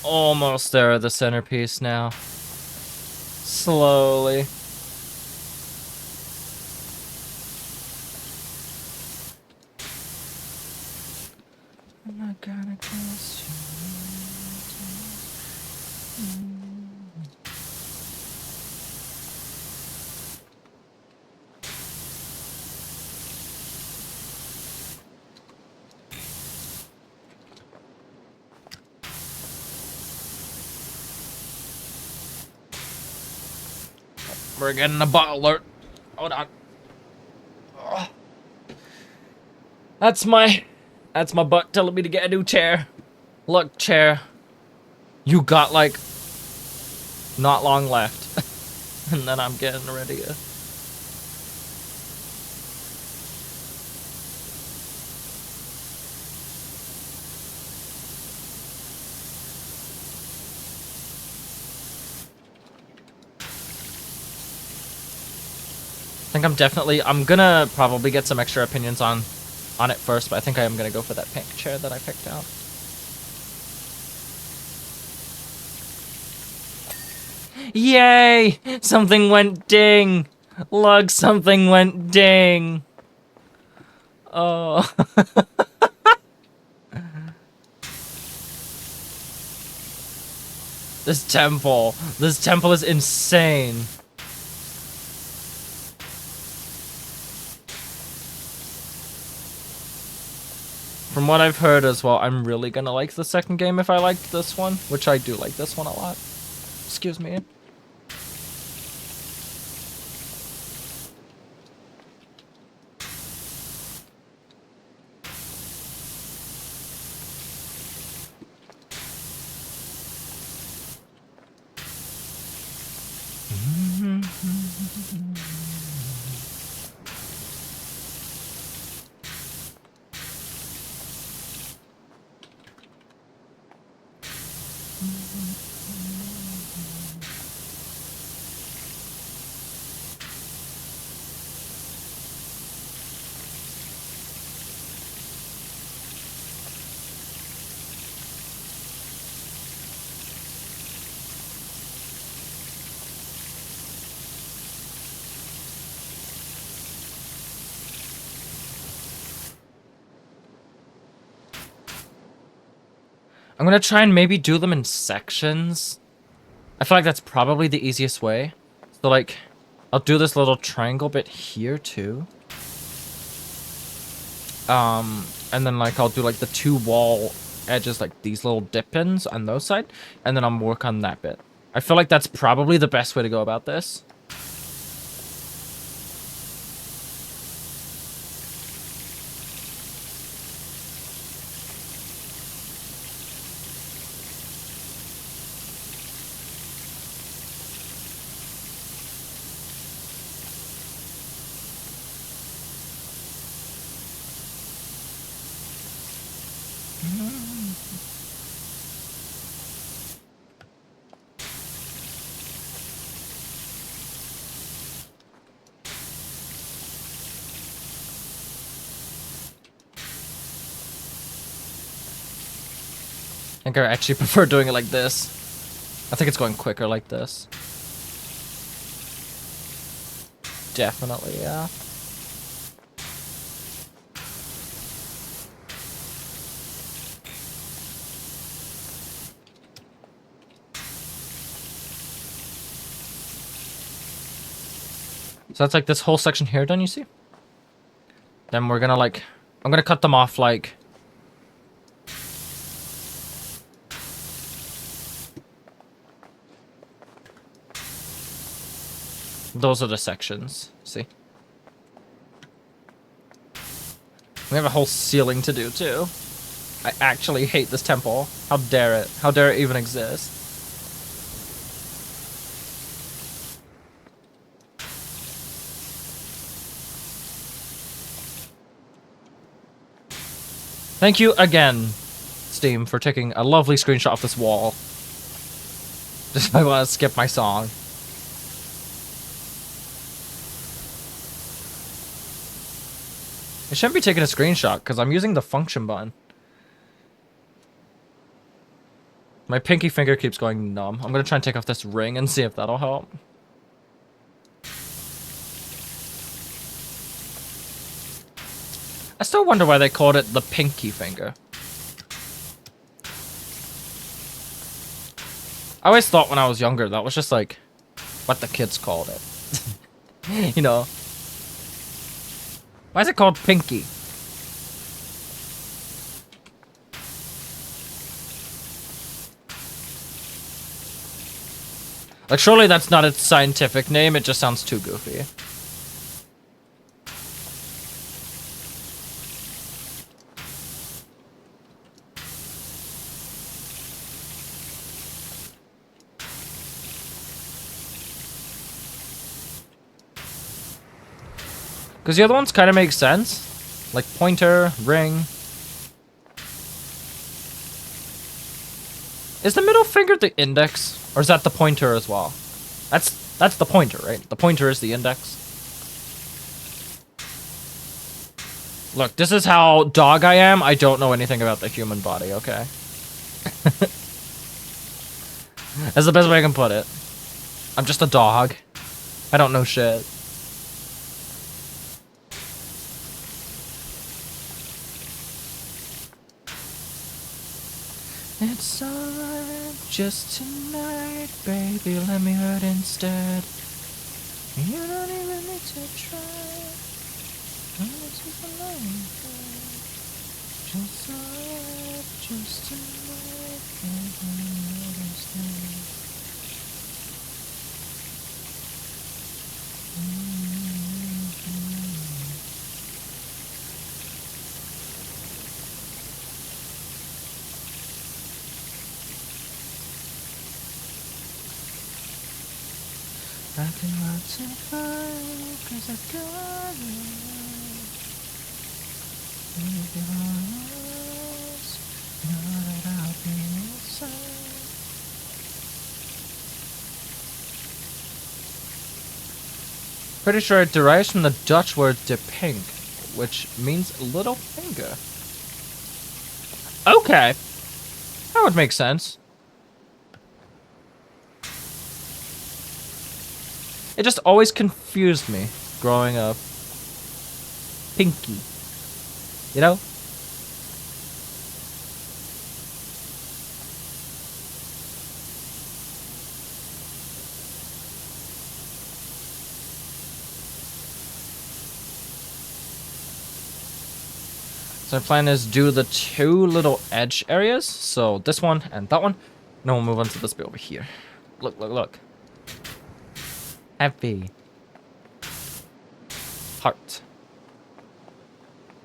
S1: Almost there at the centerpiece now. Slowly. I'm not gonna kiss you. We're getting a bot alert. Hold on. Oh. That's my butt telling me to get a new chair. Look, chair. You got like not long left. And then I'm getting ready to... I think I'm gonna probably get some extra opinions on it first, but I think I am gonna go for that pink chair that I picked out. Yay! Something went ding! Look, something went ding! Oh. This temple is insane. From what I've heard as well, I'm really gonna like the second game if I liked this one, which I do like this one a lot. Excuse me. I'm gonna try and maybe do them in sections. I feel like that's probably the easiest way. So like, I'll do this little triangle bit here too. And then like I'll do like the 2 wall edges, like these little dip-ins on those side, and then I'll work on that bit. I feel like that's probably the best way to go about this. I think I actually prefer doing it like this. I think it's going quicker like this. Definitely, yeah. So that's like this whole section here done, you see? Then we're gonna like, I'm gonna cut them off like... Those are the sections, see? We have a whole ceiling to do too. I actually hate this temple. How dare it? How dare it even exist? Thank you again, Steam, for taking a lovely screenshot of this wall. Just I want to skip my song. I shouldn't be taking a screenshot because I'm using the function button. My pinky finger keeps going numb. I'm gonna try and take off this ring and see if that'll help. I still wonder why they called it the pinky finger. I always thought when I was younger that was just like what the kids called it. You know. Why is it called pinky? Like, surely that's not its scientific name, it just sounds too goofy. Because the other ones kind of make sense. Like pointer, ring. Is the middle finger the index? Or is that the pointer as well? That's the pointer, right? The pointer is the index. Look, this is how dog I am. I don't know anything about the human body, okay? That's the best way I can put it. I'm just a dog. I don't know shit. It's alright, just tonight, baby, let me hurt instead. You don't even need to try. Just alright, just tonight, baby, let me hurt instead. I can run too far, 'cause I got you. If you're honest, know that I'll be inside. Pretty sure it derives from the Dutch word de pink, which means little finger. Okay. That would make sense. It just always confused me growing up. Pinky. You know? So our plan is do the 2 little edge areas. So this one and that one. Then we'll move on to this bit over here. Look, look, look. Happy. Heart.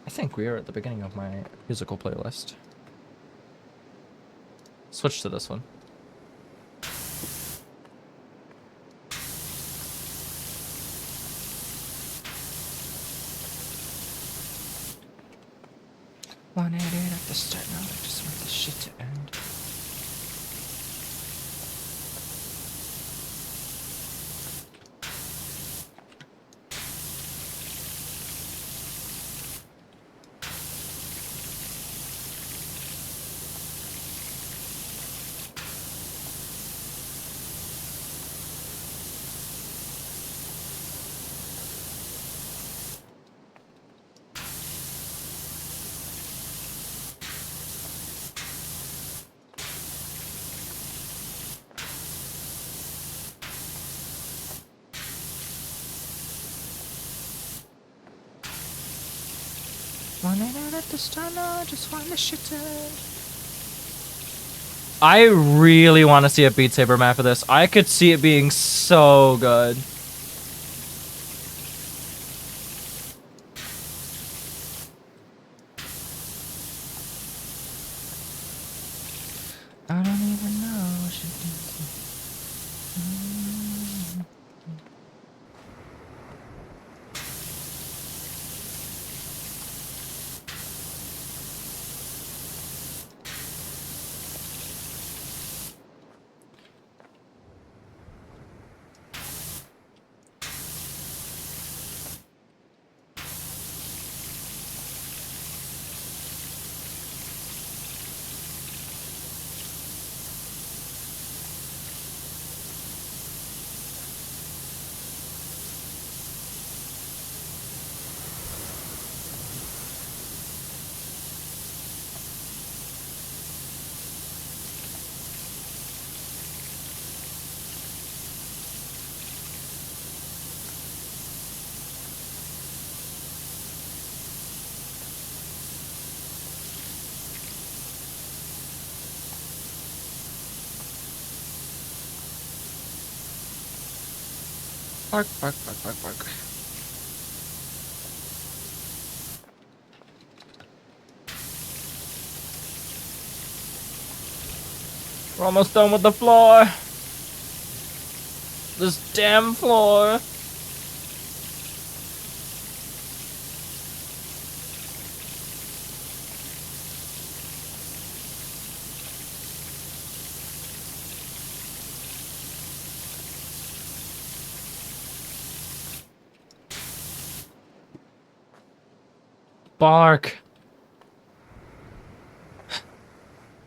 S1: I think we are at the beginning of my musical playlist. Switch to this one. Wanted it at the start, now I just want this shit to end. Wanted it at the start, now I just want this shit to end. I really want to see a Beat Saber map for this. I could see it being so good. I don't even know what should do. Bark, bark, bark, bark, bark. We're almost done with the floor. This damn floor. Bark.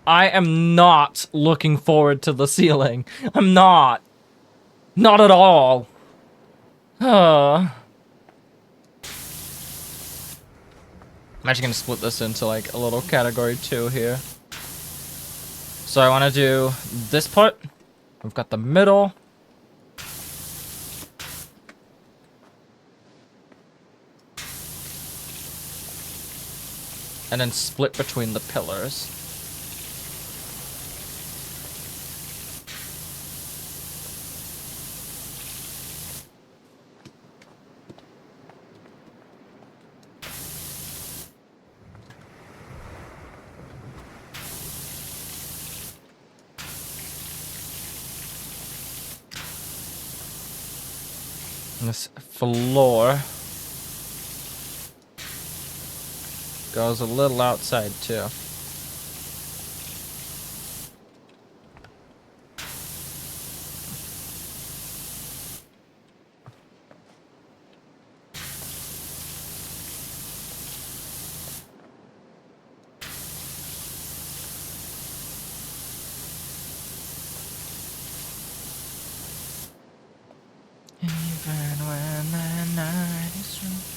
S1: I am not looking forward to the ceiling. I'm not. Not at all. I'm actually gonna split this into like a little category 2 here. So I want to do this part. We've got the middle. And then split between the pillars. And this floor goes a little outside too. Even when the night is through.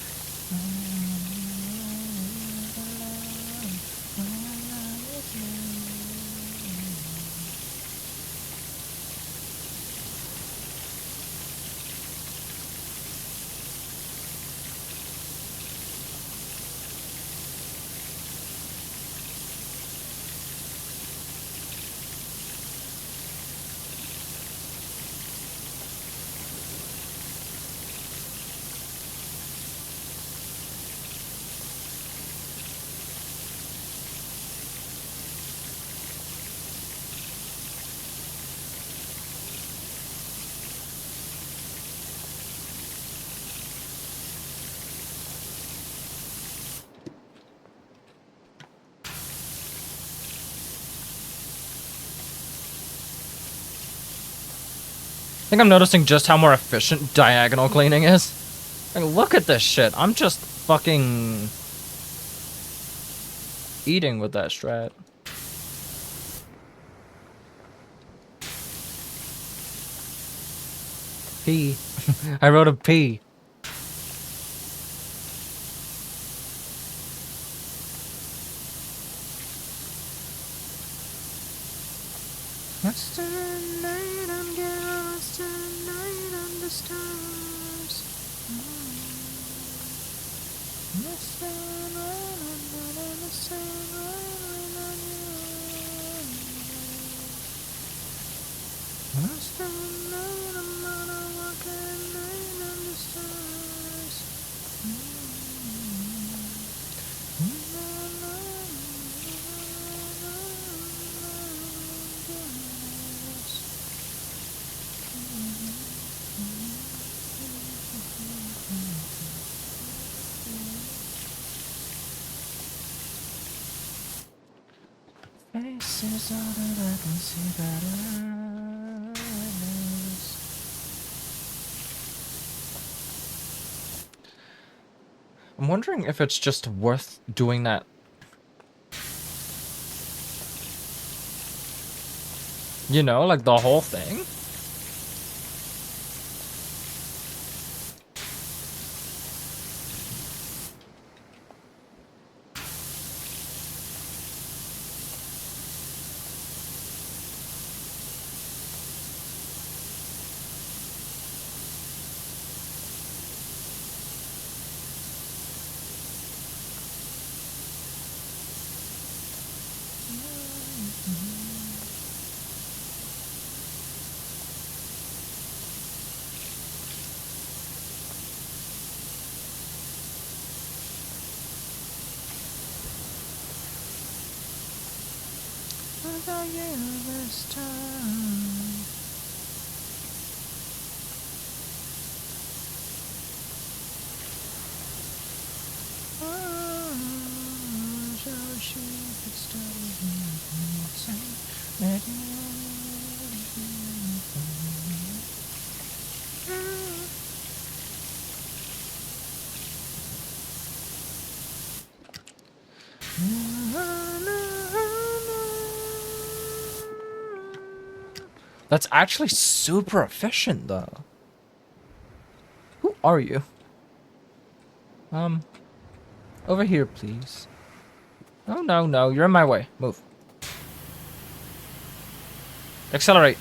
S1: think I'm noticing just how more efficient diagonal cleaning is. Like, look at this shit. I'm just fucking eating with that strat. P. I wrote a P. What's the night I'm getting lost tonight under stars. What's the night I'm getting lost tonight under you. What's the night I'm gonna walk at night under stars. Faces all that I can see better. I'm wondering if it's just worth doing that. You know, like the whole thing? This time. So she could study That's actually super efficient, though. Who are you? Over here, please. Oh, no, no, you're in my way. Move. Accelerate.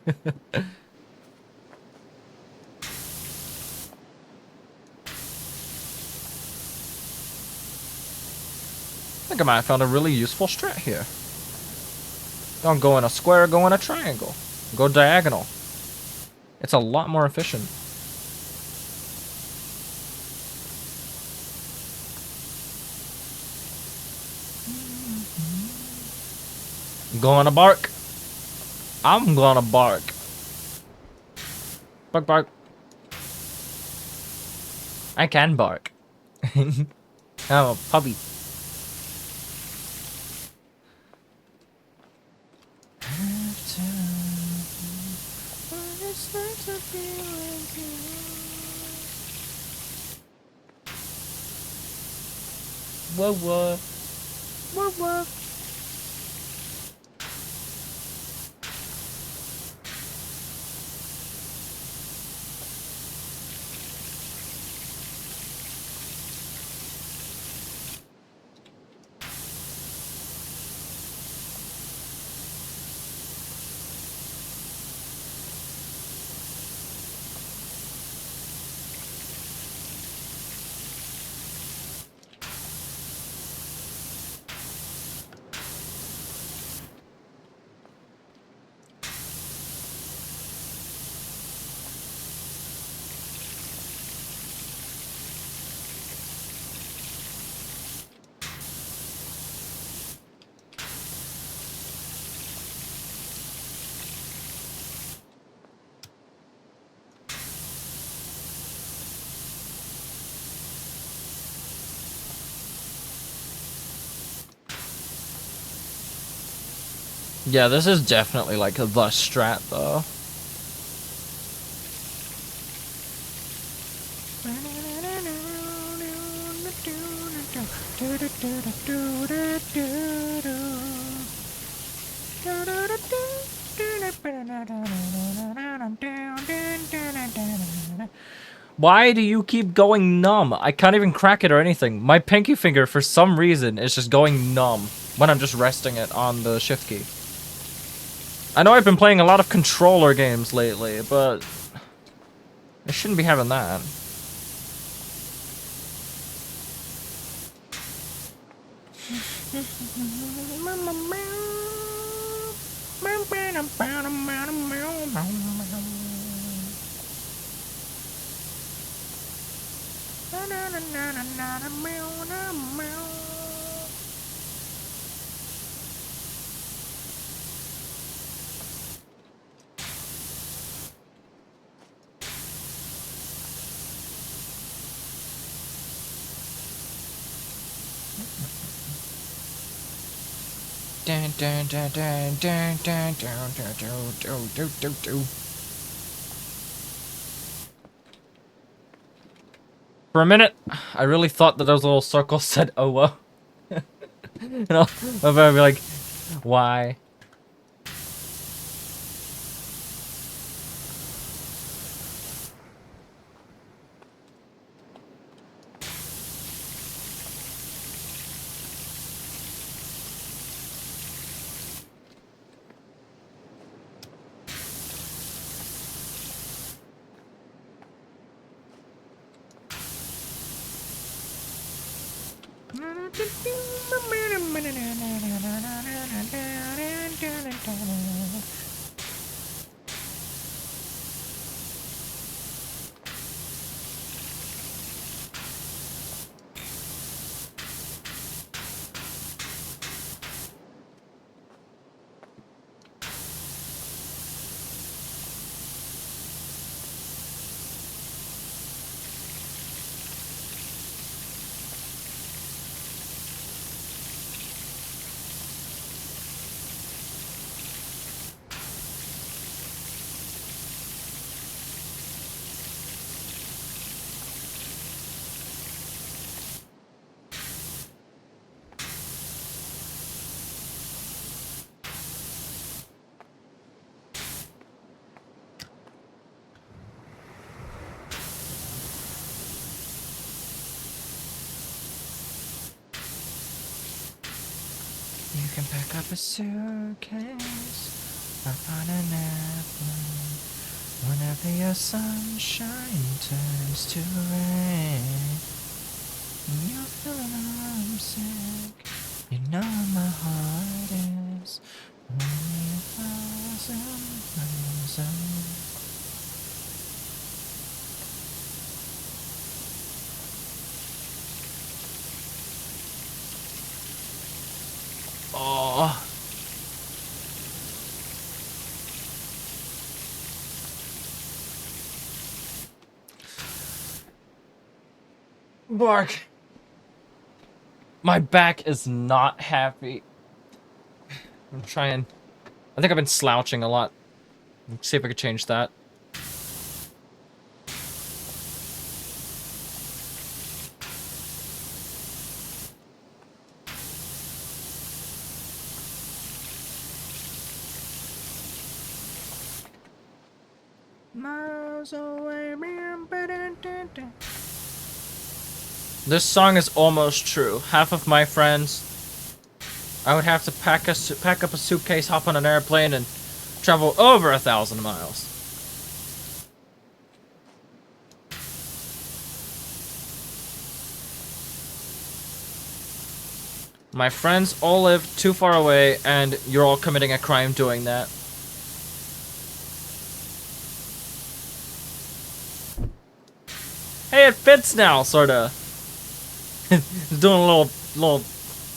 S1: I think I might have found a really useful strat here. Don't go in a square, go in a triangle. Go diagonal. It's a lot more efficient. Gonna bark. I'm gonna bark. Bark, bark. I can bark. I'm a puppy. Whoa, whoa. Whoa, whoa. Yeah, this is definitely like the strat though. Why do you keep going numb? I can't even crack it or anything. My pinky finger, for some reason, is just going numb when I'm just resting it on the shift key. I know I've been playing a lot of controller games lately, but I shouldn't be having that. Dun, dun, dun, dun, dun, dun, dun, dun, dun, dun, dun, dun. For a minute, I really thought that those little circles said "oh." You know, I'd be like, why? You can pack up a suitcase upon an airplane whenever your sunshine turns to rain. When you're feeling homesick, you know my heart is only 1,000 miles away. Oh. Bark. My back is not happy. I'm trying. I think I've been slouching a lot. Let's see if I could change that. Miles away. This song is almost true. Half of my friends, I would have to pack up a suitcase, hop on an airplane, and travel over 1,000 miles. My friends all live too far away, and you're all committing a crime doing that. Hey, it fits now, sorta. It's doing a little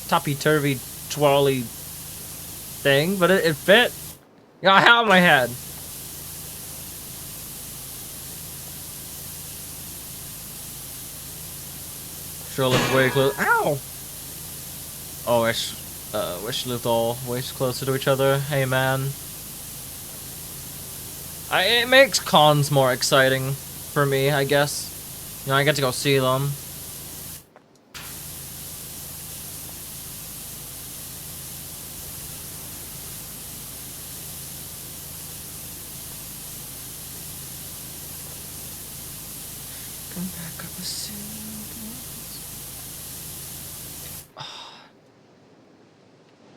S1: toppy-turvy, twirly thing, but it fit. Yeah, I have my head. Sure look way close. Ow! Oh, wish we lived all way closer to each other. Hey, man. It makes cons more exciting for me, I guess. You know, I get to go see them.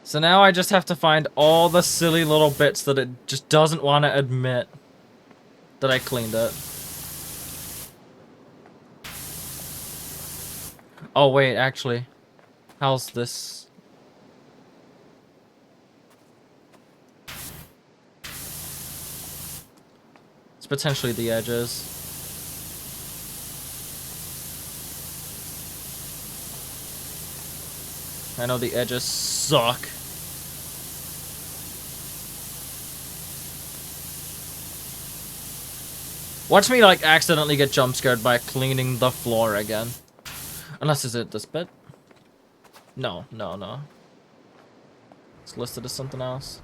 S1: So now I just have to find all the silly little bits that it just doesn't want to admit that I cleaned it. Oh wait, actually, how's this? It's potentially the edges. I know the edges suck. Watch me like accidentally get jump scared by cleaning the floor again. Unless is it this bit? No. It's listed as something else.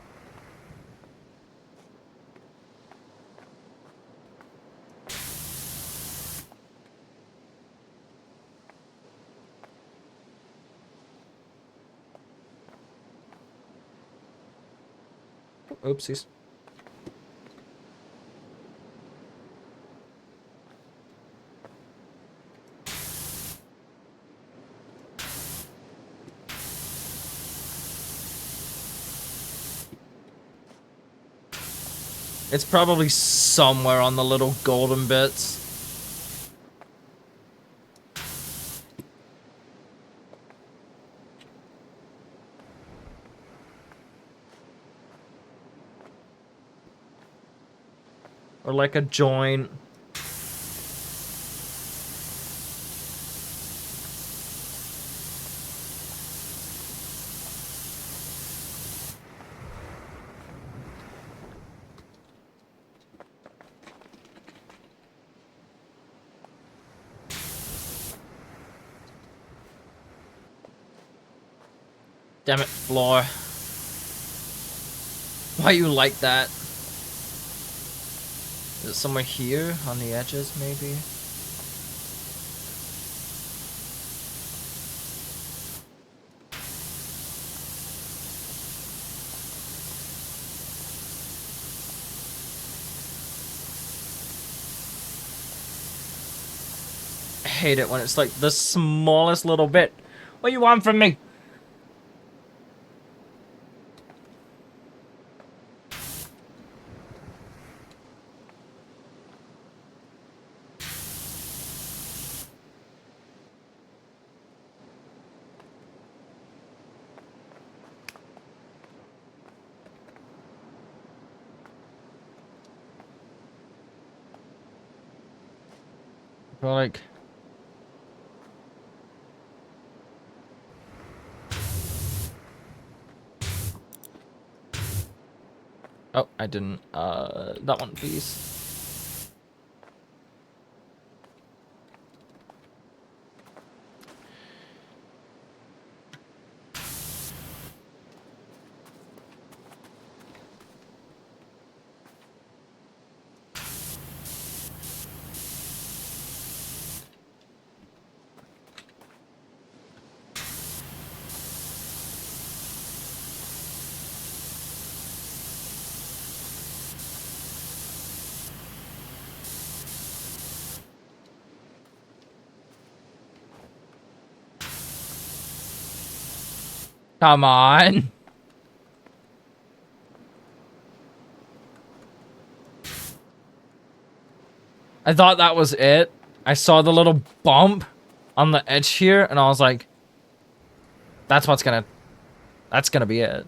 S1: Oopsies. It's probably somewhere on the little golden bits. Or like a joint. Damn it, floor. Why you like that? Is it somewhere here on the edges, maybe? I hate it when it's like the smallest little bit. What do you want from me? Like, oh, I didn't, that one, please. Come on. I thought that was it. I saw the little bump on the edge here, and I was like, that's gonna be it.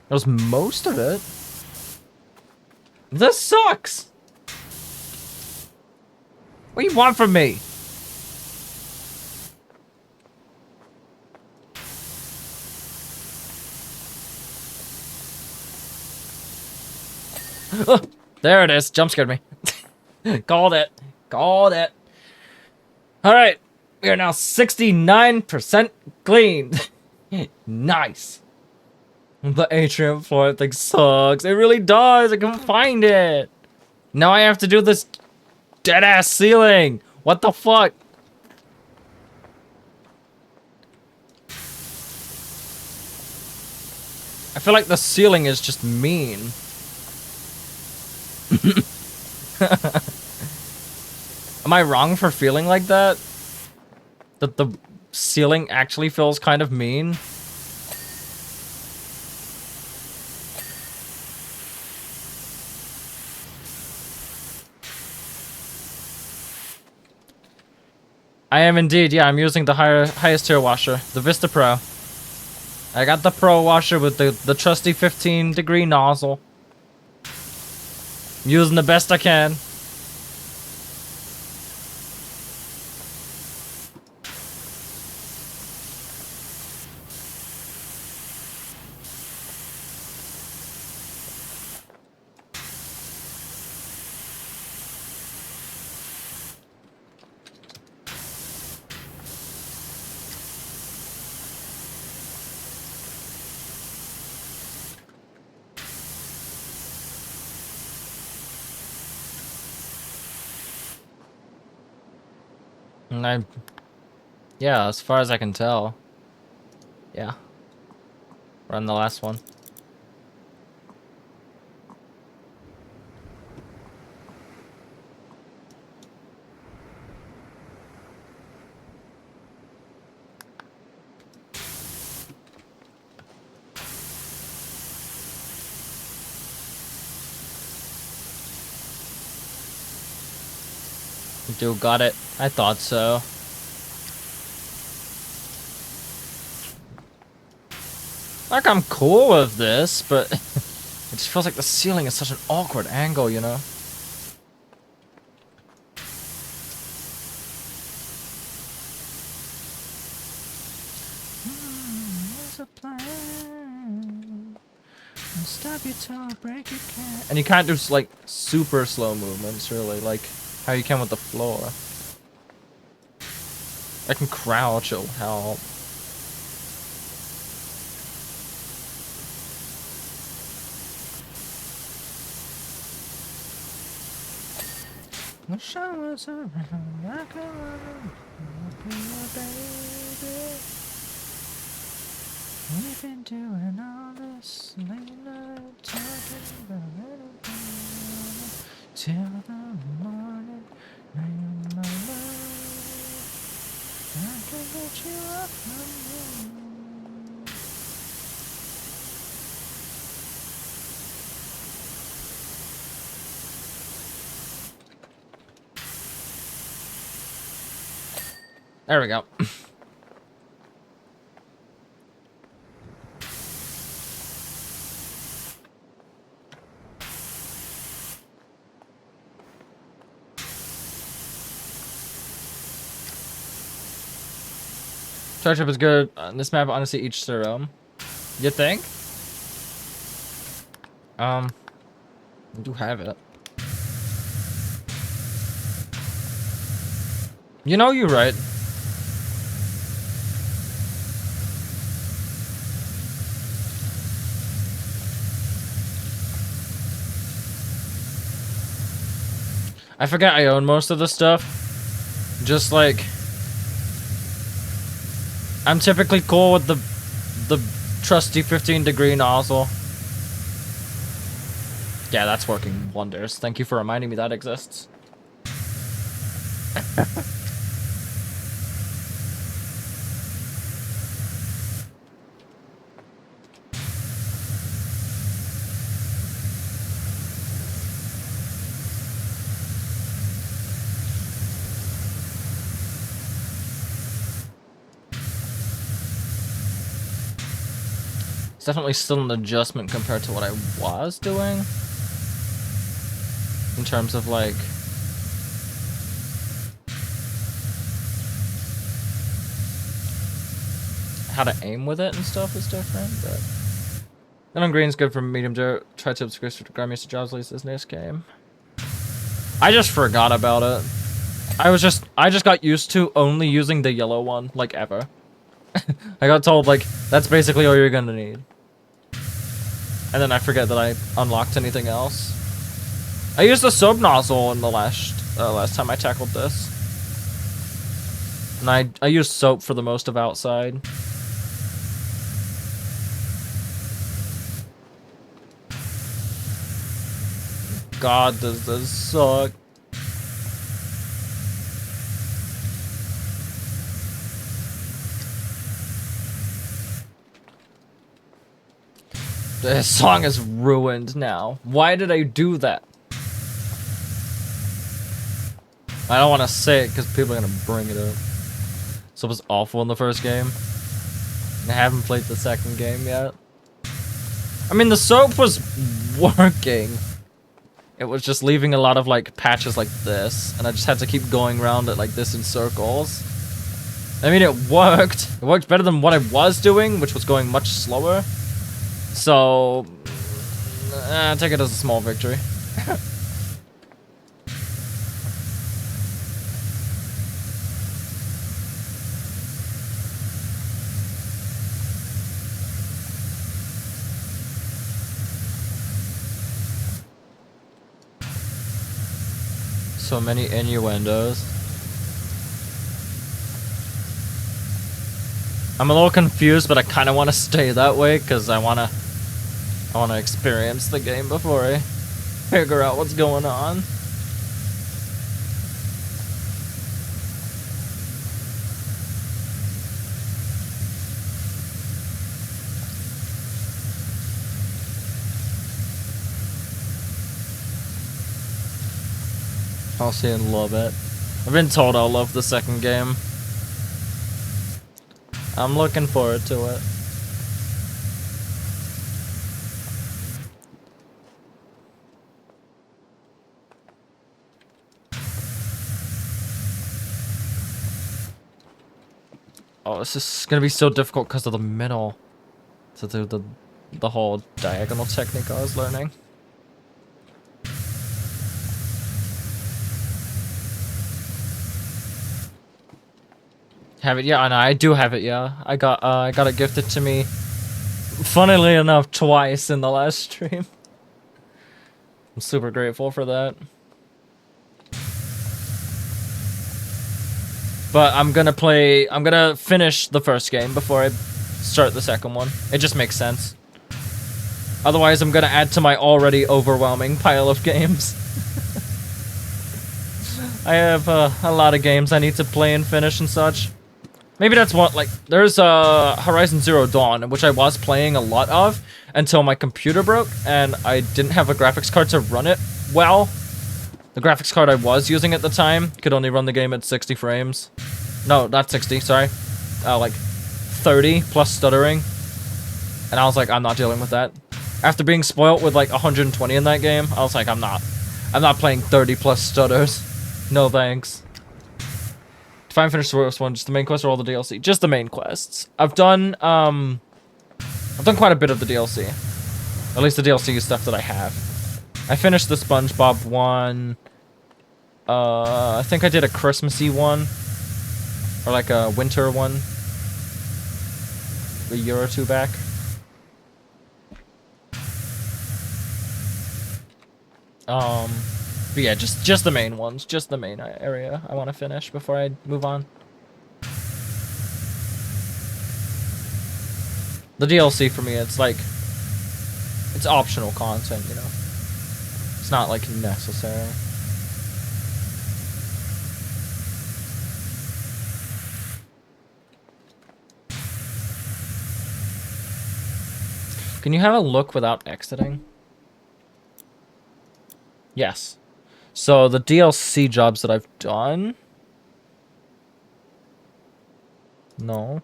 S1: That was most of it. This sucks. What do you want from me? Oh, there it is. Jump scared me. Called it. Called it. Alright. We are now 69% clean. Nice. The atrium floor thing sucks. It really does. I can't find it. Now I have to do this dead-ass ceiling. What the fuck? I feel like the ceiling is just mean. Am I wrong for feeling like that? That the ceiling actually feels kind of mean? I am indeed, yeah, I'm using the highest tier washer, the Vista Pro. I got the Pro washer with the trusty 15-degree nozzle. I'm using the best I can. And yeah, as far as I can tell. Yeah. Run the last one. Dude, got it. I thought so. Like, I'm cool with this, but it just feels like the ceiling is such an awkward angle, you know? Stop your toe, break your cat. And you can't do like super slow movements, really, like how you can with the floor. I can crouch, it'll help. The showers around like a baby. We've been doing all this late night talking about anything till the morning. Now you're my love. I can get you off my mind. There we go. Starship is good on this map, honestly, each their own. You think? I do have it. You know you're right. I forget I own most of the stuff. Just like I'm typically cool with the trusty 15-degree nozzle. Yeah, that's working wonders. Thank you for reminding me that exists. It's definitely still an adjustment compared to what I was doing. In terms of like how to aim with it and stuff is different, but then on green's good for medium dirt. Try to upgrade to Grandmaster Jobs least this next game. I just forgot about it. I just got used to only using the yellow one, like ever. I got told like that's basically all you're gonna need. And then I forget that I unlocked anything else. I used the sub nozzle in the last time I tackled this. And I used soap for the most of outside. God, does this suck. This song is ruined now. Why did I do that? I don't want to say it because people are going to bring it up. So it was awful in the first game. I haven't played the second game yet. I mean, the soap was working. It was just leaving a lot of like patches like this, and I just had to keep going around it like this in circles. I mean, it worked. It worked better than what I was doing, which was going much slower. So, take it as a small victory. So many innuendos. I'm a little confused, but I kind of want to stay that way because I want to experience the game before I figure out what's going on. I'll see in a little bit. I've been told I'll love the second game. I'm looking forward to it. Oh, this is gonna be so difficult because of the middle. To do the whole diagonal technique I was learning. Have it? Yeah, I know. I do have it. Yeah, I got it gifted to me. Funnily enough, twice in the last stream. I'm super grateful for that. But I'm gonna finish the first game before I start the second one. It just makes sense. Otherwise, I'm gonna add to my already overwhelming pile of games. I have a lot of games I need to play and finish and such. Maybe that's what, like, there's Horizon Zero Dawn, which I was playing a lot of until my computer broke and I didn't have a graphics card to run it well. The graphics card I was using at the time could only run the game at 60 frames. No, not 60, sorry. Like 30 plus stuttering. And I was like, I'm not dealing with that. After being spoiled with like 120 in that game, I was like, I'm not playing 30 plus stutters. No thanks. If I finish the first one, just the main quest or all the DLC? Just the main quests. I've done quite a bit of the DLC. At least the DLC stuff that I have. I finished the SpongeBob one. I think I did a Christmassy one. Or like a winter one. A year or two back. But yeah, just the main ones. Just the main area I want to finish before I move on. The DLC for me, it's like... It's optional content, you know? It's not like necessary. Can you have a look without exiting? Yes. So the DLC jobs that I've done... No.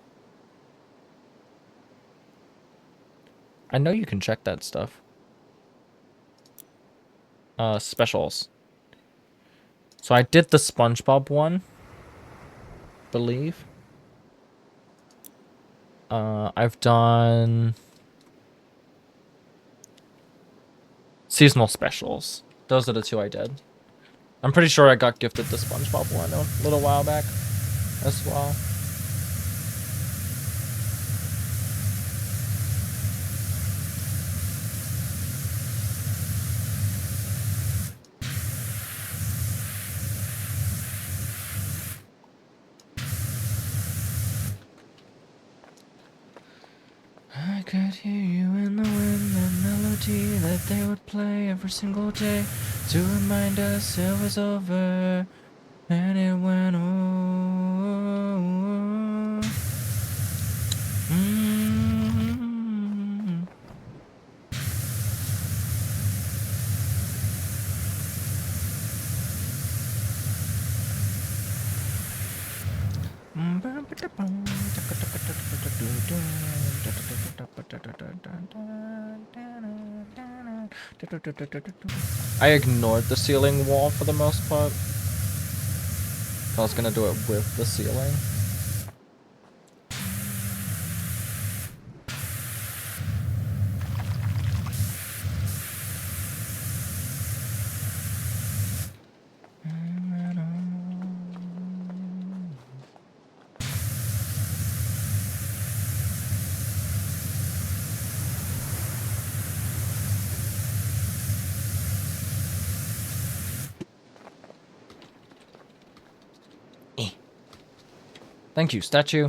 S1: I know you can check that stuff. Specials. So I did the SpongeBob one. Believe. I've done... Seasonal specials. Those are the two I did. I'm pretty sure I got gifted the SpongeBob one a little while back as well. I could hear you in the wind, the melody that they would play every single day to remind us it was over and it went on. I ignored the ceiling wall for the most part. I was gonna do it with the ceiling. Thank you, statue.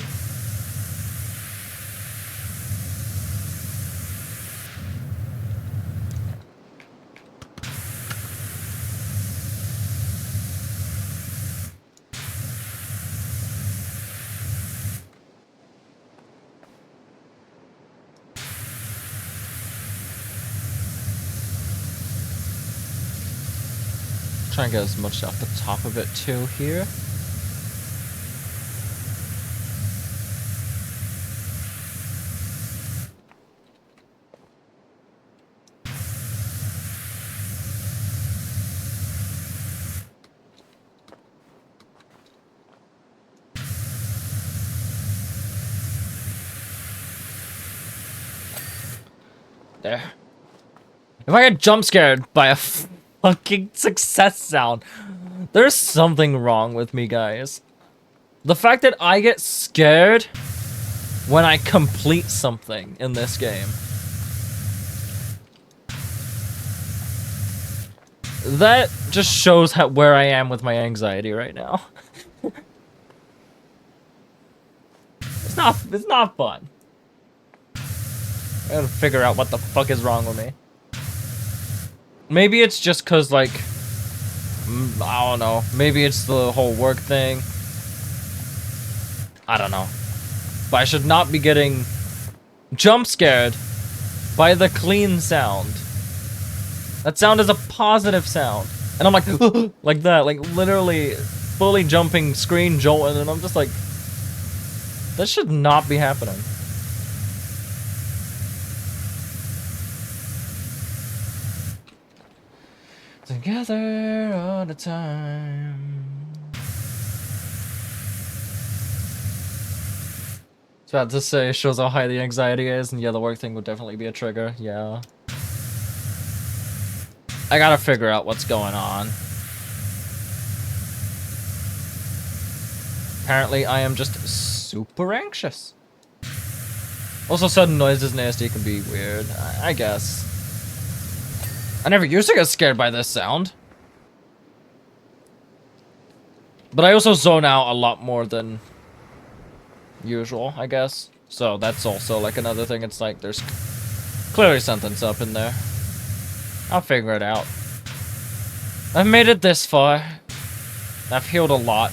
S1: Try and get as much off the top of it too here. There. If I get jump scared by a fucking success sound, there's something wrong with me, guys. The fact that I get scared when I complete something in this game. That just shows where I am with my anxiety right now. It's not fun. I gotta figure out what the fuck is wrong with me. Maybe it's just cause like, I don't know. Maybe it's the whole work thing. I don't know. But I should not be getting jump scared by the clean sound. That sound is a positive sound. And I'm like, like that, like literally fully jumping, screen jolting, and I'm just like, that should not be happening. Together all the time. I was about to say, it shows how high the anxiety is, and yeah, the work thing would definitely be a trigger, yeah. I gotta figure out what's going on. Apparently, I am just super anxious. Also, sudden noises nasty can be weird, I guess. I never used to get scared by this sound. But I also zone out a lot more than usual, I guess. So that's also like another thing. It's like there's clearly something's up in there. I'll figure it out. I've made it this far. I've healed a lot.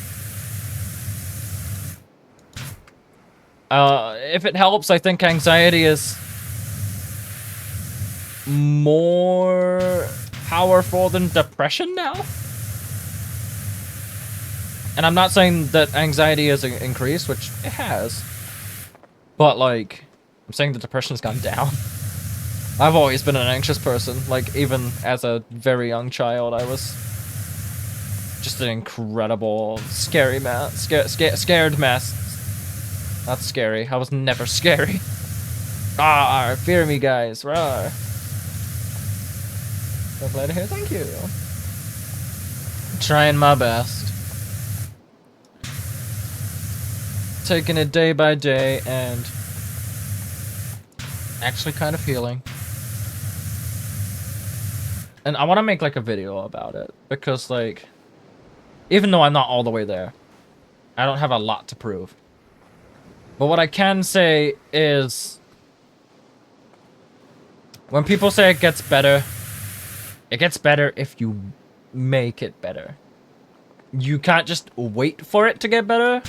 S1: If it helps, I think anxiety is more powerful than depression now. And I'm not saying that anxiety has increased, which it has. But, like, I'm saying the depression's gone down. I've always been an anxious person. Like, even as a very young child, I was just an incredible, scary scared mess. Not scary. I was never scary. Ah, fear me, guys. Rawr. So glad to hear. Thank you. I'm trying my best. Taking it day by day and actually kind of healing. And I want to make like a video about it because like, even though I'm not all the way there, I don't have a lot to prove. But what I can say is, when people say it gets better if you make it better. You can't just wait for it to get better.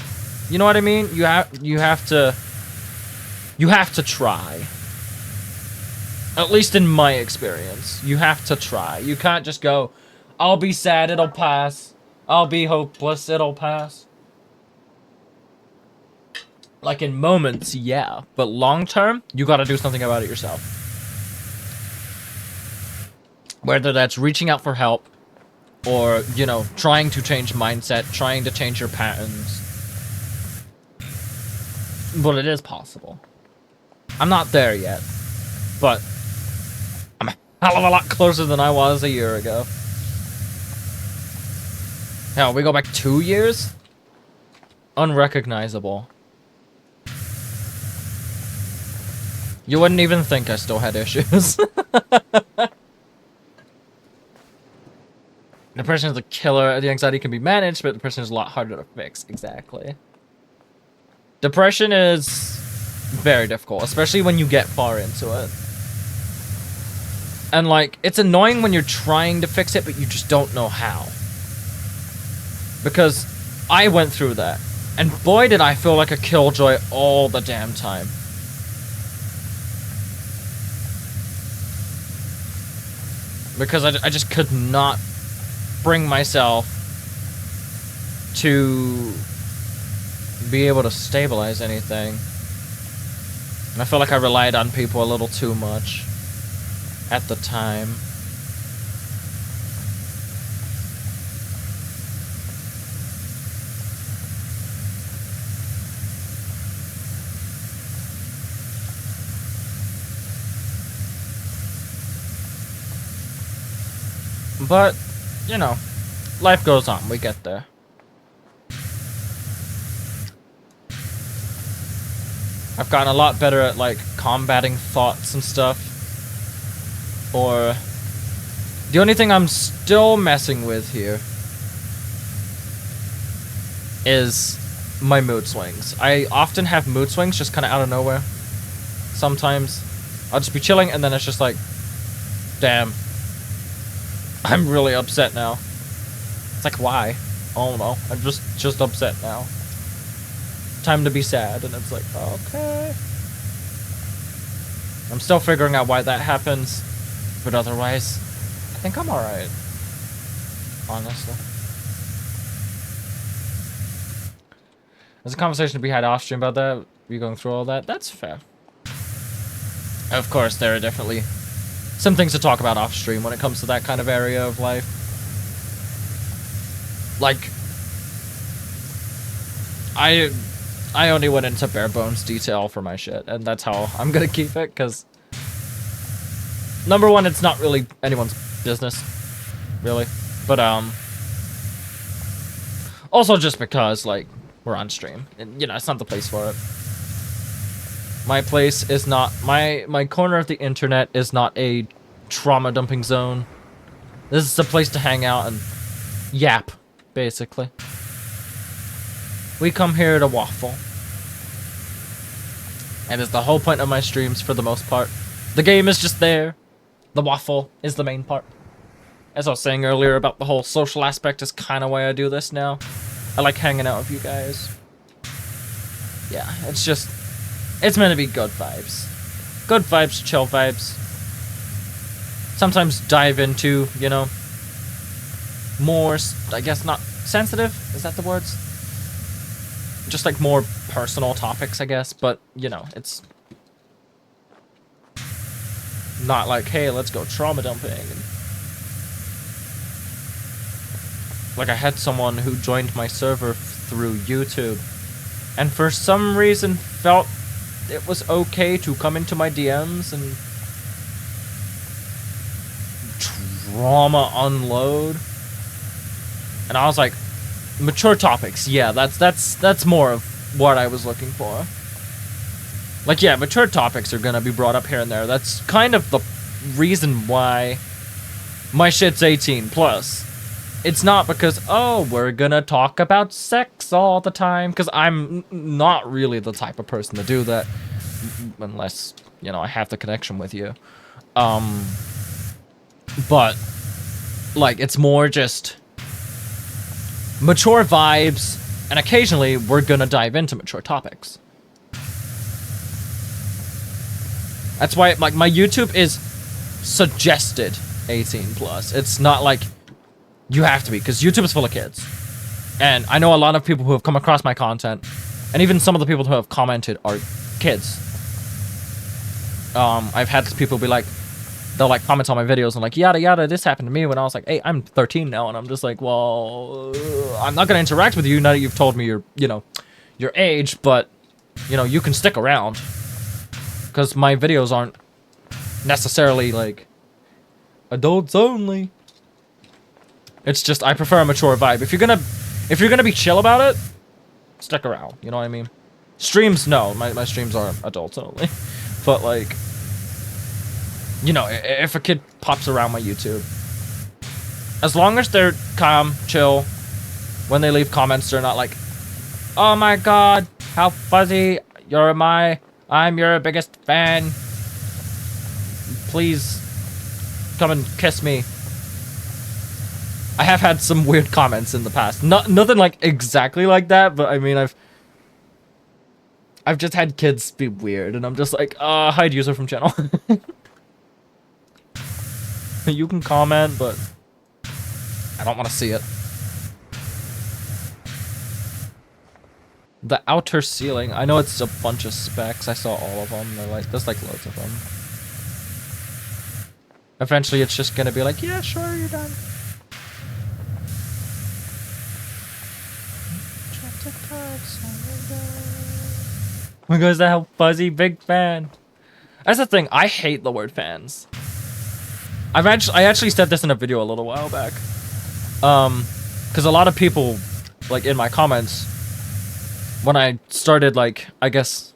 S1: You know what I mean? You have to try. At least in my experience, you have to try. You can't just go, I'll be sad, it'll pass. I'll be hopeless, it'll pass. Like in moments, yeah, but long term, you got to do something about it yourself. Whether that's reaching out for help, or, you know, trying to change mindset, trying to change your patterns. But it is possible. I'm not there yet, but I'm a hell of a lot closer than I was a year ago. Hell, we go back 2 years? Unrecognizable. You wouldn't even think I still had issues. Depression is a killer. The anxiety can be managed, but depression is a lot harder to fix. Exactly. Depression is very difficult, especially when you get far into it. And, like, it's annoying when you're trying to fix it, but you just don't know how. Because I went through that. And boy, did I feel like a killjoy all the damn time. Because I just could not bring myself to be able to stabilize anything. And I feel like I relied on people a little too much at the time. But, you know, life goes on. We get there. I've gotten a lot better at, like, combating thoughts and stuff. Or... the only thing I'm still messing with here is my mood swings. I often have mood swings just kind of out of nowhere. Sometimes I'll just be chilling and then it's just like, damn, I'm really upset now. It's like, why? I don't know. I'm just upset now. Time to be sad. And it's like, okay. I'm still figuring out why that happens. But otherwise, I think I'm alright. Honestly. There's a conversation to be had off stream about that. You going through all that? That's fair. Of course, there are definitely some things to talk about off stream when it comes to that kind of area of life. Like, I only went into bare bones detail for my shit, and that's how I'm gonna keep it, because number one, it's not really anyone's business, really, but also just because, like, we're on stream, and, you know, it's not the place for it. My place is not, my corner of the internet is not a trauma dumping zone. This is a place to hang out and yap, basically. We come here to waffle. And it's the whole point of my streams for the most part. The game is just there. The waffle is the main part. As I was saying earlier about the whole social aspect is kind of why I do this now. I like hanging out with you guys. Yeah, it's just... it's meant to be good vibes. Good vibes, chill vibes. Sometimes dive into, you know, more, I guess not sensitive? Is that the words? Just like more personal topics, I guess, but, you know, it's not like, hey, let's go trauma dumping. And like, I had someone who joined my server through YouTube, and for some reason felt it was okay to come into my DMs and trauma unload. And I was like, mature topics, yeah, that's more of what I was looking for. Like, yeah, mature topics are gonna be brought up here and there. That's kind of the reason why my shit's 18 plus. It's not because, oh, we're gonna talk about sex all the time, because I'm not really the type of person to do that, unless, you know, I have the connection with you. But, like, it's more just mature vibes, and occasionally we're gonna dive into mature topics. That's why, like, my YouTube is suggested 18 plus. It's not like you have to be, because YouTube is full of kids. And I know a lot of people who have come across my content And even some of the people who have commented are kids. I've had people be like, they'll like comment on my videos and like, yada yada, this happened to me when I was like, hey, I'm 13 now, and I'm just like, well, I'm not gonna interact with you now that you've told me your, you know, your age, but, you know, you can stick around. Because my videos aren't necessarily like adults only. It's just I prefer a mature vibe. If you're gonna be chill about it, stick around. You know what I mean? Streams, no, my streams are adults only. But like, you know, if a kid pops around my YouTube, as long as they're calm, chill, when they leave comments, they're not like, oh my god, how fuzzy, I'm your biggest fan. Please come and kiss me. I have had some weird comments in the past. Nothing like exactly like that, but I mean, I've just had kids be weird, and I'm just like, hide user from channel. You can comment, but I don't want to see it. The outer ceiling. I know it's a bunch of specs. I saw all of them. There's like loads of them. Eventually, it's just gonna be like, yeah, sure, you're done. Oh my god, is that how fuzzy? Big fan. That's the thing. I hate the word fans. I actually said this in a video a little while back. Because a lot of people, like in my comments, when I started, like, I guess,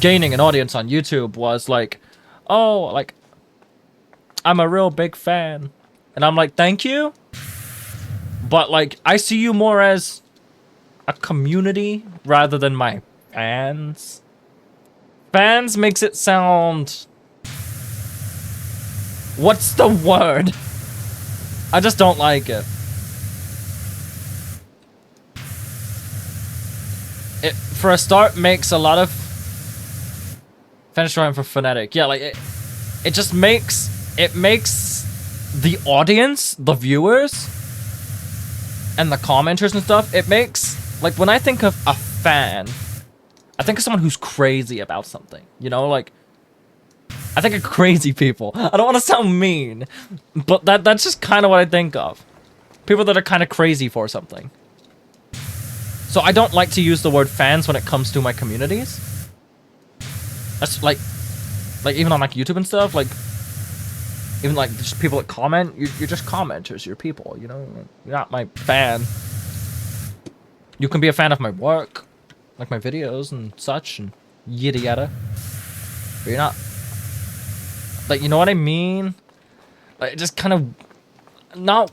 S1: gaining an audience on YouTube, was like, oh, like, I'm a real big fan. And I'm like, thank you. But, like, I see you more as a community rather than my fans. Fans makes it sound... What's the word? I just don't like it. It, for a start, makes a lot of... Finish drawing for phonetic. Yeah, like, it just makes... It makes the audience, the viewers, and the commenters and stuff, it makes... Like, when I think of a fan, I think of someone who's crazy about something. You know, like... I think of crazy people. I don't want to sound mean, but that's just kind of what I think of. People that are kind of crazy for something. So I don't like to use the word fans when it comes to my communities. That's like even on like YouTube and stuff, like even like just people that comment, you're just commenters, you're people, you know? You're not my fan. You can be a fan of my work, like my videos and such, and yada yada. But you're not... Like, you know what I mean? Like, just kind of... Not...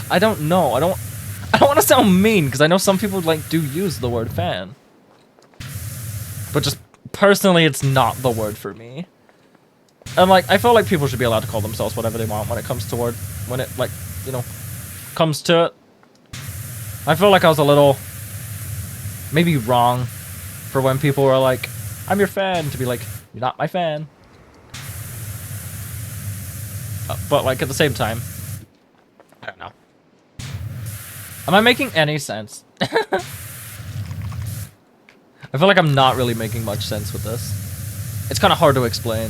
S1: I don't know. I don't want to sound mean, because I know some people, like, do use the word fan. But just, personally, it's not the word for me. And, like, I feel like people should be allowed to call themselves whatever they want when it comes to word... When it, like, you know, comes to it. I feel like I was a little... Maybe wrong for when people were like, I'm your fan, to be like, you're not my fan. But, like, at the same time, I don't know. Am I making any sense? I feel like I'm not really making much sense with this. It's kind of hard to explain.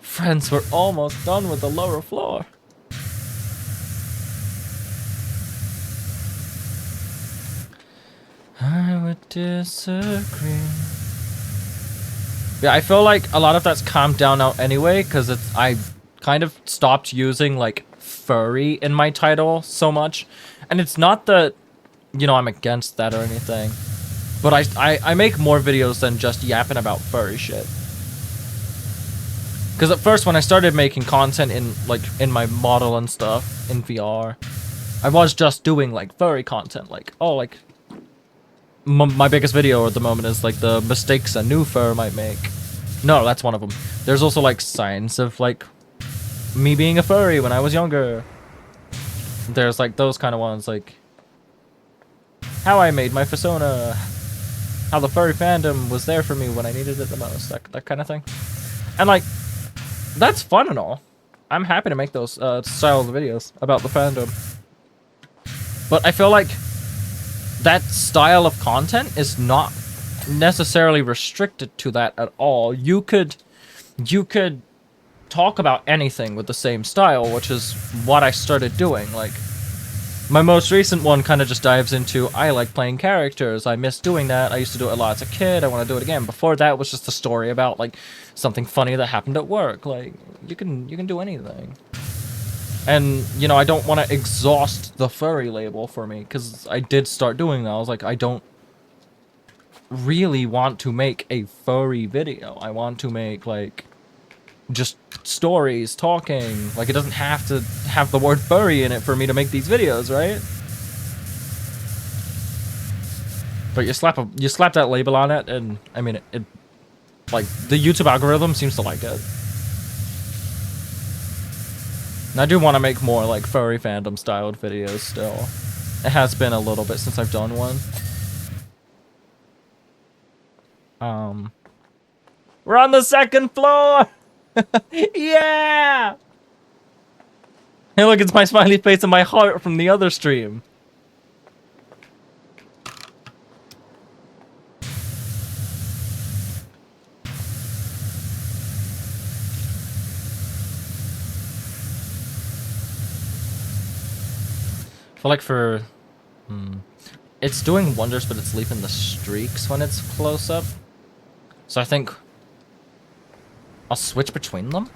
S1: Friends, we're almost done with the lower floor. I would disagree. Yeah, I feel like a lot of that's calmed down now anyway, because I kind of stopped using, like, furry in my title so much. And it's not that, you know, I'm against that or anything. But I make more videos than just yapping about furry shit. Because at first, when I started making content in, like, in my model and stuff, in VR, I was just doing, like, furry content. Like, oh, like... My biggest video at the moment is, like, the mistakes a new fur might make. No, that's one of them. There's also, like, signs of, like, me being a furry when I was younger. There's, like, those kind of ones, like... How I made my persona. How the furry fandom was there for me when I needed it the most. That kind of thing. And, like, that's fun and all. I'm happy to make those style of videos about the fandom. But I feel like that style of content is not necessarily restricted to that at all. You could talk about anything with the same style, which is what I started doing. Like, my most recent one kind of just dives into, I like playing characters, I miss doing that, I used to do it a lot as a kid, I want to do it again. Before that was just a story about, like, something funny that happened at work. Like, you can do anything. And, you know, I don't want to exhaust the furry label for me, because I did start doing that. I was like, I don't really want to make a furry video. I want to make, like, just stories, talking. Like, it doesn't have to have the word furry in it for me to make these videos, right? But you slap that label on it, and I mean, it like, the YouTube algorithm seems to like it. And I do want to make more, like, furry fandom styled videos still. It has been a little bit since I've done one. We're on the second floor! Yeah! Hey, look, it's my smiley face and my heart from the other stream. I feel like for... It's doing wonders, but it's leaving the streaks when it's close up. So I think I'll switch between them.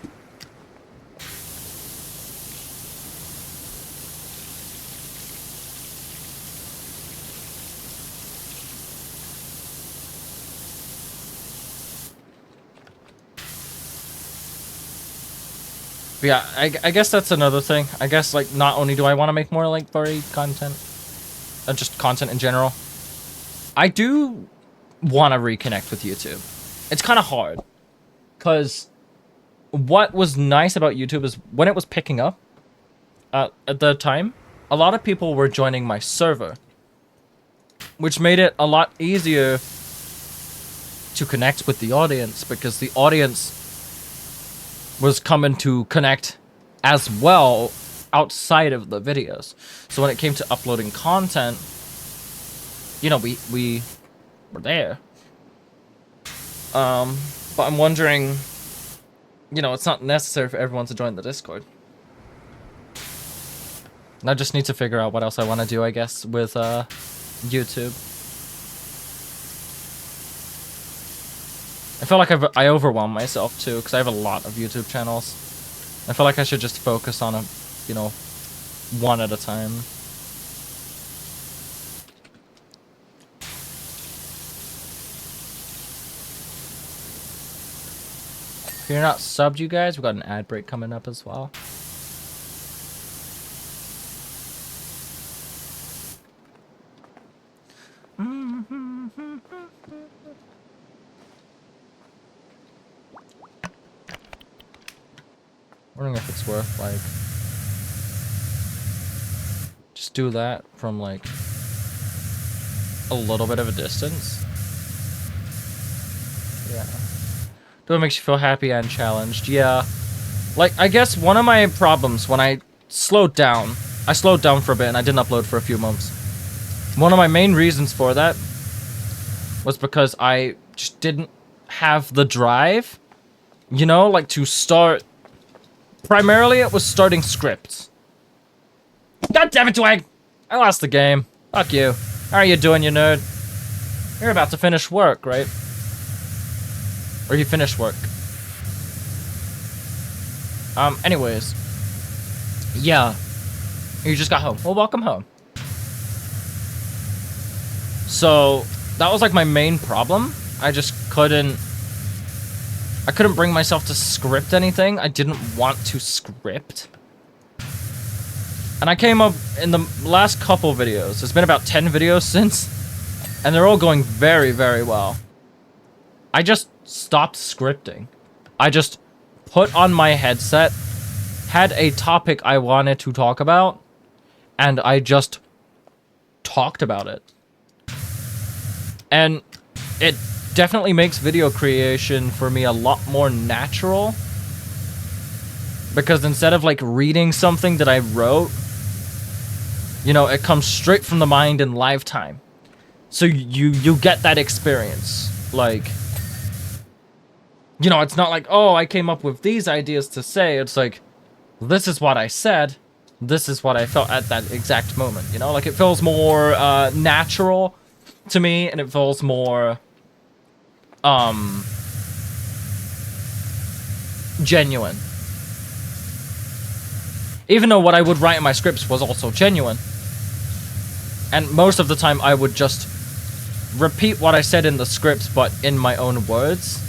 S1: But yeah, I guess that's another thing. I guess, like, not only do I want to make more, like, furry content, just content in general, I do want to reconnect with YouTube. It's kind of hard, because what was nice about YouTube is when it was picking up at the time, a lot of people were joining my server, which made it a lot easier to connect with the audience, because the audience was coming to connect as well outside of the videos. So when it came to uploading content, you know, we were there. But I'm wondering, you know, it's not necessary for everyone to join the Discord. And I just need to figure out what else I want to do, I guess, with YouTube. I feel like I overwhelm myself too, because I have a lot of YouTube channels. I feel like I should just focus on you know, one at a time. If you're not subbed, you guys, we've got an ad break coming up as well. Wondering if it's worth, like, just do that from, like, a little bit of a distance. Yeah. Do it makes you feel happy and challenged. Yeah. Like, I guess one of my problems when I slowed down for a bit and I didn't upload for a few months. One of my main reasons for that was because I just didn't have the drive, you know, like, to start. Primarily, it was starting scripts. God damn it, Twig! I lost the game. Fuck you. How are you doing, you nerd? You're about to finish work, right? Or you finished work. Anyways. Yeah. You just got home. Well, welcome home. So, that was, like, my main problem. I just couldn't bring myself to script anything. I didn't want to script. And I came up in the last couple videos. There's been about 10 videos since. And they're all going very, very well. I just stopped scripting. I just put on my headset, had a topic I wanted to talk about, and I just talked about it. And it definitely makes video creation for me a lot more natural, because instead of, like, reading something that I wrote, You know, it comes straight from the mind in live time. So you get that experience. Like, you know, it's not like, oh, I came up with these ideas to say. It's like, this is what I said. This is what I felt at that exact moment. You know, like it feels more natural to me, and it feels more genuine. Even though what I would write in my scripts was also genuine. And most of the time I would just repeat what I said in the scripts, but in my own words.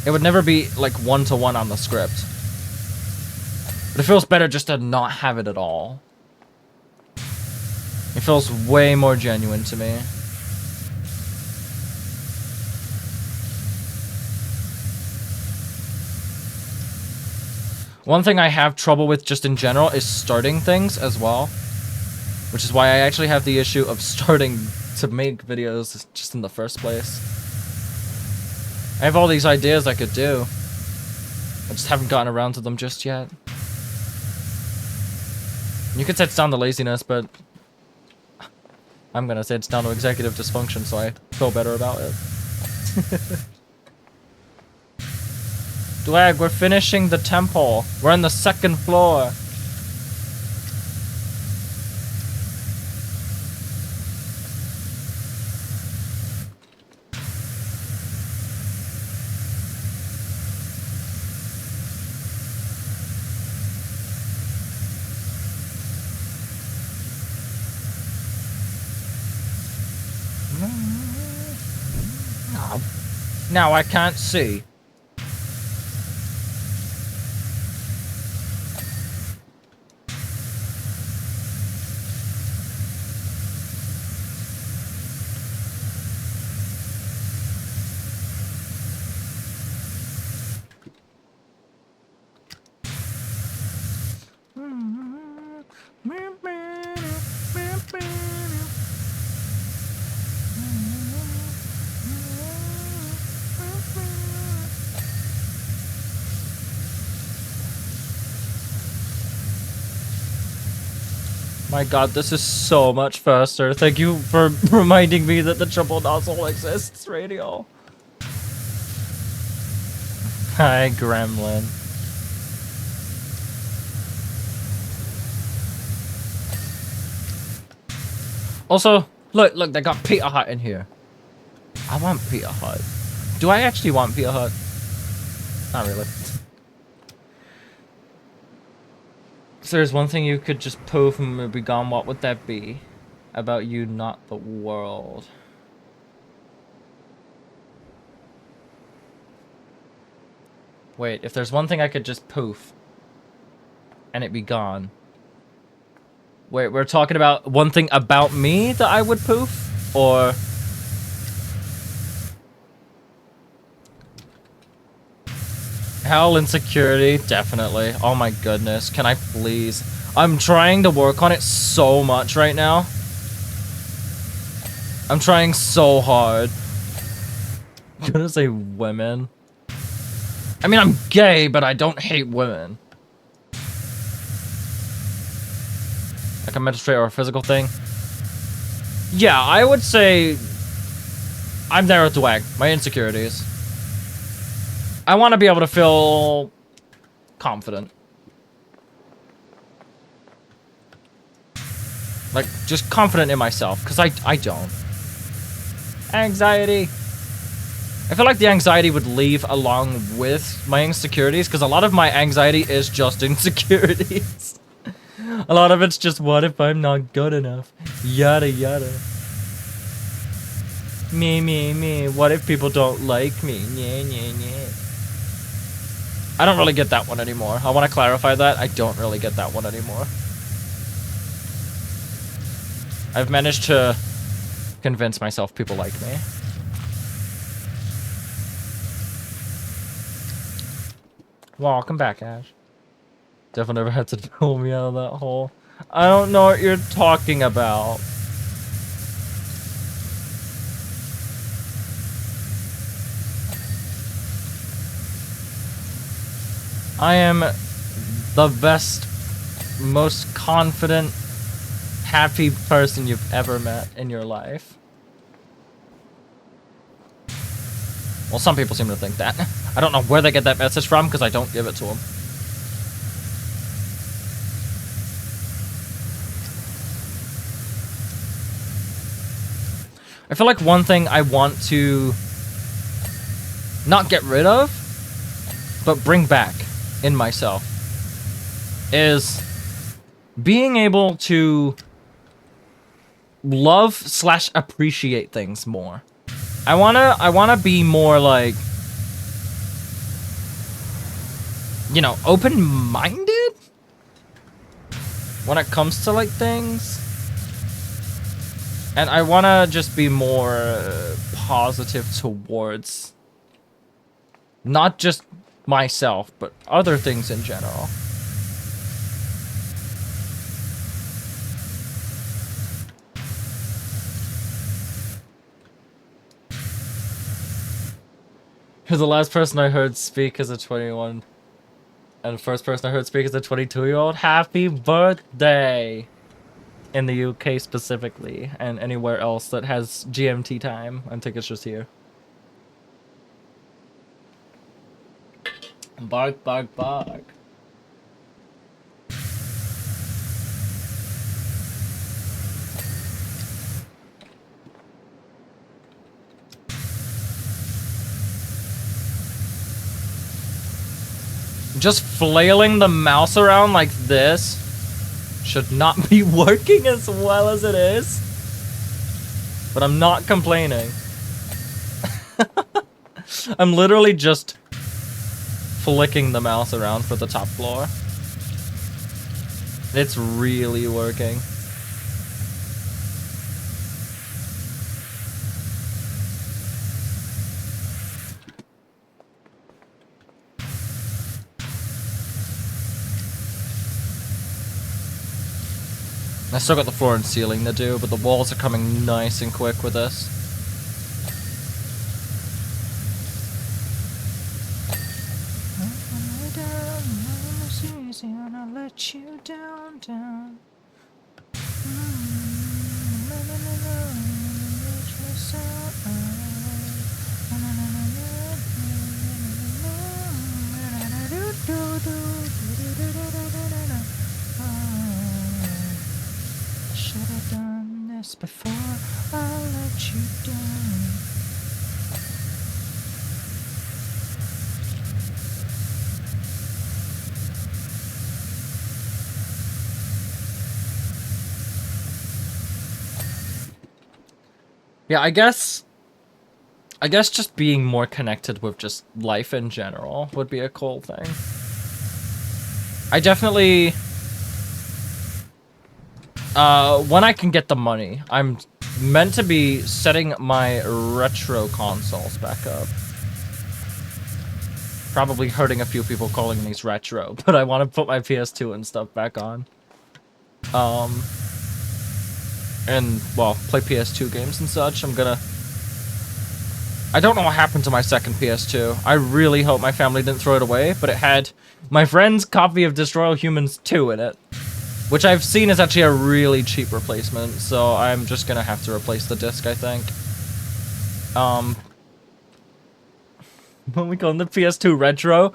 S1: It would never be like one-to-one on the script. But it feels better just to not have it at all. It feels way more genuine to me. One thing I have trouble with just in general is starting things as well. Which is why I actually have the issue of starting to make videos just in the first place. I have all these ideas I could do. I just haven't gotten around to them just yet. You could say it's down to laziness, but I'm gonna say it's down to executive dysfunction, so I feel better about it. Dwag, we're finishing the temple. We're on the 2nd floor. Now I can't see. My god, this is so much faster. Thank you for reminding me that the triple nozzle exists, Radio. Hi, Gremlin. Also, look, they got Peter Hut in here. I want Peter Hut. Do I actually want Peter Hut? Not really. If there's one thing you could just poof and would be gone, what would that be? About you, not the world. Wait, if there's one thing I could just poof and it be gone. Wait, we're talking about one thing about me that I would poof? Or... Hell, insecurity, definitely. Oh my goodness, can I please? I'm trying to work on it so much right now. I'm trying so hard. I'm gonna say women. I mean, I'm gay, but I don't hate women. Like a menstruate or a physical thing? Yeah, I would say... I'm there with Dwag. My insecurities. I want to be able to feel confident. Like, just confident in myself, because I don't. Anxiety. I feel like the anxiety would leave along with my insecurities, because a lot of my anxiety is just insecurities. A lot of it's just, what if I'm not good enough? Yada yada. Me. What if people don't like me? Nye. I don't really get that one anymore. I want to clarify that. I don't really get that one anymore. I've managed to convince myself people like me. Welcome back, Ash. Definitely never had to pull me out of that hole. I don't know what you're talking about. I am the best, most confident happy person you've ever met in your life. Well, some people seem to think that. I don't know where they get that message from because I don't give it to them. I feel like one thing I want to not get rid of, but bring back in myself is being able to love / appreciate things more. I wanna be more like, you know, open-minded when it comes to like things. And I wanna just be more positive towards not just myself, but other things in general. You're the last person I heard speak as a 21, and the first person I heard speak as a 22-year-old. Happy birthday! In the UK specifically, and anywhere else that has GMT time. I think it's just here. Bark, bark, bark. Just flailing the mouse around like this should not be working as well as it is. But I'm not complaining. I'm literally just flicking the mouse around for the top floor. It's really working. I still got the floor and ceiling to do, but the walls are coming nice and quick with this. Let you down, down. Should have done this before I let you down. Yeah, I guess just being more connected with just life in general would be a cool thing. I definitely, when I can get the money, I'm meant to be setting my retro consoles back up. Probably hurting a few people calling these retro, but I want to put my PS2 and stuff back on. And, well, play PS2 games and such. I don't know what happened to my second PS2. I really hope my family didn't throw it away, but it had my friend's copy of Destroy All Humans 2 in it. Which I've seen is actually a really cheap replacement, so I'm just gonna have to replace the disc, I think. When we call the PS2 Retro.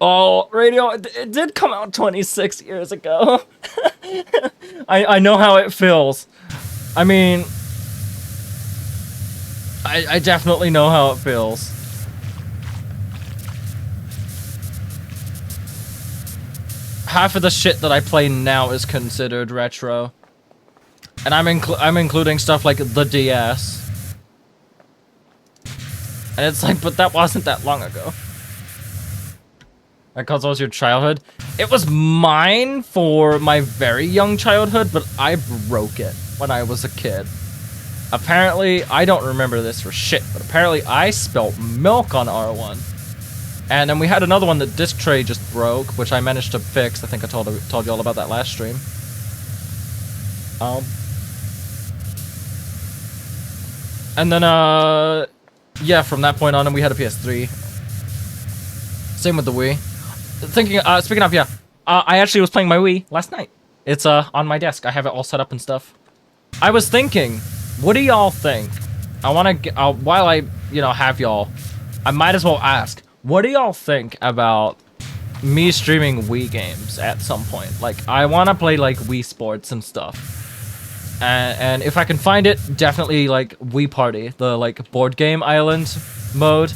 S1: Oh, Radio, it did come out 26 years ago. I know how it feels. I mean, I definitely know how it feels. Half of the shit that I play now is considered retro. And I'm including stuff like the DS. And it's like, but that wasn't that long ago. That console was your childhood? It was mine for my very young childhood, but I broke it when I was a kid. Apparently, I don't remember this for shit, but apparently I spilt milk on R1. And then we had another one that disc tray just broke, which I managed to fix. I think I told you all about that last stream. And then, yeah, from that point on, and we had a PS3. Same with the Wii. Speaking of, yeah, I actually was playing my Wii last night. It's on my desk. I have it all set up and stuff. I was thinking, what do y'all think? I want to while I, have y'all, I might as well ask, what do y'all think about me streaming Wii games at some point? Like, I want to play like Wii Sports and stuff. And if I can find it, definitely like Wii Party, the like board game island mode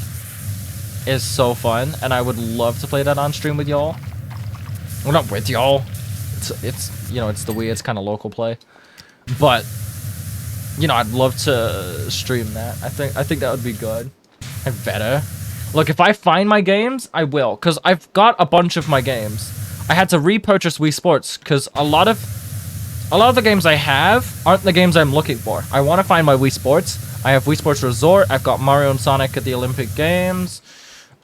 S1: is so fun, and I would love to play that on stream with y'all. Well, not with y'all. It's it's the Wii. It's kind of local play, but I'd love to stream that. I think that would be good. And better. Look, if I find my games, I will, cause I've got a bunch of my games. I had to repurchase Wii Sports cause a lot of the games I have aren't the games I'm looking for. I want to find my Wii Sports. I have Wii Sports Resort. I've got Mario and Sonic at the Olympic Games.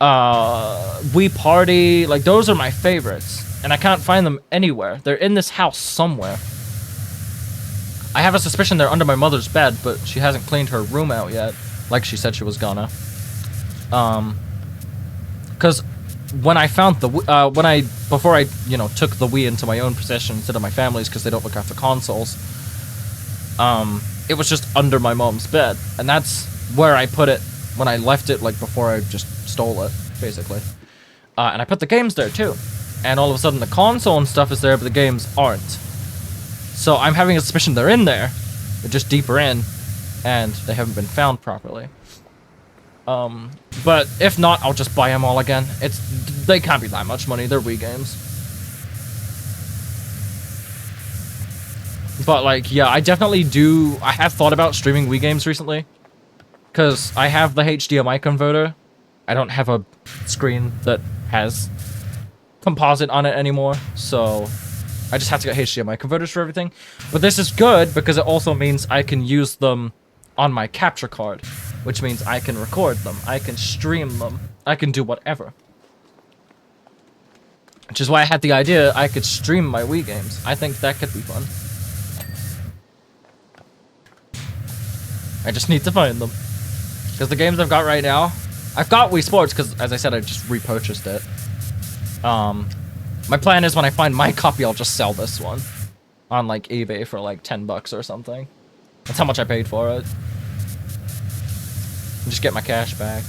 S1: Wii Party. Like, those are my favorites. And I can't find them anywhere. They're in this house somewhere. I have a suspicion they're under my mother's bed, but she hasn't cleaned her room out yet. Like she said she was gonna. Because when I found the before I took the Wii into my own possession instead of my family's, because they don't look after consoles, it was just under my mom's bed, and that's where I put it when I left it, like before I just stole it, basically. And I put the games there too, and all of a sudden the console and stuff is there, but the games aren't. So I'm having a suspicion they're in there, they're just deeper in, and they haven't been found properly. But if not, I'll just buy them all again. They can't be that much money. They're Wii games. But like, yeah, I definitely do. I have thought about streaming Wii games recently, because I have the HDMI converter. I don't have a screen that has composite on it anymore, so I just have to get HDMI converters for everything. But this is good because it also means I can use them on my capture card, which means I can record them, I can stream them, I can do whatever. Which is why I had the idea I could stream my Wii games. I think that could be fun. I just need to find them. Because the games I've got right now, I've got Wii Sports because, as I said, I just repurchased it. My plan is when I find my copy, I'll just sell this one on like eBay for like $10 or something. That's how much I paid for it. And just get my cash back.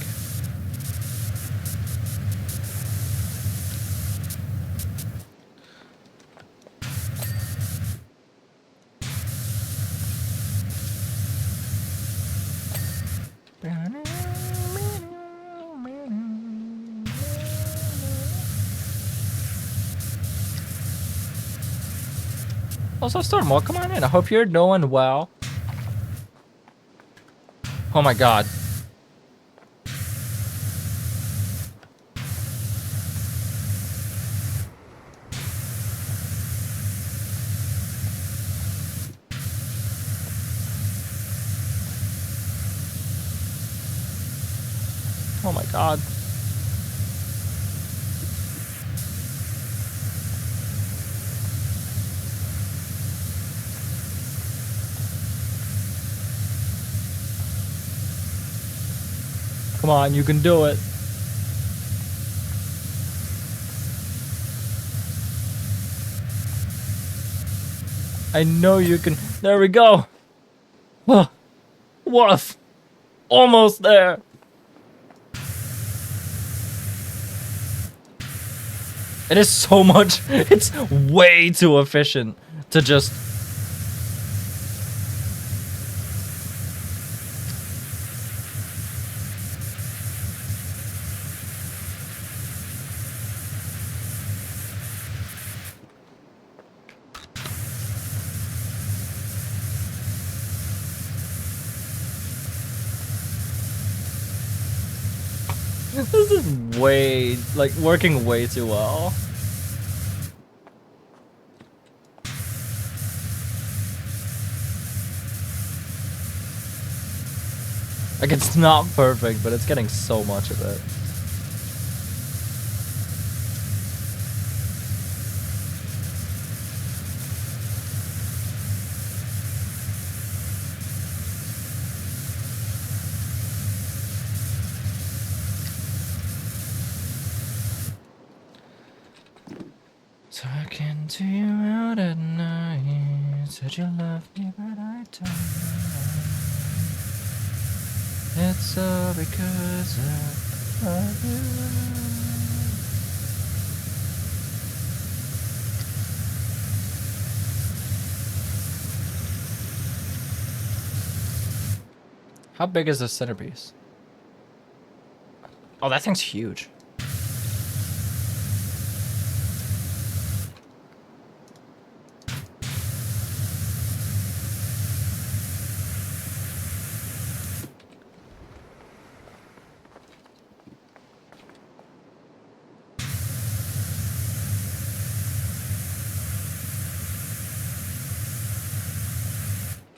S1: Also, Stormwall, come on in. I hope you're doing well. Oh my god. Oh my god. Come on, you can do it. I know you can. There we go. Oh, woof. Almost there. It is so much. It's way too efficient to just... This is way, like, working way too well. Like, it's not perfect, but it's getting so much of it. Talking to you out at night. said you loved me, but I don't know. It's all because of you. How big is this centerpiece? Oh, that thing's huge.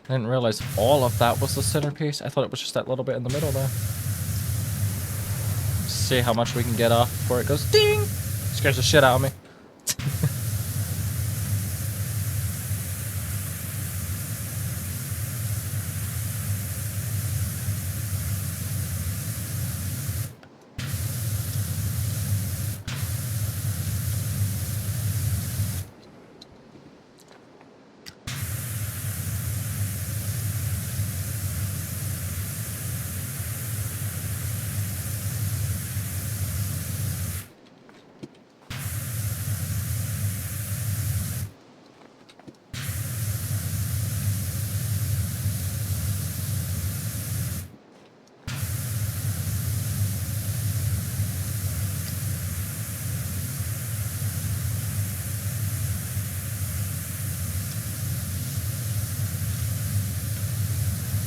S1: I didn't realize all of that was the centerpiece. I thought it was just that little bit in the middle there. See how much we can get off before it goes ding! Scares the shit out of me.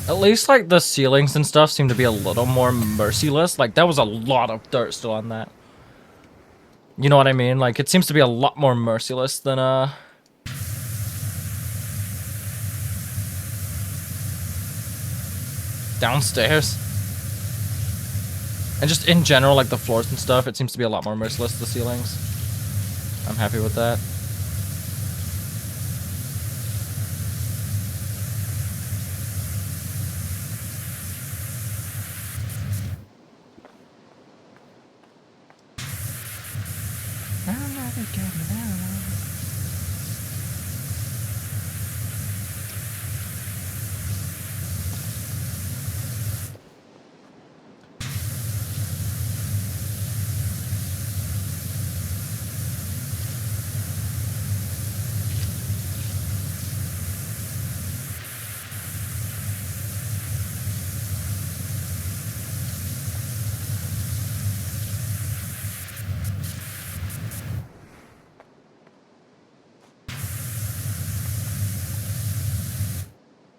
S1: At least, like, the ceilings and stuff seem to be a little more merciless. Like, there was a lot of dirt still on that. You know what I mean? Like, it seems to be a lot more merciless than, downstairs. And just in general, like, the floors and stuff, it seems to be a lot more merciless, the ceilings. I'm happy with that.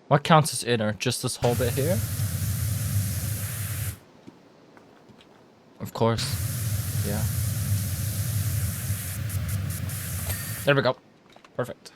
S1: What counts as inner? Just this whole bit here? Of course. Yeah. There we go. Perfect.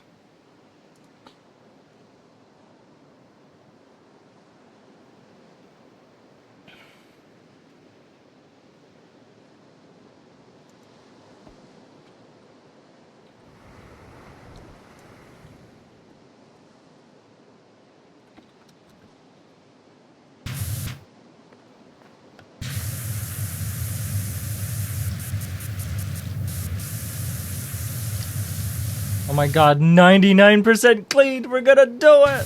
S1: Oh my god, 99% cleaned! We're gonna do it! I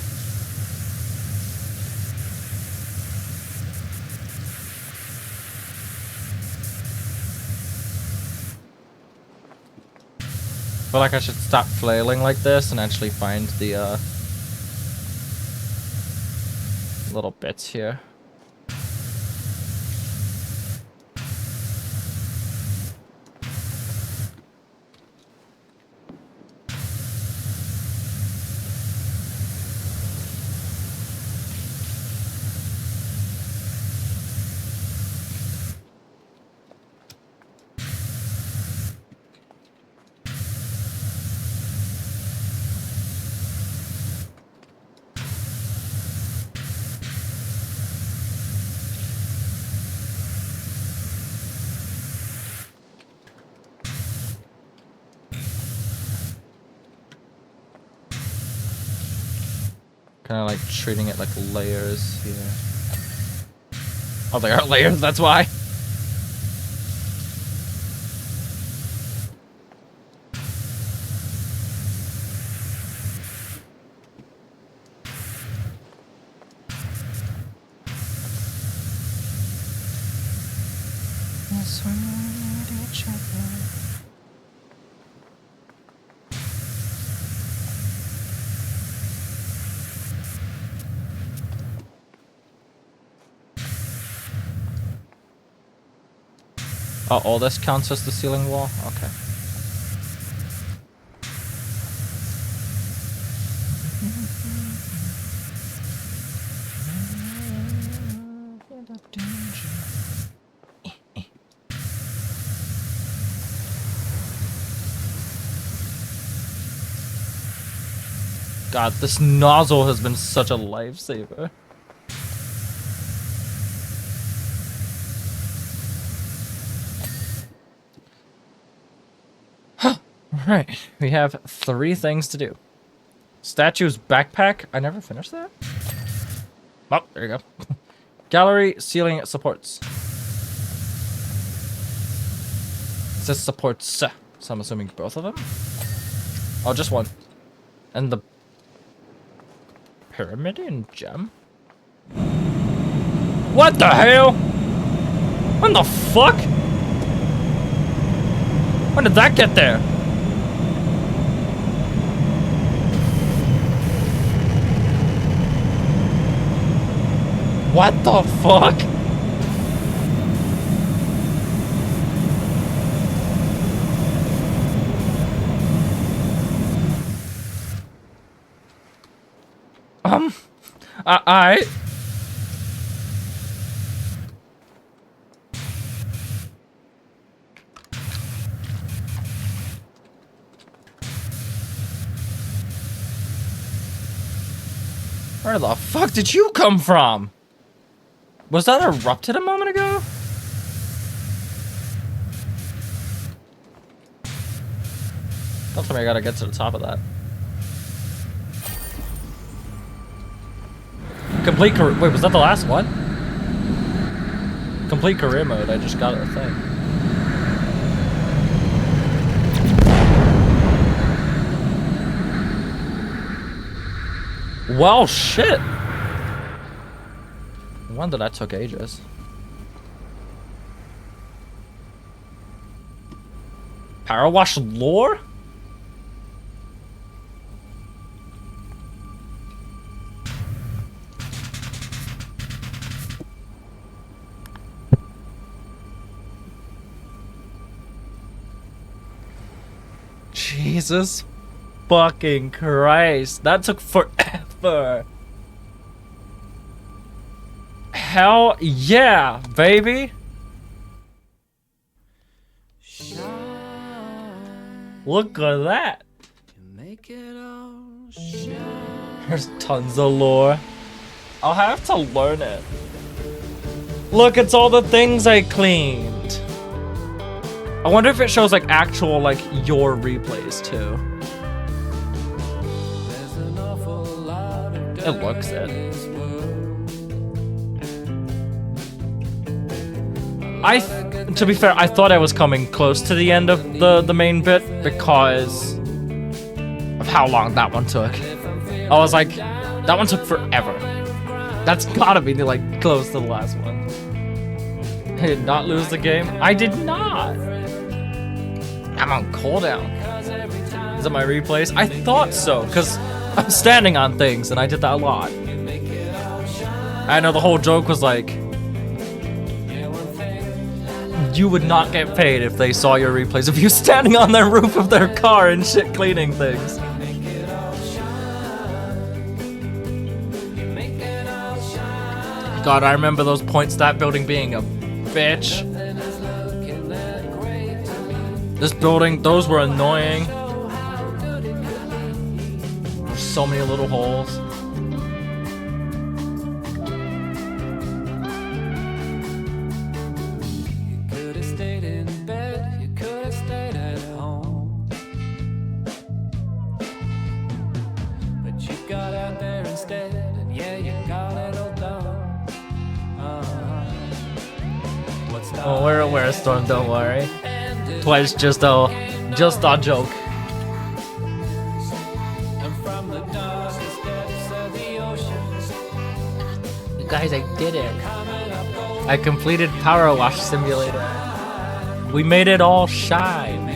S1: feel like I should stop flailing like this and actually find the little bits here. Kind of like treating it like layers here. Oh, they are layers, that's why. Yes, we need each other. Oh, all this counts as the ceiling wall? Okay. God, this nozzle has been such a lifesaver. Alright, we have 3 things to do. Statue's backpack. I never finished that? Oh, there you go. Gallery, ceiling supports. It says supports, so I'm assuming both of them? Oh, just one. And the Pyramidian gem? What the hell? When the fuck? When did that get there? What the fuck? I Where the fuck did you come from? Was that erupted a moment ago? Don't tell me I gotta get to the top of that. Complete career. Wait, was that the last one? Complete career mode. I just got a thing. Well, shit. No wonder that took ages. PowerWash lore? Jesus fucking Christ. That took forever. Hell yeah, baby. Look at that. There's tons of lore. I'll have to learn it. Look, it's all the things I cleaned. I wonder if it shows like actual like your replays too. It looks it. To be fair, I thought I was coming close to the end of the main bit because of how long that one took. I was like, that one took forever. That's gotta be like close to the last one. I did not lose the game. I did not. I'm on cooldown. Is it my replays? I thought so, because I'm standing on things and I did that a lot. I know the whole joke was like, you would not get paid if they saw your replays of you standing on the roof of their car and shit cleaning things. God, I remember those points, that building being a bitch. This building, those were annoying. There's so many little holes. Oh, we're aware, Storm, don't worry. Twice just a joke. You guys, I did it. I completed PowerWash Simulator. We made it all shine.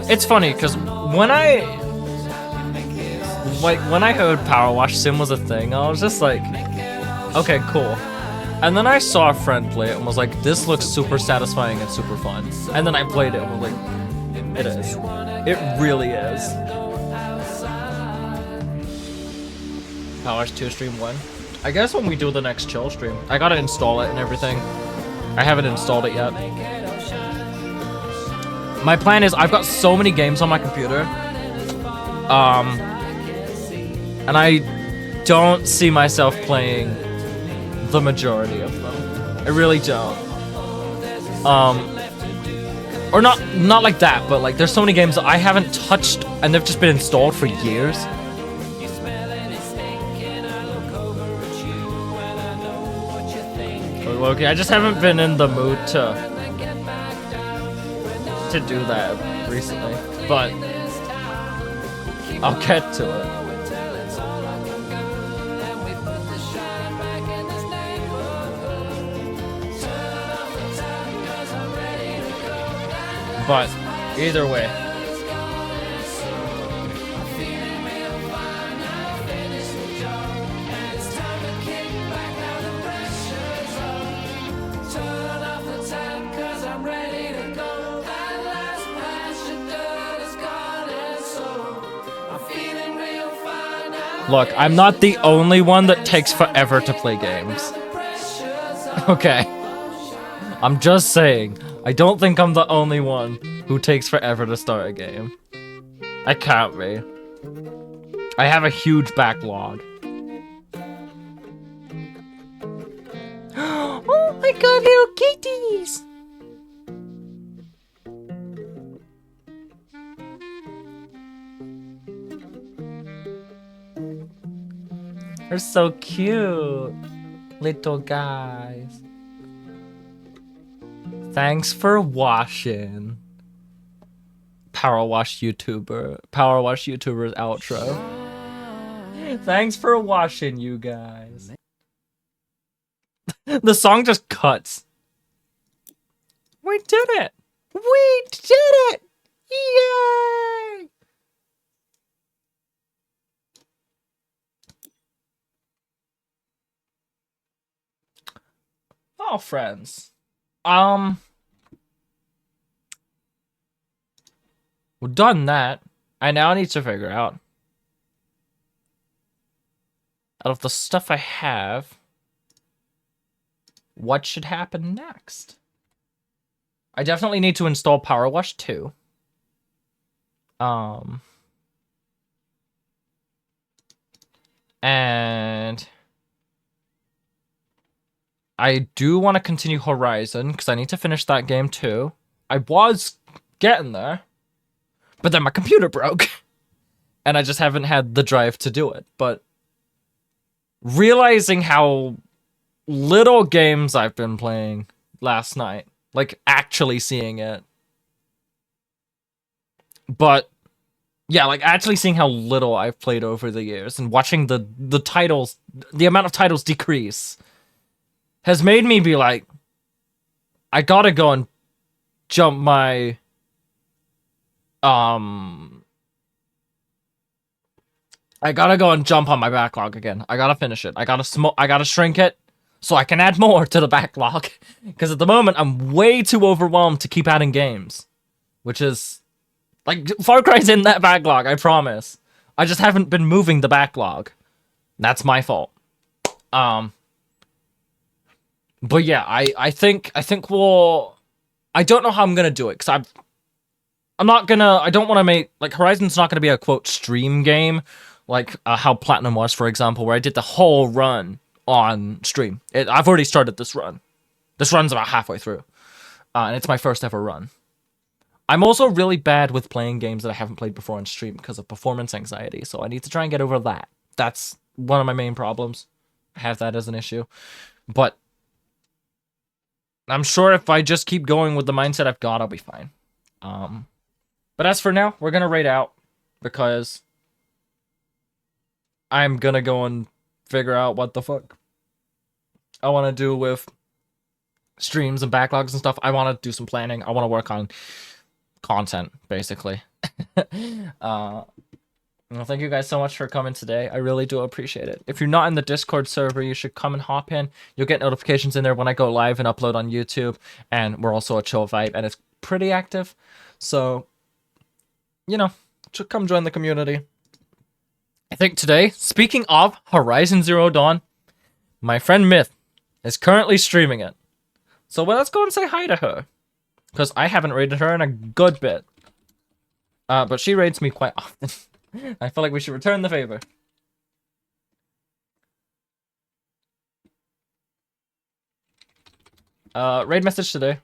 S1: It's funny because when I heard PowerWash Sim was a thing, I was just like, okay, cool. And then I saw a friend play it and was like, this looks super satisfying and super fun. And then I played it and was like, it is. It really is. PowerWash 2 stream when? I guess when we do the next chill stream. I gotta install it and everything. I haven't installed it yet. My plan is I've got so many games on my computer. And I don't see myself playing the majority of them. I really don't. Or not like that, but like there's so many games that I haven't touched and they've just been installed for years. Okay, I just haven't been in the mood to do that recently, but I'll get to it. But either way, look, I'm not the only one that takes forever to play games. Okay. I'm just saying, I don't think I'm the only one who takes forever to start a game. I can't be. I have a huge backlog. Oh my god, little kitties! They're so cute, little guys. Thanks for watching. PowerWash YouTuber's outro. Thanks for watching, you guys. The song just cuts. We did it! We did it! Yay! Oh, friends. We've done that. I now need to figure out of the stuff I have, what should happen next. I definitely need to install PowerWash 2. And I do want to continue Horizon because I need to finish that game too. I was getting there, but then my computer broke and I just haven't had the drive to do it. But realizing how little games I've been playing last night, like actually seeing it. But yeah, like actually seeing how little I've played over the years and watching the titles, the amount of titles decrease has made me be like, I gotta go and jump my I gotta go and jump on my backlog again. I gotta finish it. I gotta shrink it so I can add more to the backlog. Because at the moment, I'm way too overwhelmed to keep adding games. Which is, like, Far Cry's in that backlog, I promise. I just haven't been moving the backlog. That's my fault. But yeah, I think we'll... I don't know how I'm gonna do it, because I don't want to make... Like, Horizon's not gonna be a, quote, stream game, like how Platinum was, for example, where I did the whole run on stream. I've already started this run. This run's about halfway through. And it's my first ever run. I'm also really bad with playing games that I haven't played before on stream because of performance anxiety, so I need to try and get over that. That's one of my main problems. I have that as an issue. But I'm sure if I just keep going with the mindset I've got, I'll be fine. But as for now, we're going to raid out because I'm gonna go and figure out what the fuck I want to do with streams and backlogs and stuff. I want to do some planning. I want to work on content, basically. Well, thank you guys so much for coming today. I really do appreciate it. If you're not in the Discord server, you should come and hop in. You'll get notifications in there when I go live and upload on YouTube. And we're also a chill vibe, and it's pretty active. So, you know, come join the community. I think today, speaking of Horizon Zero Dawn, my friend Myth is currently streaming it. So let's go and say hi to her. Because I haven't raided her in a good bit. But she raids me quite often. I feel like we should return the favor. Raid message today.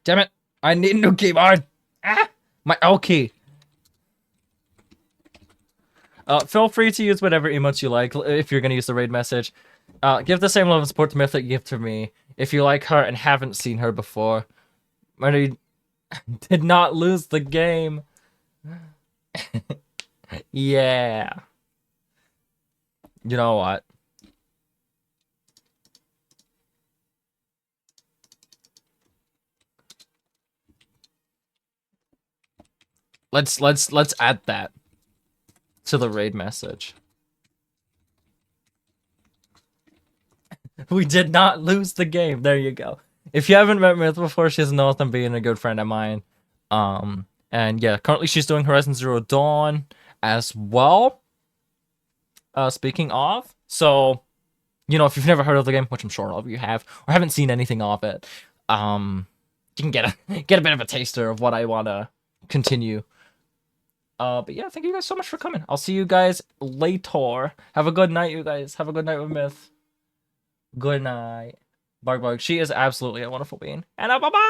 S1: Damn it! I need a new keyboard! Ah! My L key! Feel free to use whatever emotes you like if you're gonna use the raid message. Give the same level of support to Myth that you give to me. If you like her and haven't seen her before. Marty did not lose the game. Yeah. You know what? Let's add that to the raid message. We did not lose the game. There you go. If you haven't met Myth before, she doesn't know them being a good friend of mine. And yeah, currently she's doing Horizon Zero Dawn as well. Speaking of, so you know, if you've never heard of the game, which I'm sure all of you have, or haven't seen anything of it, you can get a bit of a taster of what I wanna continue. But yeah, thank you guys so much for coming. I'll see you guys later. Have a good night, you guys. Have a good night with Myth. Good night. Bark. She is absolutely a wonderful being. And bye-bye!